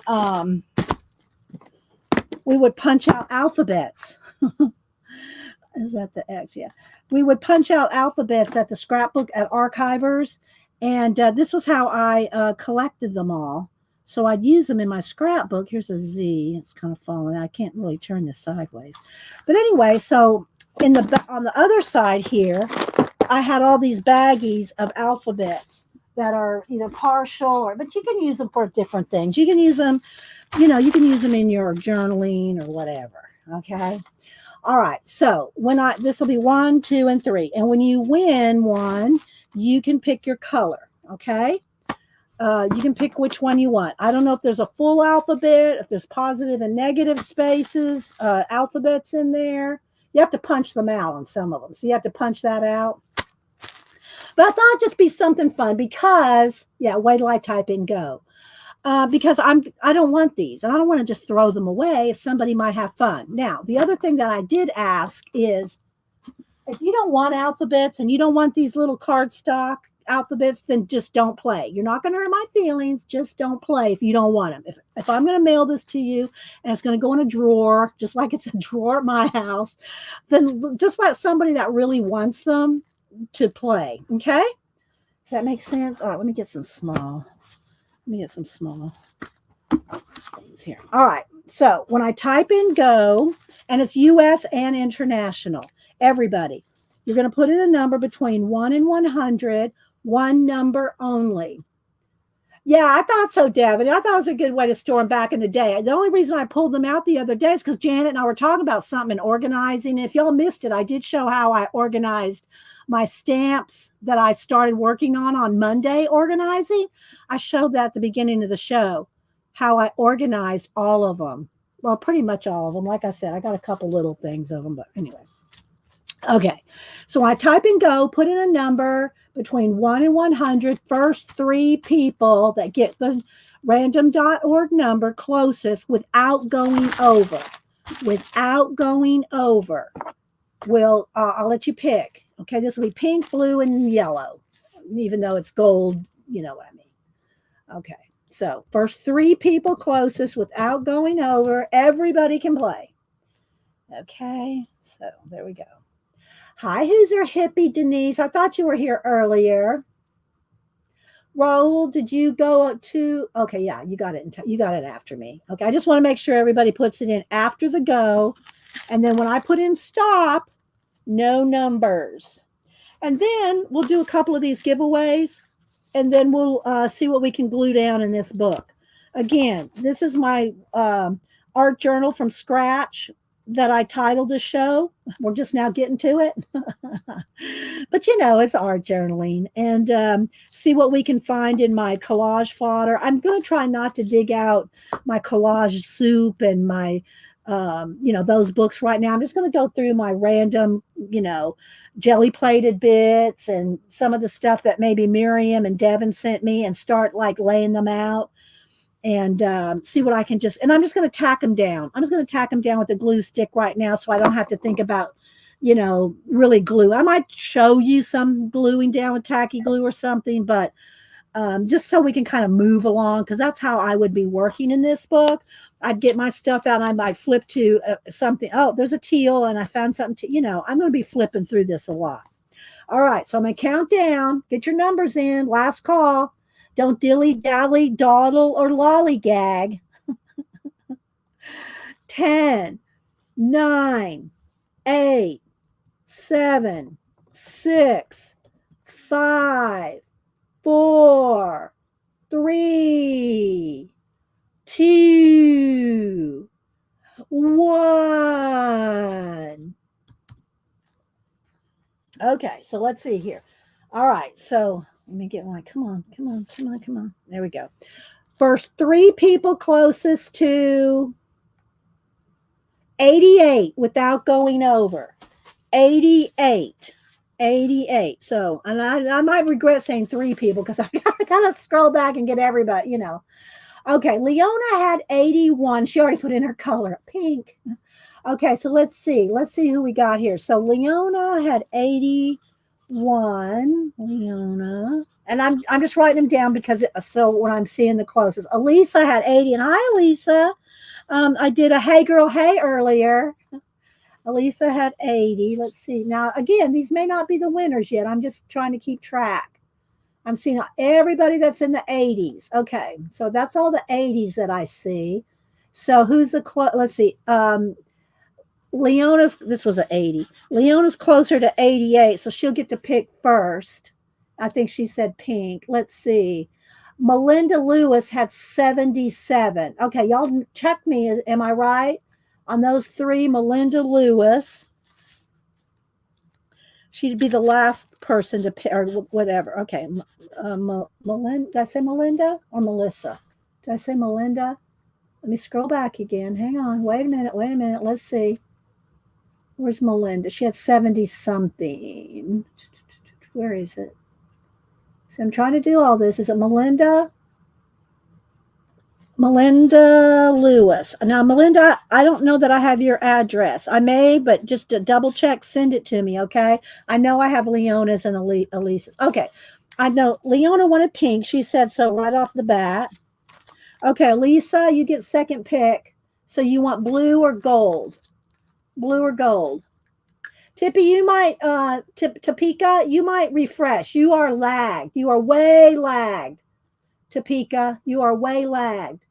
we would punch out alphabets. Is that the X? Yeah. We would punch out alphabets at the scrapbook at Archivers. And this was how I collected them all. So I'd use them in my scrapbook. Here's a Z. It's kind of falling. I can't really turn this sideways. But anyway, so on the other side here, I had all these baggies of alphabets that are either partial but you can use them for different things. You can use them, you can use them in your journaling or whatever. Okay. All right. So this will be 1, 2, and 3. And when you win one, you can pick your color. Okay. You can pick which one you want. I don't know if there's a full alphabet, if there's positive and negative spaces, alphabets in there. You have to punch them out on some of them. So you have to punch that out. But I thought it'd just be something fun because, yeah, wait till I type in go. Because I don't want these, and I don't want to just throw them away if somebody might have fun. Now, the other thing that I did ask is, if you don't want alphabets and you don't want these little cardstock alphabets, then just don't play. You're not going to hurt my feelings. Just don't play if you don't want them. If I'm going to mail this to you and it's going to go in a drawer, just like it's a drawer at my house, then just let somebody that really wants them to play. Okay? Does that make sense? All right, let me get some small. Let me get some small things here. All right. So when I type in go, and it's US and international, everybody, you're going to put in a number between 1 and 100, one number only. Yeah, I thought so, Devin. I thought it was a good way to store them back in the day. The only reason I pulled them out the other day is because Janet and I were talking about something in organizing. If y'all missed it, I did show how I organized my stamps that I started working on Monday organizing. I showed that at the beginning of the show, how I organized all of them. Well, pretty much all of them. Like I said, I got a couple little things of them, but anyway. Okay, so I type in go, put in a number between 1 and 100, first 3 people that get the random.org number closest without going over. Without going over. I'll let you pick. Okay, this will be pink, blue, and yellow, even though it's gold, you know what I mean. Okay, so first 3 people closest without going over, everybody can play. Okay, so there we go. Hi, who's our hippie, Denise? I thought you were here earlier. Raul, did you go to? Okay, yeah, you got it. You got it after me. Okay, I just want to make sure everybody puts it in after the go, and then when I put in stop, no numbers, and then we'll do a couple of these giveaways, and then we'll see what we can glue down in this book. Again, this is my art journal from scratch that I titled the show. We're just now getting to it. But it's art journaling, and see what we can find in my collage fodder. I'm going to try not to dig out my collage soup and my, those books right now. I'm just going to go through my random, jelly plated bits and some of the stuff that maybe Miriam and Devin sent me and start like laying them out. And see what I can and I'm just going to tack them down. I'm just going to tack them down with a glue stick right now so I don't have to think about, really glue. I might show you some gluing down with tacky glue or something, but just so we can kind of move along, because that's how I would be working in this book. I'd get my stuff out and I might flip to something. Oh, there's a teal and I found something I'm going to be flipping through this a lot. All right, so I'm going to count down. Get your numbers in. Last call. Don't dilly-dally, dawdle, or lollygag. 10, 9, 8, 7, 6, 5, 4, 3, 2, 1. Okay, so let's see here. All right, so let me get one. Come on. There we go. First 3 people closest to 88 without going over. 88. So, and I might regret saying 3 people because I got to scroll back and get everybody, Okay, Leona had 81. She already put in her color, pink. Okay, so let's see. Let's see who we got here. So Leona had 81. Leona. And I'm just writing them down because so when I'm seeing the closest. Elisa had 80. And hi, Elisa. I did a Hey Girl Hey earlier. Elisa had 80. Let's see. Now, again, these may not be the winners yet. I'm just trying to keep track. I'm seeing everybody that's in the 80s. Okay, so that's all the 80s that I see. So who's let's see. Leona's, this was an 80. Leona's closer to 88, so she'll get to pick first. I think she said pink. Let's see. Melinda Lewis had 77. Okay, y'all check me. Am I right? On those three, Melinda Lewis. She'd be the last person to pick, or whatever. Okay. Melinda, did I say Melinda or Melissa? Did I say Melinda? Let me scroll back again. Hang on. Wait a minute. Wait a minute. Let's see. Where's Melinda? She had 70 something. Where is it? So I'm trying to do all this. Is it Melinda? Melinda Lewis. Now, Melinda, I don't know that I have your address. I may, but just to double check, send it to me, okay? I know I have Leona's and Elise's. Okay. I know Leona wanted pink. She said so right off the bat. Okay, Lisa, you get second pick. So you want blue or gold? Blue or gold? Tippy, you might, Topeka, you might refresh. You are lagged. You are way lagged. Topeka, you are way lagged.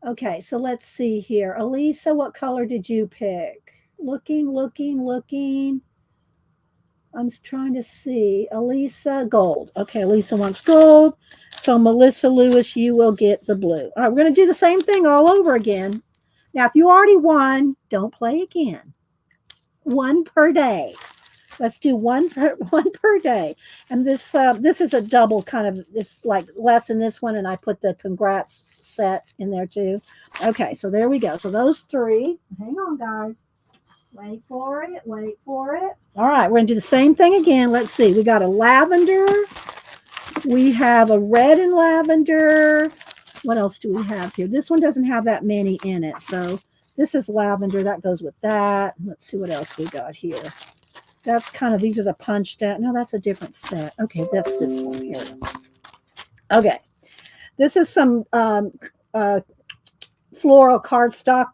Okay, so let's see here. Elisa, what color did you pick? Looking. I'm trying to see. Elisa, gold. Okay, Elisa wants gold. So Melissa Lewis, you will get the blue. All right, we're going to do the same thing all over again. Now, if you already won, don't play again. One per day. Let's do one per day. And this is a double kind of, it's like less than this one, and I put the congrats set in there too. Okay, so there we go. So those three. Hang on, guys. Wait for it. All right, we're going to do the same thing again. Let's see. We got a lavender. We have a red and lavender. What else do we have here? This one doesn't have that many in it. So this is lavender. That goes with that. Let's see what else we got here. That's kind of, these are the punched out. No, that's a different set. Okay, that's this one here. Okay. This is some floral cardstock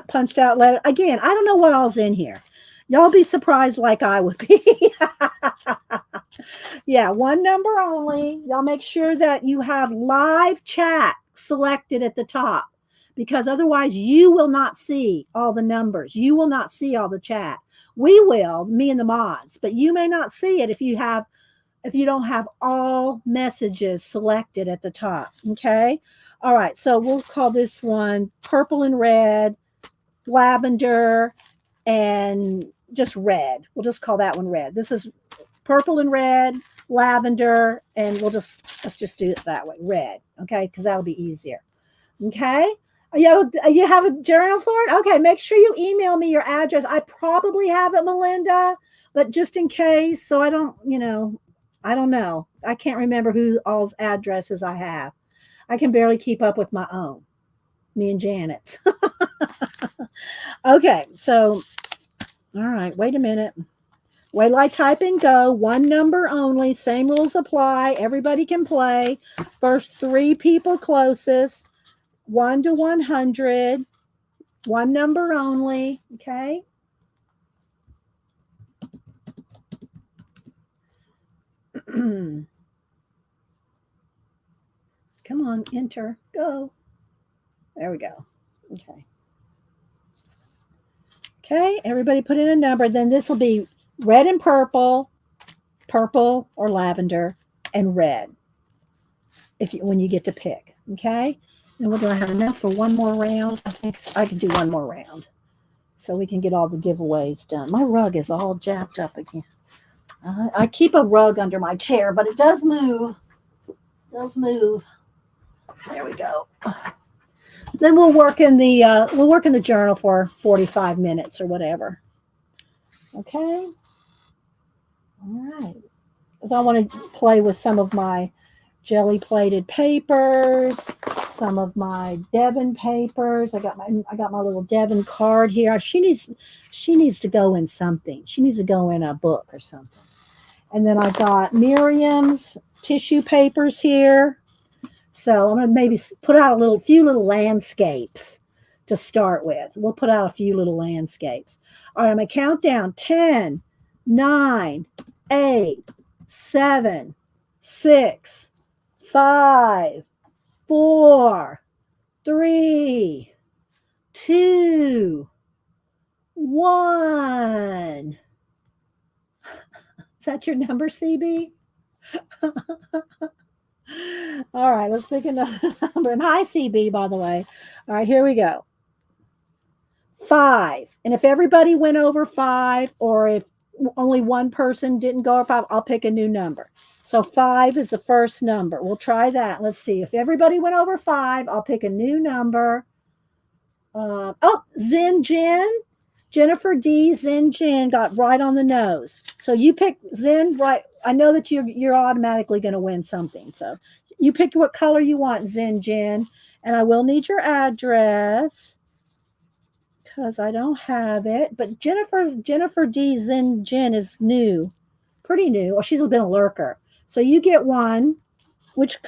punched out letter. Again, I don't know what all's in here. Y'all be surprised like I would be. Yeah, one number only. Y'all make sure that you have live chat selected at the top, because otherwise you will not see all the numbers. You will not see all the chat. We will, me and the mods, but you may not see it if you don't have all messages selected at the top. Okay. All right. So we'll call this one purple and red, lavender, and just red. We'll just call that one red. This is purple and red, lavender, and let's just do it that way. Red. Okay. Because that'll be easier. Okay. You have a journal for it? Okay, make sure you email me your address. I probably have it, Melinda, but just in case, so I don't know. I can't remember who all's addresses I have. I can barely keep up with my own, me and Janet's. Okay, so, all right, wait a minute. Wait till I type and go. One number only. Same rules apply. Everybody can play. First three people closest. 1 to 100, one number only. Okay. Come on, enter, go. There we go. Okay. Okay, everybody put in a number. Then this will be red and purple or lavender, and red. When you get to pick. Okay. And what do I have enough for one more round? I think I can do one more round so we can get all the giveaways done. My rug is all jacked up again. I keep a rug under my chair, but it does move. There we go. Then we'll work in the journal for 45 minutes or whatever. Okay. All right. Because I want to play with some of my jelly plated papers, some of my Devon papers. I got my little Devon card here. She needs to go in something. She needs to go in a book or something. And then I got Miriam's tissue papers here. So I'm going to maybe put out a few little landscapes to start with. We'll put out a few little landscapes. All right, I'm going to count down 10, 9, 8, 7, 6, 5, 4, 3, 2, 1. Is that your number, CB? All right, let's pick another number. And hi, CB, by the way. All right, here we go. 5. And if everybody went over 5, or if only one person didn't go over 5, I'll pick a new number. So 5 is the first number. We'll try that. Let's see. If everybody went over 5, I'll pick a new number. Oh, Zen Jen. Jennifer D. Zen Jen got right on the nose. So you pick Zen, right? I know that you're automatically going to win something. So you pick what color you want, Zen Jen. And I will need your address because I don't have it. But Jennifer D. Zen Jen is new, pretty new. Well, she's been a lurker. So you get one. Which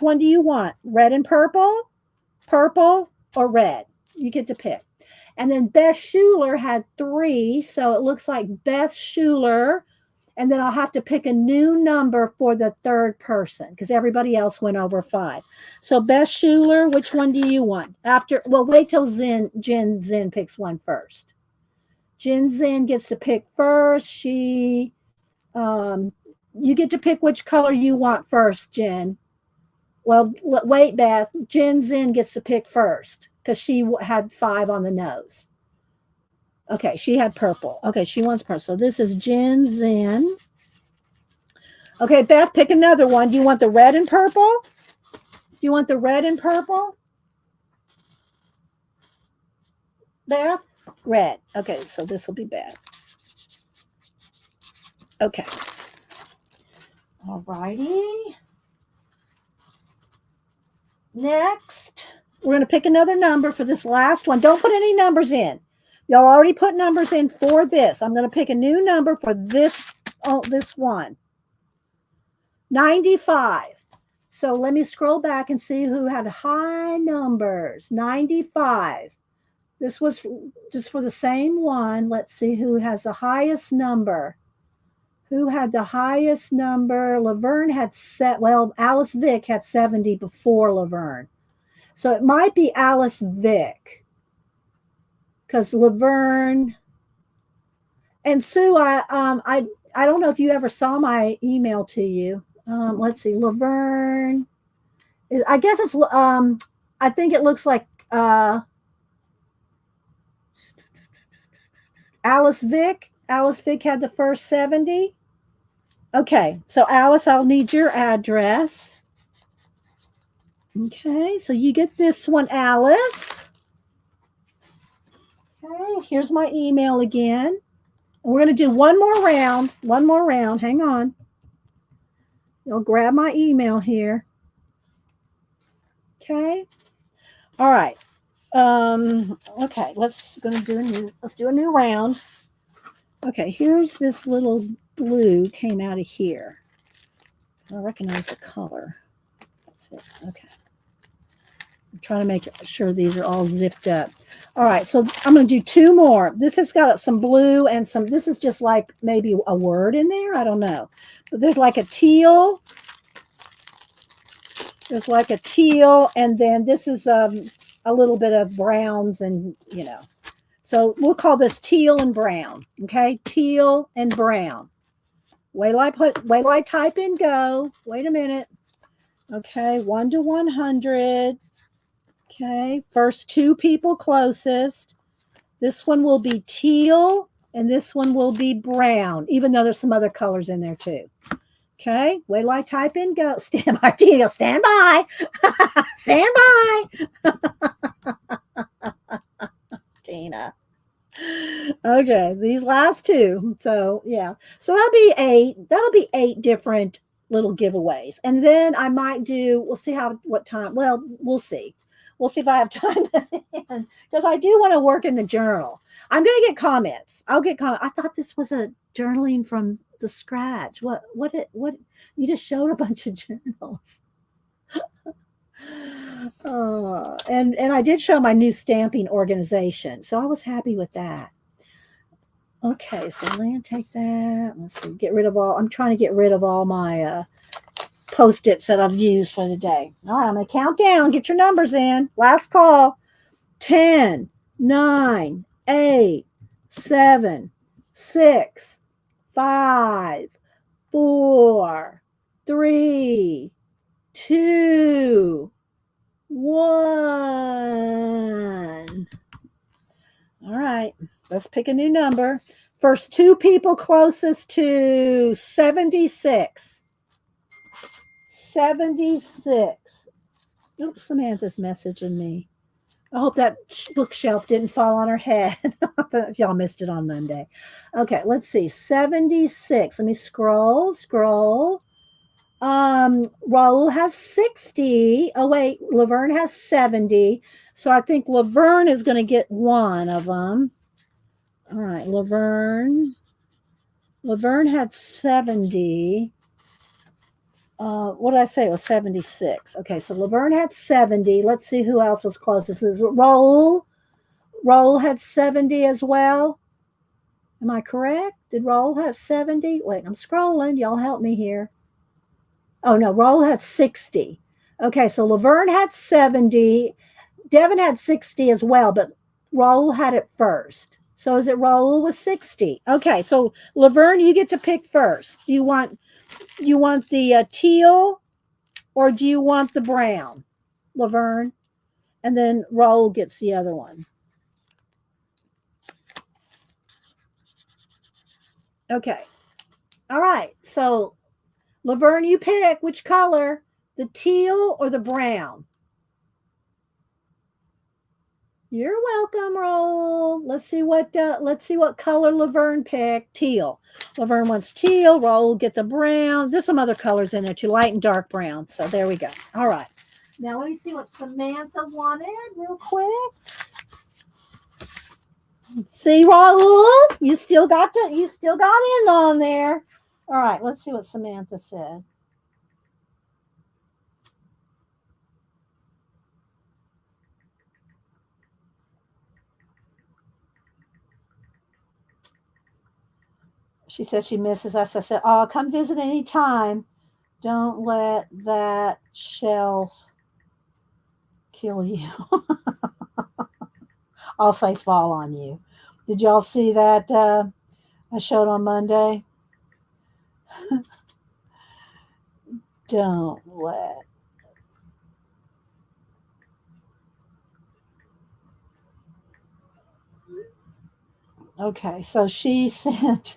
one do you want? Red and purple, or red? You get to pick. And then Beth Schuler had 3. So it looks like Beth Schuler. And then I'll have to pick a new number for the third person because everybody else went over 5. So Beth Schuler, which one do you want? Wait till Jen Zen picks one first. Jen Zen gets to pick first. You get to pick which color you want first, Jen. Well, wait, Beth. Jen Zen gets to pick first because she had 5 on the nose. Okay, she had purple. Okay, she wants purple. So this is Jen Zen. Okay, Beth, pick another one. Do you want the red and purple? Do you want the red and purple? Beth? Red. Okay, so this will be Beth. Okay. All righty. Next, we're going to pick another number for this last one. Don't put any numbers in. Y'all already put numbers in for this. I'm going to pick a new number for this one. 95. So let me scroll back and see who had high numbers. 95. This was just for the same one. Let's see who has the highest number. Who had the highest number? Laverne had Alice Vick had 70 before Laverne. So it might be Alice Vick. Because Laverne and Sue, I don't know if you ever saw my email to you. Let's see, Laverne. I guess it's I think it looks like Alice Vick. Alice Vick had the first 70. Okay, so Alice, I'll need your address. Okay, so you get this one, Alice. Okay, here's my email again. We're going to do one more round. Hang on. I'll grab my email here. Okay. All right. Okay, let's do a new round. Okay, here's this little blue came out of here. I recognize the color. That's it. Okay. I'm trying to make sure these are all zipped up. All right, so I'm going to do 2 more. This has got some blue and this is just like maybe a word in there. I don't know. But there's like a teal. There's like a teal, and then this is a little bit of browns and, So we'll call this teal and brown, okay? Teal and brown. Wait till I type in go. Wait a minute. Okay, 1 to 100. Okay, first 2 people closest. This one will be teal, and this one will be brown, even though there's some other colors in there too. Okay, wait till I type in go. Stand by, Tina. Stand by. Stand by. Tina. Okay, these last 2. So, yeah. So that'll be 8. That'll be 8 different little giveaways. And then I might we'll see what time. Well, we'll see. We'll see if I have time because I do want to work in the journal. I'm going to get comments. I'll get comments. I thought this was a journaling from the scratch. What you just showed a bunch of journals. And I did show my new stamping organization. So I was happy with that. Okay, so Lynn, take that. Let's see, I'm trying to get rid of all my Post-its that I've used for the day. All right, I'm going to count down. Get your numbers in. Last call. 10, 9, 8, 7, 6, 5, 4, 3, 2, 1. All right, let's pick a new number. First two people closest to 76. 76. Oops, Samantha's messaging me. I hope that bookshelf didn't fall on her head if y'all missed it on Monday. Okay, let's see. 76. Let me scroll. Raul has 60. Oh, wait, Laverne has 70. So I think Laverne is going to get one of them. All right, Laverne had 70. What did I say? It was 76. Okay, so Laverne had 70. Let's see who else was closest. Is it Raul? Raul had 70 as well. Am I correct? Did Raul have 70? Wait, I'm scrolling. Y'all help me here. Oh, no, Raul has 60. Okay, so Laverne had 70. Devin had 60 as well, but Raul had it first. So is it Raul with 60? Okay, so Laverne, you get to pick first. Do you want the teal or do you want the brown, Laverne? And then Raul gets the other one. Okay. All right. So Laverne, you pick which color, the teal or the brown. You're welcome, Raul. Let's see what color Laverne picked. Teal. Laverne wants teal. Raul get the brown. There's some other colors in there too, light and dark brown. So there we go. All right. Now let me see what Samantha wanted real quick. See, Raul, you still got in on there. All right, let's see what Samantha said. She said she misses us. I said, oh, come visit anytime. Don't let that shelf kill you. I'll say fall on you. Did y'all see that I showed on Monday? Don't let. Okay, so she sent.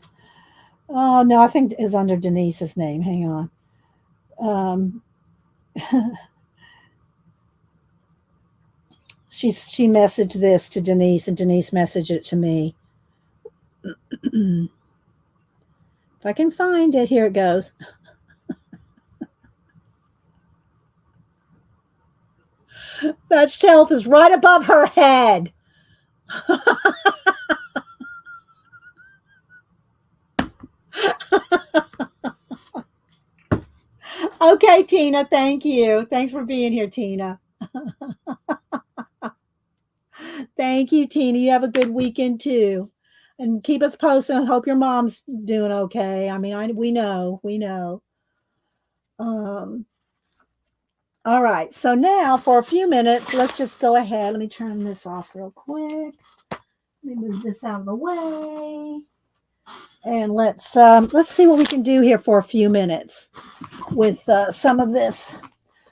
Oh no, I think it's under Denise's name. Hang on. She messaged this to Denise, and Denise messaged it to me. If I can find it, here it goes. That shelf is right above her head. Okay, Tina, thank you. Thanks for being here, Tina. Thank you, Tina. You have a good weekend too. And keep us posted. I hope your mom's doing okay. I mean, we know. Um, all right. So now for a few minutes, let's just go ahead. Let me turn this off real quick. Let me move this out of the way. And let's see what we can do here for a few minutes with some of this.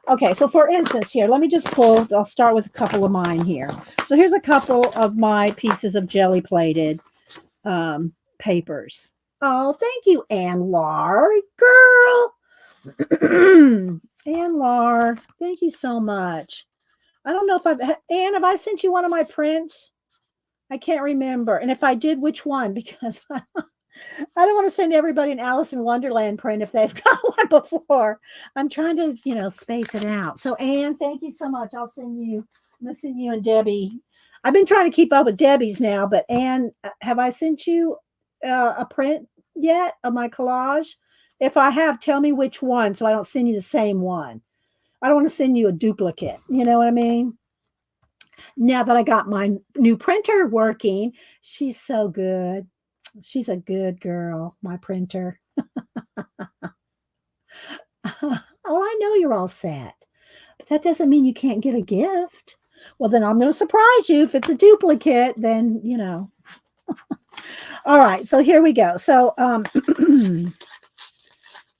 Okay, so for instance here, let me just pull, I'll start with a couple of mine here. So here's a couple of my pieces of jelly plated papers. Oh, thank you, Ann Lar, girl. Ann Lar, thank you so much. I don't know if Ann, have I sent you one of my prints? I can't remember. And if I did, which one? Because I don't want to send everybody an Alice in Wonderland print if they've got one before. I'm trying to, space it out. So, Anne, thank you so much. I'm going to send you and Debbie. I've been trying to keep up with Debbie's now, but Anne, have I sent you a print yet of my collage? If I have, tell me which one so I don't send you the same one. I don't want to send you a duplicate. You know what I mean? Now that I got my new printer working, she's so good. She's a good girl, my printer. Oh, I know you're all set, but that doesn't mean you can't get a gift. Well, then I'm going to surprise you. If it's a duplicate, then, All right, so here we go. So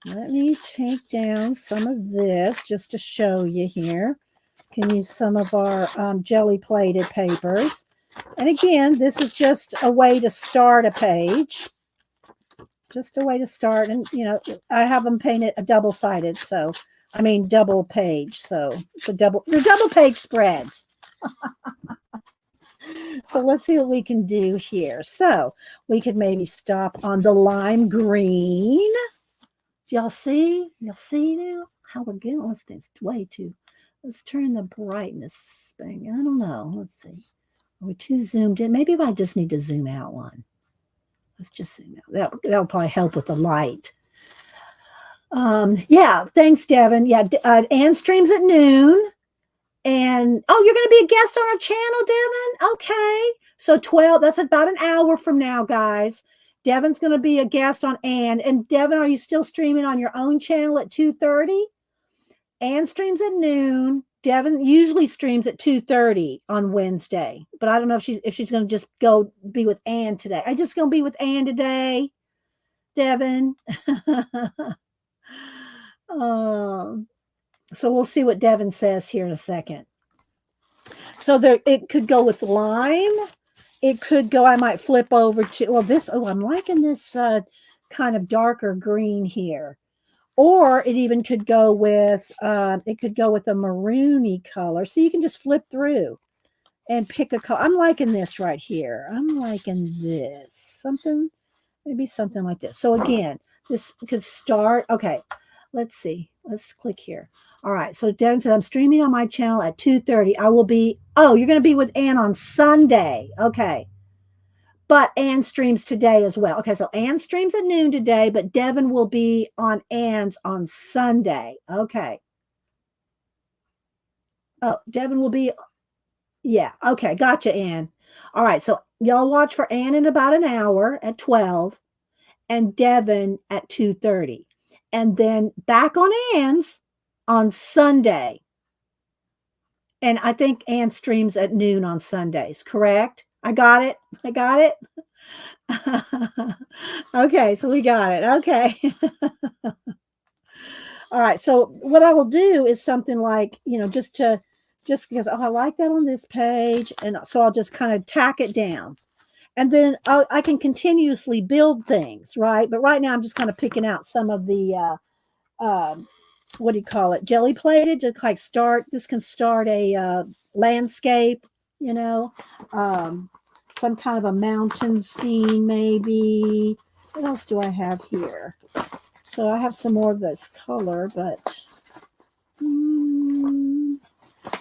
let me take down some of this just to show you here. Can use some of our jelly plated papers. And again, this is just a way to start a page. Just a way to start. And, you know, I have them painted a double-sided. So, I mean, double page. So, they're double page spreads. So let's see what we can do here. So we could maybe stop on the lime green. Do y'all see? Y'all see now how we're getting? Let's it's way too. Let's turn the brightness thing. I don't know. Let's see. Are we too zoomed in? Maybe I just need to zoom out one. Let's just zoom out. That'll probably help with the light. Yeah. Thanks, Devin. Yeah. Ann streams at noon. And oh, you're going to be a guest on our channel, Devin? Okay. So 12, that's about an hour from now, guys. Devin's going to be a guest on Ann. And Devin, are you still streaming on your own channel at 2:30? Ann streams at noon. Devin usually streams at 2:30 on Wednesday. But I don't know if she's going to just go be with Ann today. I'm just going to be with Ann today, Devin. So we'll see what Devin says here in a second. So it could go with lime. It could go, I might flip over to, well, this, oh, I'm liking this kind of darker green here. Or it even could go with, a maroony color. So you can just flip through and pick a color. I'm liking this right here. I'm liking this. Maybe something like this. So again, this could start, okay, let's see. Let's click here. All right. So Devin said, I'm streaming on my channel at 2:30. I will be, oh, you're going to be with Ann on Sunday. Okay. But Ann streams today as well. Okay. So Ann streams at noon today, but Devin will be on Ann's on Sunday. Okay. Oh, Devin will be, yeah. Okay. Gotcha, Ann. All right. So y'all watch for Ann in about an hour at 12 and Devin at 2:30. And then back on Ann's on Sunday. And I think Ann streams at noon on Sundays, correct? I got it. Okay, so we got it. Okay. All right. So what I will do is something like, just because, oh, I like that on this page. And so I'll just kind of tack it down. And then I can continuously build things, right? But right now I'm just kind of picking out some of the, what do you call it? Jelly plated to like this can start a landscape, some kind of a mountain scene, maybe. What else do I have here? So I have some more of this color, but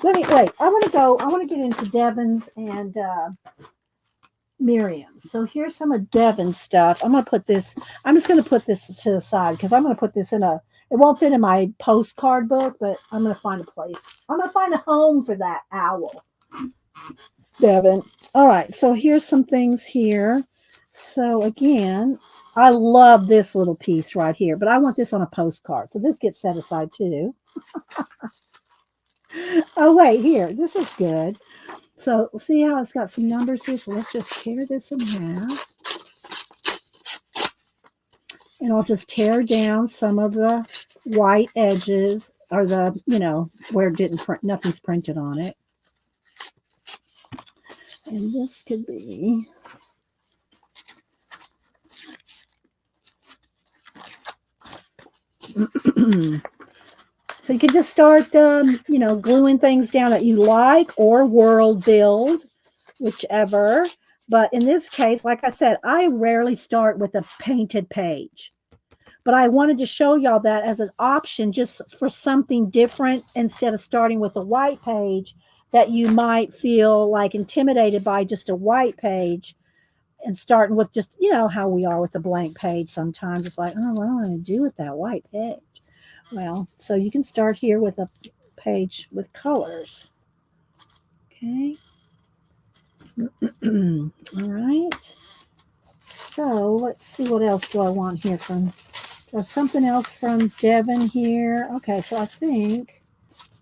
let me wait. I want to get into Devin's and Miriam's. So here's some of Devin's stuff. I'm just going to put this to the side because I'm going to put this it won't fit in my postcard book, but I'm going to find a place. I'm going to find a home for that owl, Devin. All right. So here's some things here. So again, I love this little piece right here, but I want this on a postcard. So this gets set aside too. Oh, wait, here. This is good. So see how it's got some numbers here? So let's just tear this in half. And I'll just tear down some of the white edges or the, where it didn't print, nothing's printed on it. And this could be, so you could just start, gluing things down that you like or world build, whichever. But in this case, like I said, I rarely start with a painted page. But I wanted to show y'all that as an option just for something different instead of starting with a white page that you might feel like intimidated by just a white page and starting with just, how we are with a blank page sometimes. It's like, oh, what am I going to do with that white page? Well, so you can start here with a page with colors. Okay. All right. So let's see what else do I want here from. There's something else from Devin here. Okay, so I think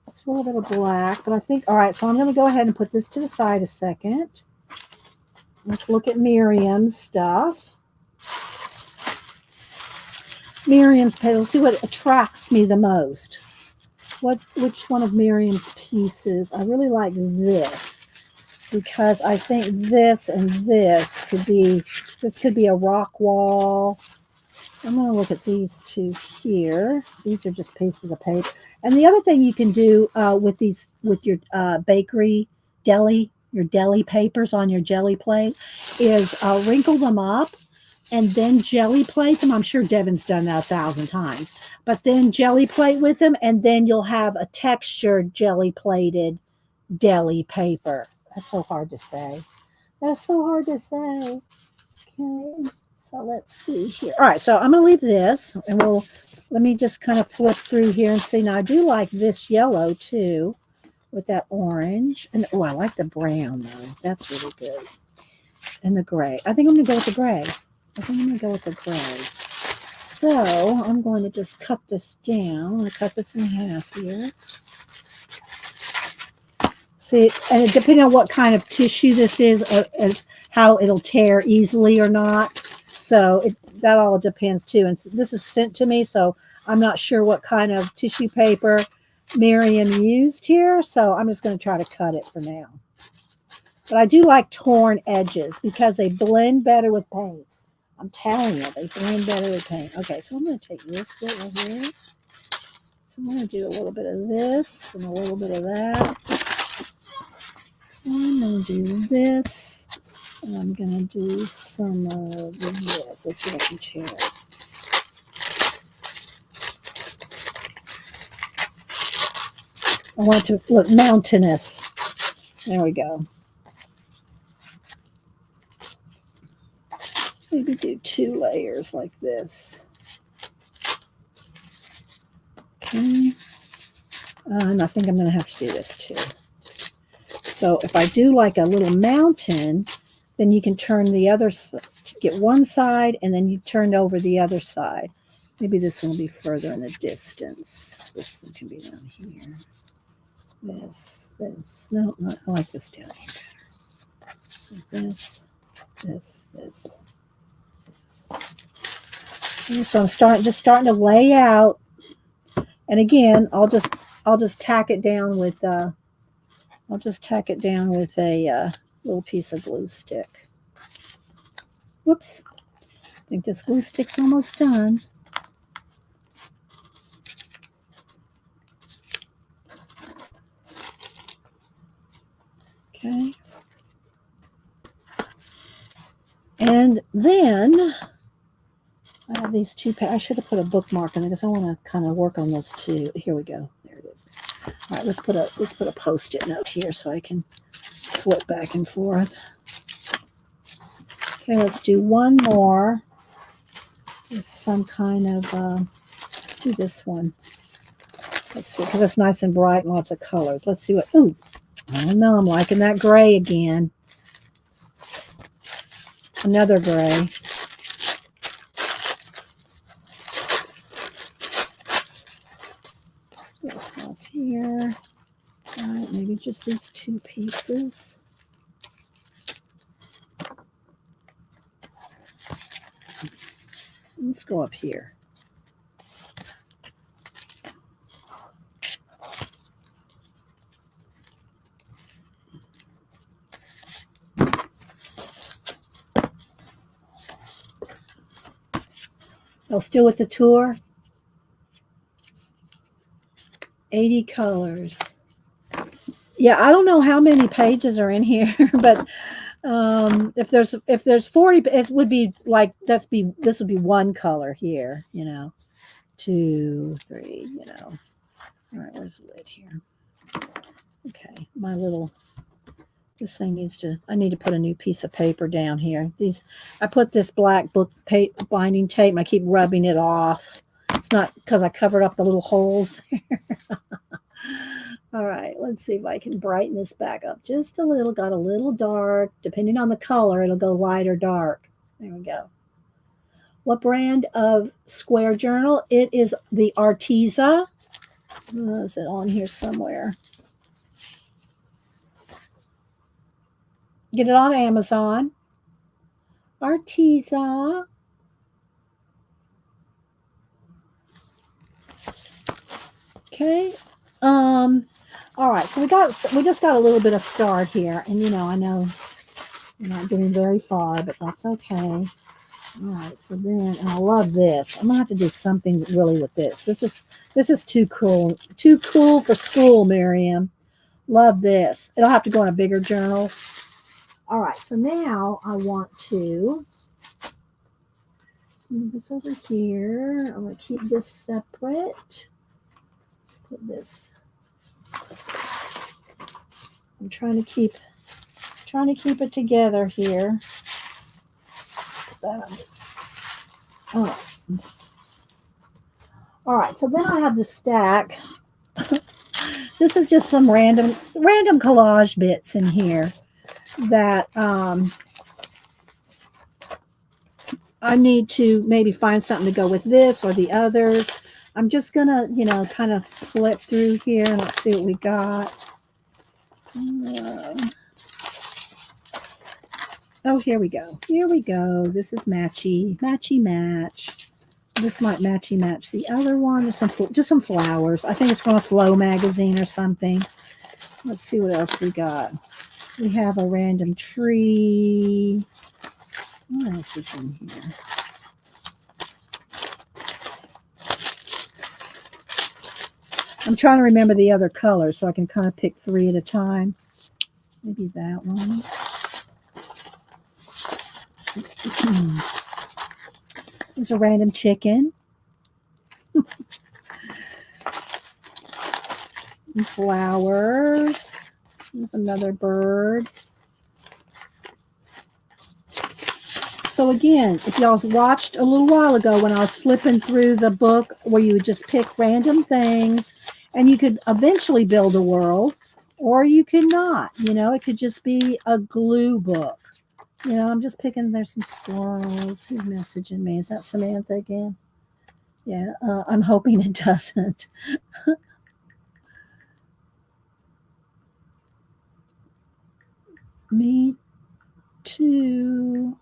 it's a little bit of black, but I think, all right, so I'm going to go ahead and put this to the side a second. Let's look at Miriam's stuff. Miriam's page. Let's see what attracts me the most. Which one of Miriam's pieces? I really like this. because I think this and this could be a rock wall. I'm going to look at these two here. These are just pieces of paper. And the other thing you can do with these, with your bakery deli, your deli papers on your jelly plate, is wrinkle them up and then jelly plate them. I'm sure Devin's done that 1,000 times. But then jelly plate with them, and then you'll have a textured jelly plated deli paper. That's so hard to say. That's so hard to say. Okay. So let's see here. All right, so I'm going to leave this, and let me just kind of flip through here and see. Now, I do like this yellow, too, with that orange. And, oh, I like the brown, though. That's really good. And the gray. I think I'm going to go with the gray. So I'm going to just cut this down. I'm going to cut this in half here. See, and depending on what kind of tissue this is how it'll tear easily or not. So that all depends too. And this is sent to me, so I'm not sure what kind of tissue paper Miriam used here. So I'm just going to try to cut it for now. But I do like torn edges because they blend better with paint. I'm telling you, they blend better with paint. Okay, so I'm going to take this bit right here. So I'm going to do a little bit of this and a little bit of that. I'm going to do this. And I'm going to do some of this. Let's see if I can share it. I want it to look mountainous. There we go. Maybe do 2 layers like this. Okay. And I think I'm going to have to do this too. So if I do like a little mountain, then you can turn the other, get one side, and then you turn over the other side. Maybe this one will be further in the distance. This one can be down here. This. No, I like this down here better. This. Okay, so I'm just starting to lay out. And again, I'll just tack it down with a little piece of glue stick. Whoops. I think this glue stick's almost done. Okay. And then I have these 2 I should have put a bookmark in it because I want to kind of work on those 2. Here we go. There it is. All right, let's put a Post-it note here so I can flip back and forth. Okay, let's do one more with some kind of let's do this one. Let's see, because it's nice and bright and lots of colors. Let's see what, ooh, I don't know, I'm liking that gray again. Another gray. What else here? All right, maybe just these 2 pieces. Let's go up here. Oh, still with the tour? 80 colors. Yeah, I don't know how many pages are in here, but if there's 40, it would be like this would be 1 color here, 2, 3, All right, where's the lid here? Okay, this thing I need to put a new piece of paper down here. I put this black book binding tape and I keep rubbing it off. It's not because I covered up the little holes there. All right, let's see if I can brighten this back up just a little. Got a little dark. Depending on the color, it'll go light or dark. There we go. What brand of square journal? It is the Arteza. Is it on here somewhere? Get it on Amazon. Arteza. Okay. All right, so we just got a little bit of start here, and I know we're not getting very far, but that's okay. All right, so then, and I love this. I'm gonna have to do something really with this. This is too cool for school, Miriam. Love this. It'll have to go in a bigger journal. All right, so now I want to move this over here. I'm gonna keep this separate. Put this. I'm trying to keep it together here. Oh. All right, so then I have the stack. This is just some random collage bits in here that I need to maybe find something to go with this or the others. I'm just gonna, kind of flip through here and let's see what we got. Oh, here we go. Here we go. This is matchy match. This might matchy match the other one. There's just some flowers. I think it's from a Flow magazine or something. Let's see what else we got. We have a random tree. What else is in here? I'm trying to remember the other colors so I can kind of pick 3 at a time. Maybe that one. There's a random chicken. And flowers. There's another bird. So again, if y'all watched a little while ago when I was flipping through the book where you would just pick random things and you could eventually build a world, or you could not. It could just be a glue book. I'm just picking. There's some squirrels. Who's messaging me? Is that Samantha again? Yeah, I'm hoping it doesn't. Me too.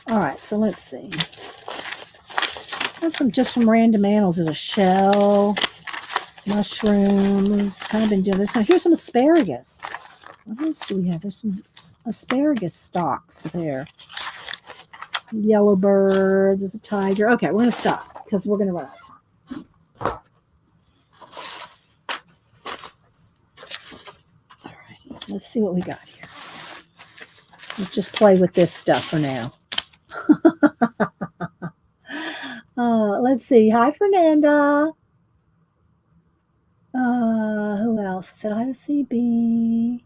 All right, so let's see. That's some random animals. There's a shell, mushrooms. Kind of been doing this. Now here's some asparagus. What else do we have? There's some asparagus stalks there. Yellow bird. There's a tiger. Okay, we're gonna stop because we're gonna run out of time. All right, let's see what we got here. Let's just play with this stuff for now. Let's see. Hi, Fernanda. Who else? I said hi to CB.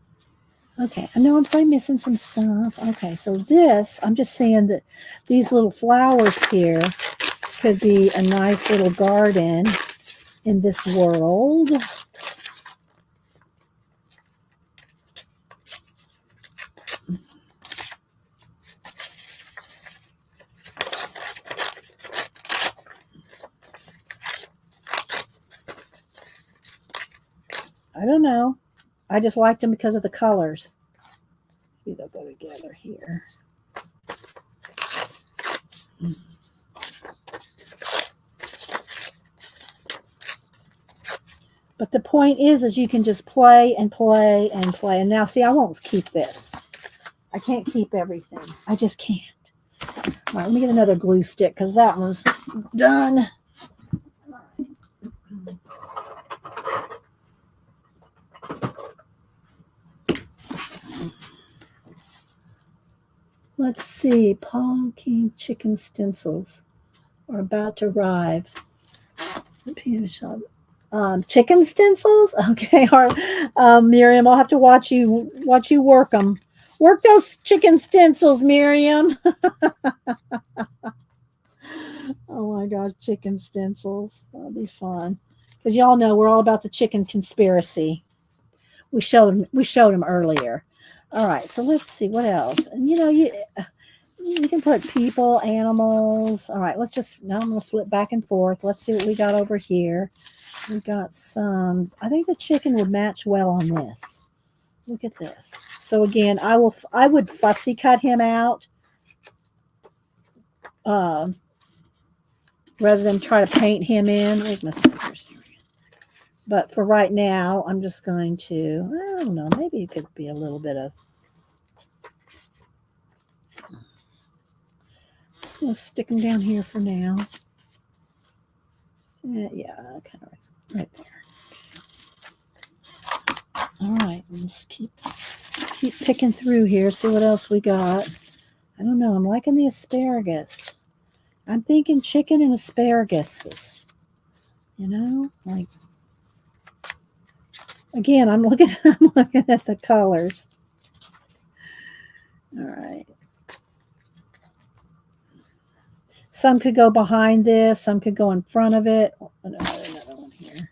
Okay, I know I'm probably missing some stuff. Okay, so this, I'm just saying that these little flowers here could be a nice little garden in this world. I don't know. I just liked them because of the colors. Maybe they'll go together here. But the point is you can just play and play and play. And now, see, I won't keep this. I can't keep everything. I just can't. All right, let me get another glue stick because that one's done. Let's see. Paul King chicken stencils are about to arrive. Chicken stencils? Okay, Miriam, I'll have to watch you work them. Work those chicken stencils, Miriam. Oh my gosh, chicken stencils. That'll be fun. Because y'all know we're all about the chicken conspiracy. We showed them earlier. All right, so let's see what else. And you can put people, animals. All right, now I'm going to flip back and forth. Let's see what we got over here. We got some, I think the chicken would match well on this. Look at this. So again, I would fussy cut him out. rather than try to paint him in. Where's my scissors? But for right now, I'm just going to, I don't know, maybe it could be a little bit of, just going to stick him down here for now. Yeah, kind of right there. All right, let's keep picking through here, see what else we got. I don't know, I'm liking the asparagus. I'm thinking chicken and asparagus. You know, like, again, I'm looking at the colors. All right. Some could go behind this, some could go in front of it. Oh, another one here.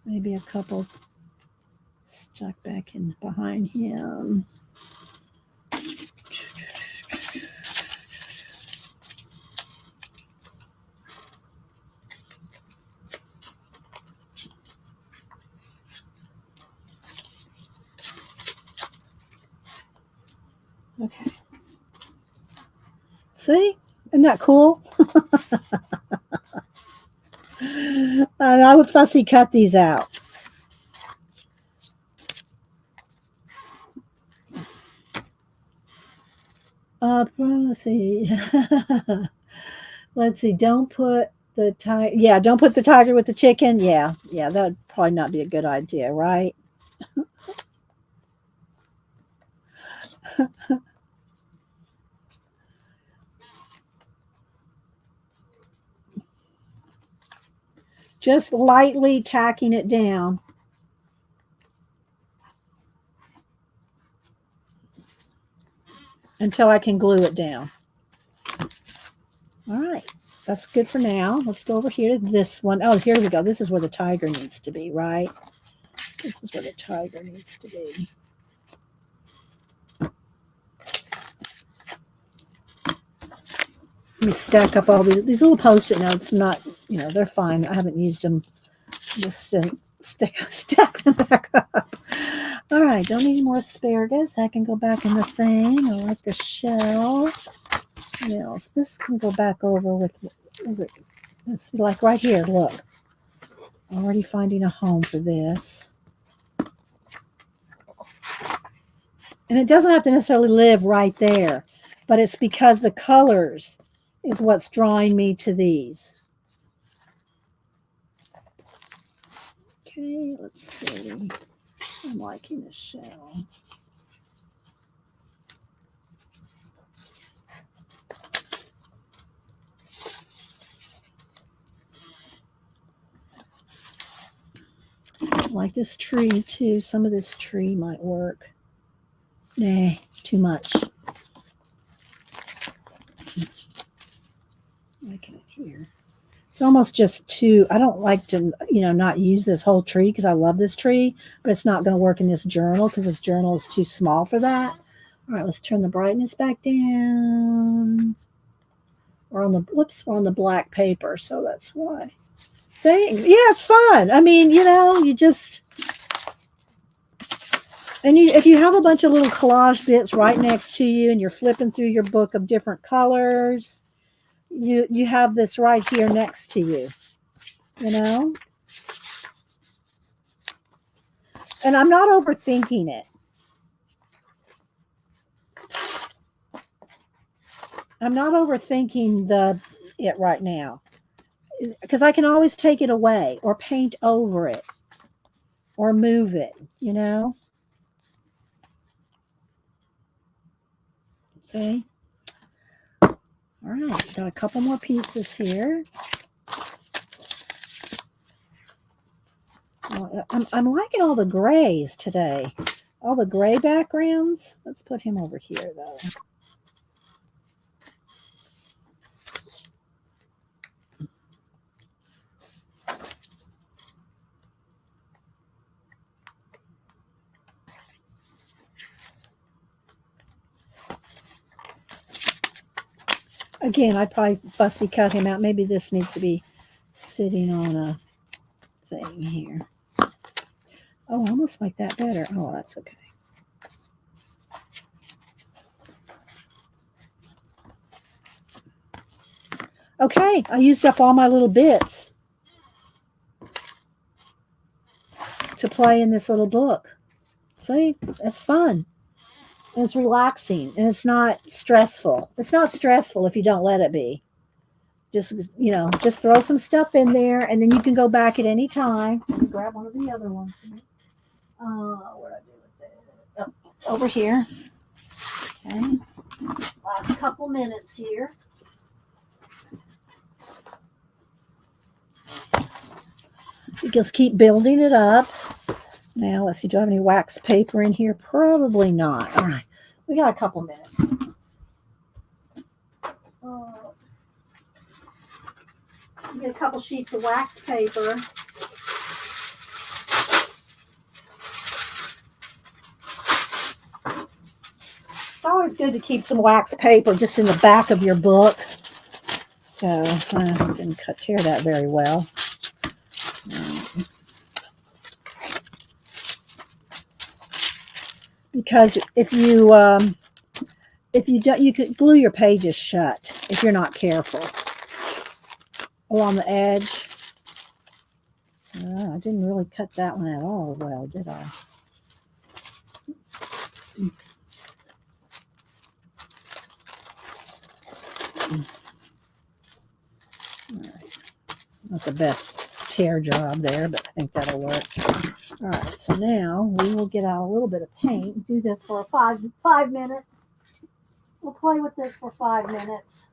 Maybe a couple stuck back in behind him. Okay. See? Isn't that cool? I would fussy cut these out. Let's see. Let's see. Don't put the tiger. Yeah, don't put the tiger with the chicken. Yeah, that would probably not be a good idea, right? Just lightly tacking it down. Until I can glue it down. All right, that's good for now. Let's go over here to this one. Oh, here we go. This is where the tiger needs to be, right? This is where the tiger needs to be. Let me stack up all these little Post-it notes. Not, they're fine. I haven't used them. Just stack them back up. All right, don't need more asparagus. That can go back in the thing. I like the shell. What else? This can go back over with, let's see, like right here, look. Already finding a home for this. And it doesn't have to necessarily live right there, but it's because the colors is what's drawing me to these. Okay, let's see. I'm liking the shell. I like this tree too. Some of this tree might work. Nah, too much. Like it here. It's almost just too, I don't like to, not use this whole tree because I love this tree, but it's not going to work in this journal because this journal is too small for that. All right, let's turn the brightness back down. We're on the black paper, so that's why. Yeah, it's fun. I mean, you just, and if you have a bunch of little collage bits right next to you and you're flipping through your book of different colors, you have this right here next to you, And I'm not overthinking it. I'm not overthinking it right now. Because I can always take it away or paint over it or move it, See? All right, got a couple more pieces here. I'm liking all the grays today. All the gray backgrounds. Let's put him over here, though. Again, I'd probably fussy cut him out. Maybe this needs to be sitting on a thing here. Oh, I almost like that better. Oh, that's okay. Okay, I used up all my little bits to play in this little book. See, it's fun. And it's relaxing and it's not stressful. It's not stressful if you don't let it be. Just, just throw some stuff in there and then you can go back at any time. Grab one of the other ones. What did I do with it? Oh, over here. Okay. Last couple minutes here. You just keep building it up. Now, let's see, do I have any wax paper in here? Probably not. All right. We got a couple minutes. Get a couple sheets of wax paper. It's always good to keep some wax paper just in the back of your book. So I didn't tear that very well. Because if you don't, you could glue your pages shut if you're not careful. Along the edge. I didn't really cut that one at all well, did I? All right. Not the best tear job there, but I think that'll work. All right, so now we will get out a little bit of paint and do this for 5 minutes. We'll play with this for 5 minutes.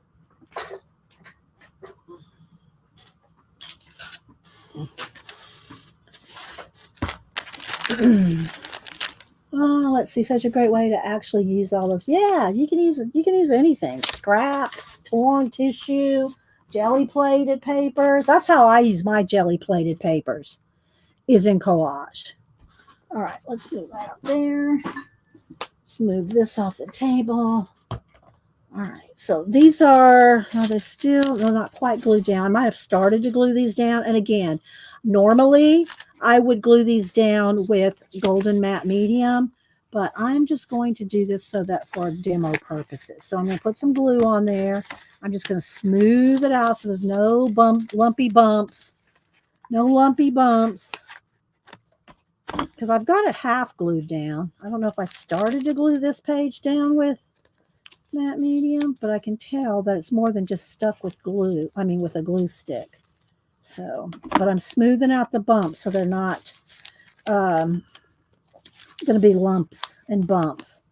Oh, let's see, such a great way to actually use all those. Yeah, you can use anything. Scraps, torn tissue, jelly plated papers. That's how I use my jelly plated papers, is in collage. All right, let's move that up there. Let's move this off the table. All right, so these are, they're not quite glued down. I might have started to glue these down. And again, normally I would glue these down with golden matte medium, but I'm just going to do this so that for demo purposes. So I'm going to put some glue on there. I'm just going to smooth it out so there's no lumpy bumps. No lumpy bumps. Because I've got it half glued down. I don't know if I started to glue this page down with matte medium, but I can tell that it's more than just stuck with glue. I mean, with a glue stick. So, but I'm smoothing out the bumps so they're not going to be lumps and bumps.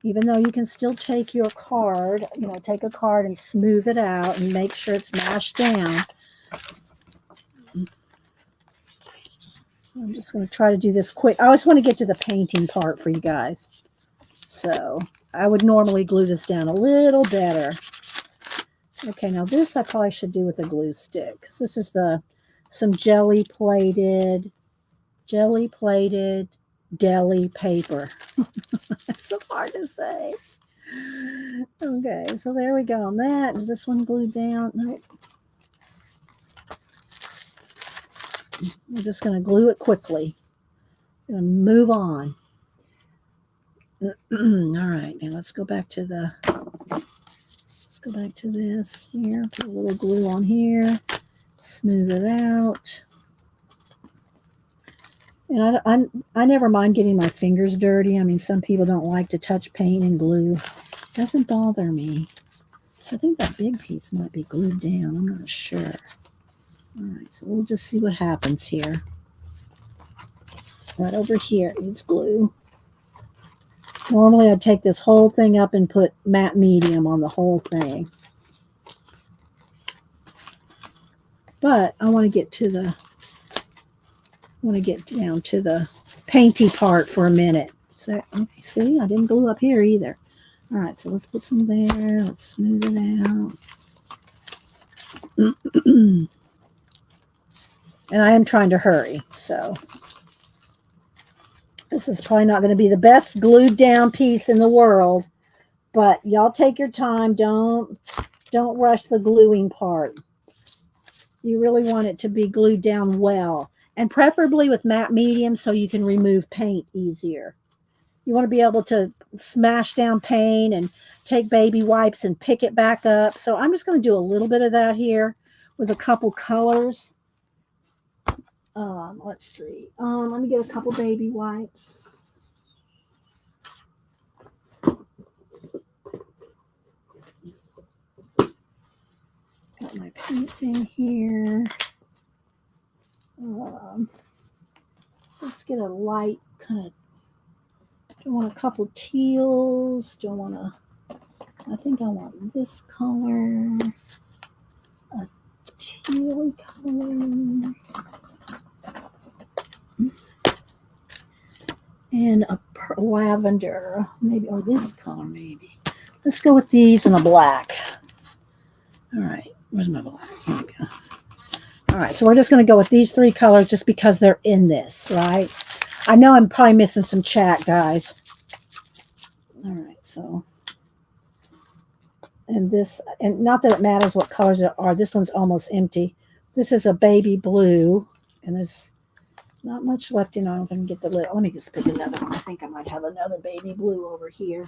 Even though you can still take your card, take a card and smooth it out and make sure it's mashed down. I'm just going to try to do this quick. I always want to get to the painting part for you guys. So I would normally glue this down a little better. Okay, now this I probably should do with a glue stick. Because this is some jelly plated deli paper. It's so hard to say. Okay, so there we go on that. Is this one glued down? Nope. We're just going to glue it quickly. Going to move on. All right, now let's go back to this here. Put a little glue on here. Smooth it out. And I never mind getting my fingers dirty. I mean, some people don't like to touch paint and glue. It doesn't bother me. So I think that big piece might be glued down. I'm not sure. All right, so we'll just see what happens here. Right over here needs glue. Normally I'd take this whole thing up and put matte medium on the whole thing. But I want to get down to the painty part for a minute. So, okay, see, I didn't glue up here either. All right, so let's put some there. Let's smooth it out. And I am trying to hurry, so this is probably not going to be the best glued down piece in the world, but y'all take your time. Don't rush the gluing part. You really want it to be glued down well, and preferably with matte medium so you can remove paint easier. You want to be able to smash down paint and take baby wipes and pick it back up. So I'm just going to do a little bit of that here with a couple colors. Let's see. Let me get a couple baby wipes. Got my paints in here. Let's get a light kind of. Do I want a couple teals? Do I want to? I think I want this color. A tealy color. And a lavender, maybe, or this color, maybe. Let's go with these and a black. All right, where's my black? Here we go. All right, so we're just going to go with these three colors just because they're in this, right? I know I'm probably missing some chat, guys. All right, so, and this, and not that it matters what colors there are. This one's almost empty. This is a baby blue, and there's not much left in. I don't know if I can get the lid. Let me just pick another one. I think I might have another baby blue over here.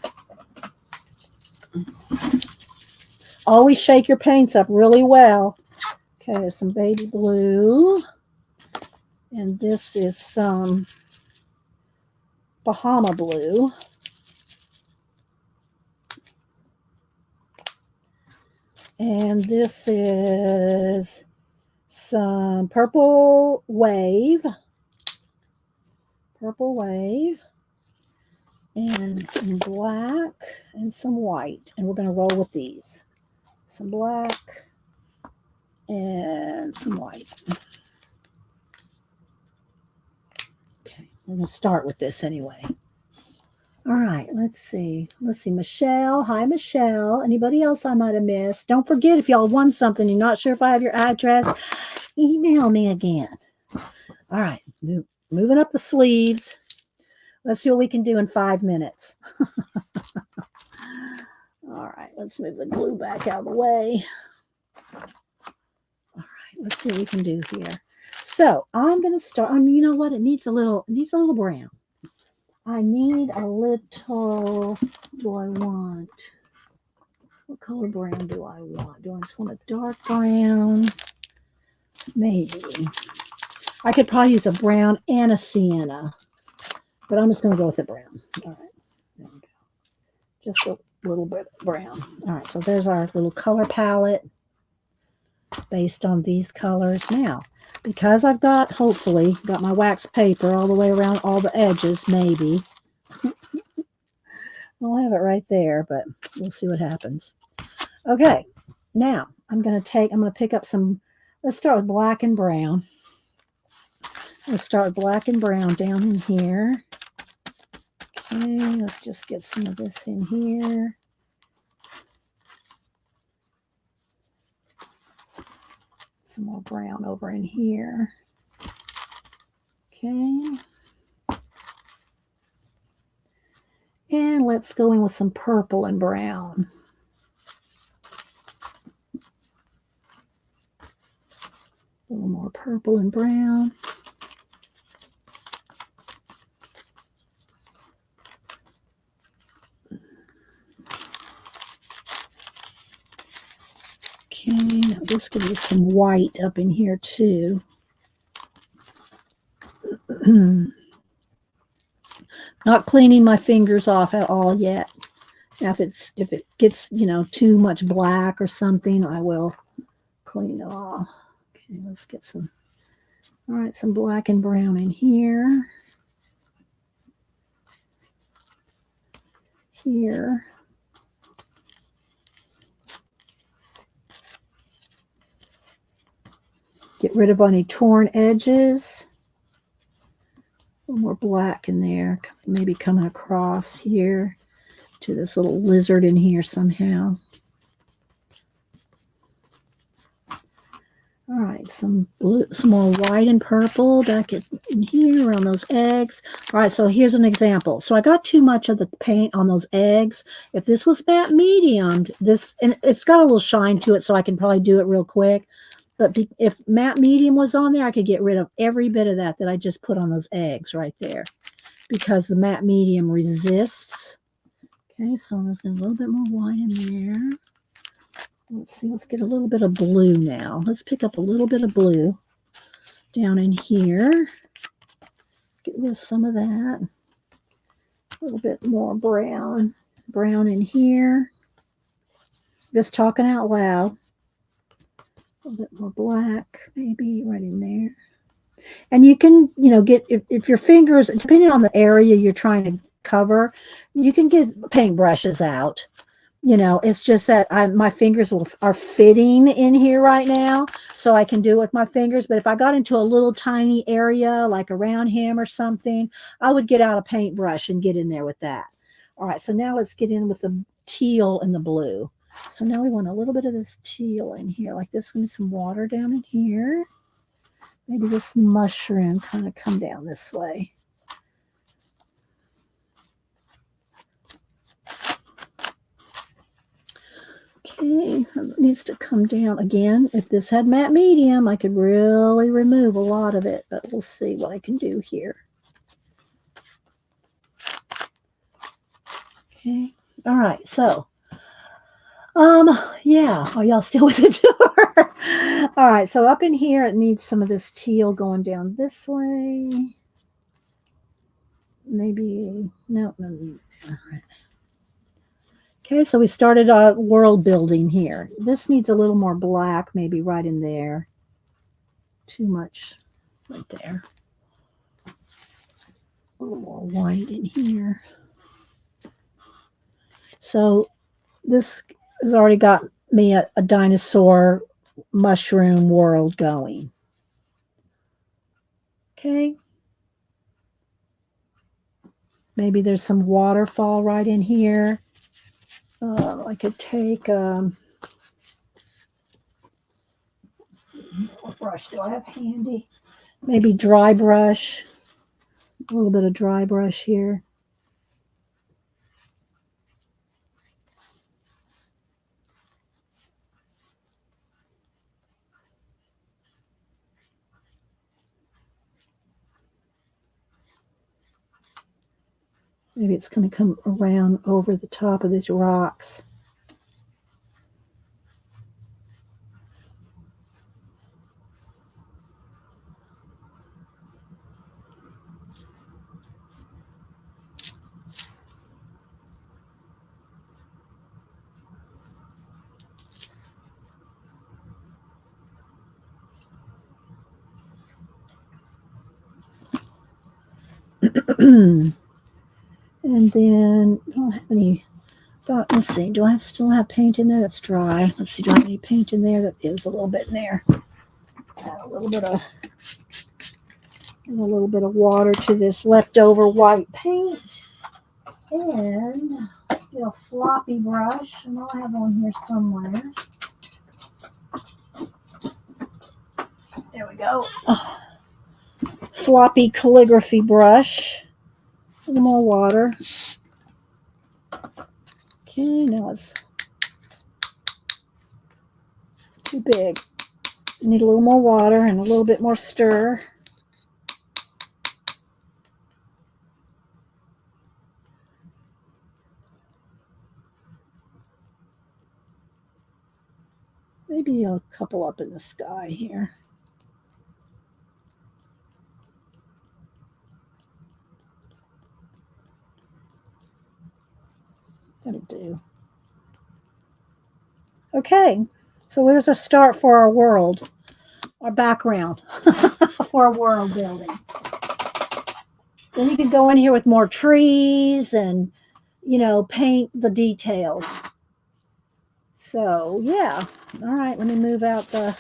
Always shake your paints up really well. Okay, there's some baby blue. And this is some Bahama blue. And this is some purple wave. Purple wave. And some black and some white. And we're going to roll with these. Some black and some white. Okay, we're going to start with this anyway. All right, let's see. Michelle. Hi, Michelle. Anybody else I might have missed? Don't forget, if y'all won something, you're not sure if I have your address, email me again. All right, moving up the sleeves. Let's see what we can do in 5 minutes. All right, let's move the glue back out of the way. All right, let's see what we can do here. So I'm going to start. You know what? It needs a little brown. I need a little. Do I want? What color brown do I want? Do I just want a dark brown? Maybe. I could probably use a brown and a sienna, but I'm just going to go with the brown. All right, there we go. Just a little bit brown. All right, so there's our little color palette based on these colors. Now, because I've hopefully got my wax paper all the way around all the edges, maybe. I'll have it right there, but we'll see what happens. Okay, now I'm going to pick up some, let's start with black and brown. Let's start with black and brown down in here. Okay, let's just get some of this in here. Some more brown over in here. Okay. And let's go in with some purple and brown. A little more purple and brown. Okay, now this could be some white up in here too. Not cleaning my fingers off at all yet. Now if it gets, too much black or something, I will clean it off. Okay, let's get some. All right, some black and brown in here. Here. Get rid of any torn edges. A little more black in there, maybe coming across here to this little lizard in here somehow. All right, some more white and purple back in here around those eggs. All right, so here's an example. So I got too much of the paint on those eggs. If this was matte mediumed, and it's got a little shine to it, so I can probably do it real quick. But if matte medium was on there, I could get rid of every bit of that I just put on those eggs right there. because the matte medium resists. Okay, so I'm just going to a little bit more white in there. Let's see, let's get a little bit of blue now. Let's pick up a little bit of blue down in here. Get rid of some of that. A little bit more brown. Brown in here. Just talking out loud. A little bit more black, maybe right in there. And you can, get, if your fingers, depending on the area you're trying to cover, you can get paintbrushes out. It's just that my fingers are fitting in here right now, so I can do it with my fingers. But if I got into a little tiny area, like around him or something, I would get out a paintbrush and get in there with that. All right, so now let's get in with the teal and the blue. So now we want a little bit of this teal in here, like this. Give me some water down in here. Maybe this mushroom kind of come down this way. Okay, it needs to come down again. If this had matte medium, I could really remove a lot of it, but we'll see what I can do here. Okay, all right, so, yeah, are y'all still with the tour? All right, so up in here, it needs some of this teal going down this way. Maybe, no, all right. Okay, so we started world building here. This needs a little more black, maybe right in there. Too much right there. A little more white in here. So this has already got me a dinosaur mushroom world going. Okay. Maybe there's some waterfall right in here. I could take, let's see, what brush do I have handy? Maybe dry brush. A little bit of dry brush here. Maybe it's going to come around over the top of these rocks. And then I don't have any. Let's see. Do I still have paint in there that's dry? Let's see. Do I have any paint in there? That is a little bit in there. Add a little bit of water to this leftover white paint, and get a floppy brush. And I'll have one here somewhere. There we go. Floppy calligraphy brush. A little more water. Okay, now it's too big. Need a little more water and a little bit more stir. Maybe a couple up in the sky here. That'll do. Okay, so there's a start for our world, our background for a world building. Then you can go in here with more trees and, paint the details. So, yeah. All right, let me move out the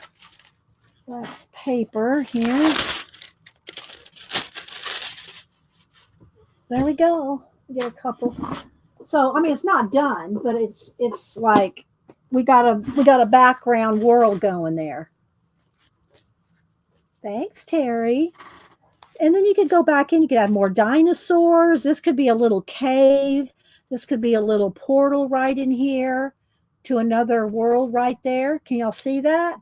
wax paper here. There we go. Get a couple. So, I mean, it's not done, but it's like we got a background world going there. Thanks, Terry. And then you could go back in, you could add more dinosaurs. This could be a little cave. This could be a little portal right in here to another world right there. Can y'all see that?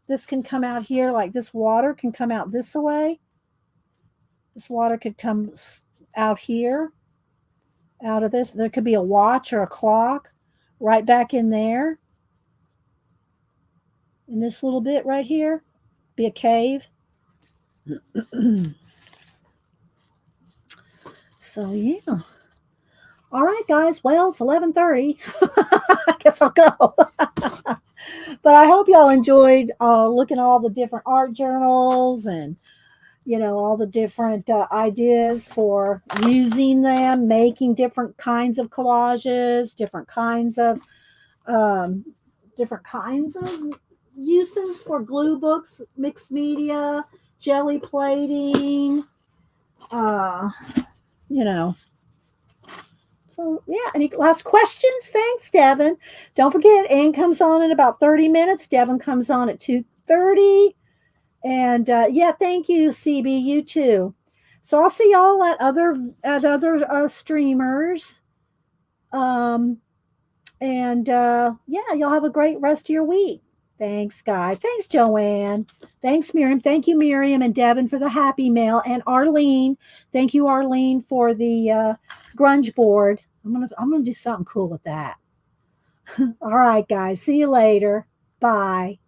This can come out here, like this water can come out this way. This water could come out here, out of this. There could be a watch or a clock right back in there, in this little bit right here. Be a cave. So yeah. All right, guys. Well, it's 11:30. I guess I'll go. But I hope y'all enjoyed looking at all the different art journals and all the different ideas for using them, making different kinds of collages, um, different kinds of uses for glue books, mixed media, jelly plating, uh, you know. So yeah, any last questions? Thanks, Devin. Don't forget, Ann comes on in about 30 minutes. Devin comes on at 2:30. And yeah, thank you, CB. You too. So I'll see y'all at other streamers. Um, and yeah, y'all have a great rest of your week. Thanks, guys. Thanks, Joanne. Thanks, Miriam. Thank you, Miriam and Devin, for the happy mail, and Arlene. Thank you, Arlene, for the grunge board. I'm gonna do something cool with that. All right, guys. See you later. Bye.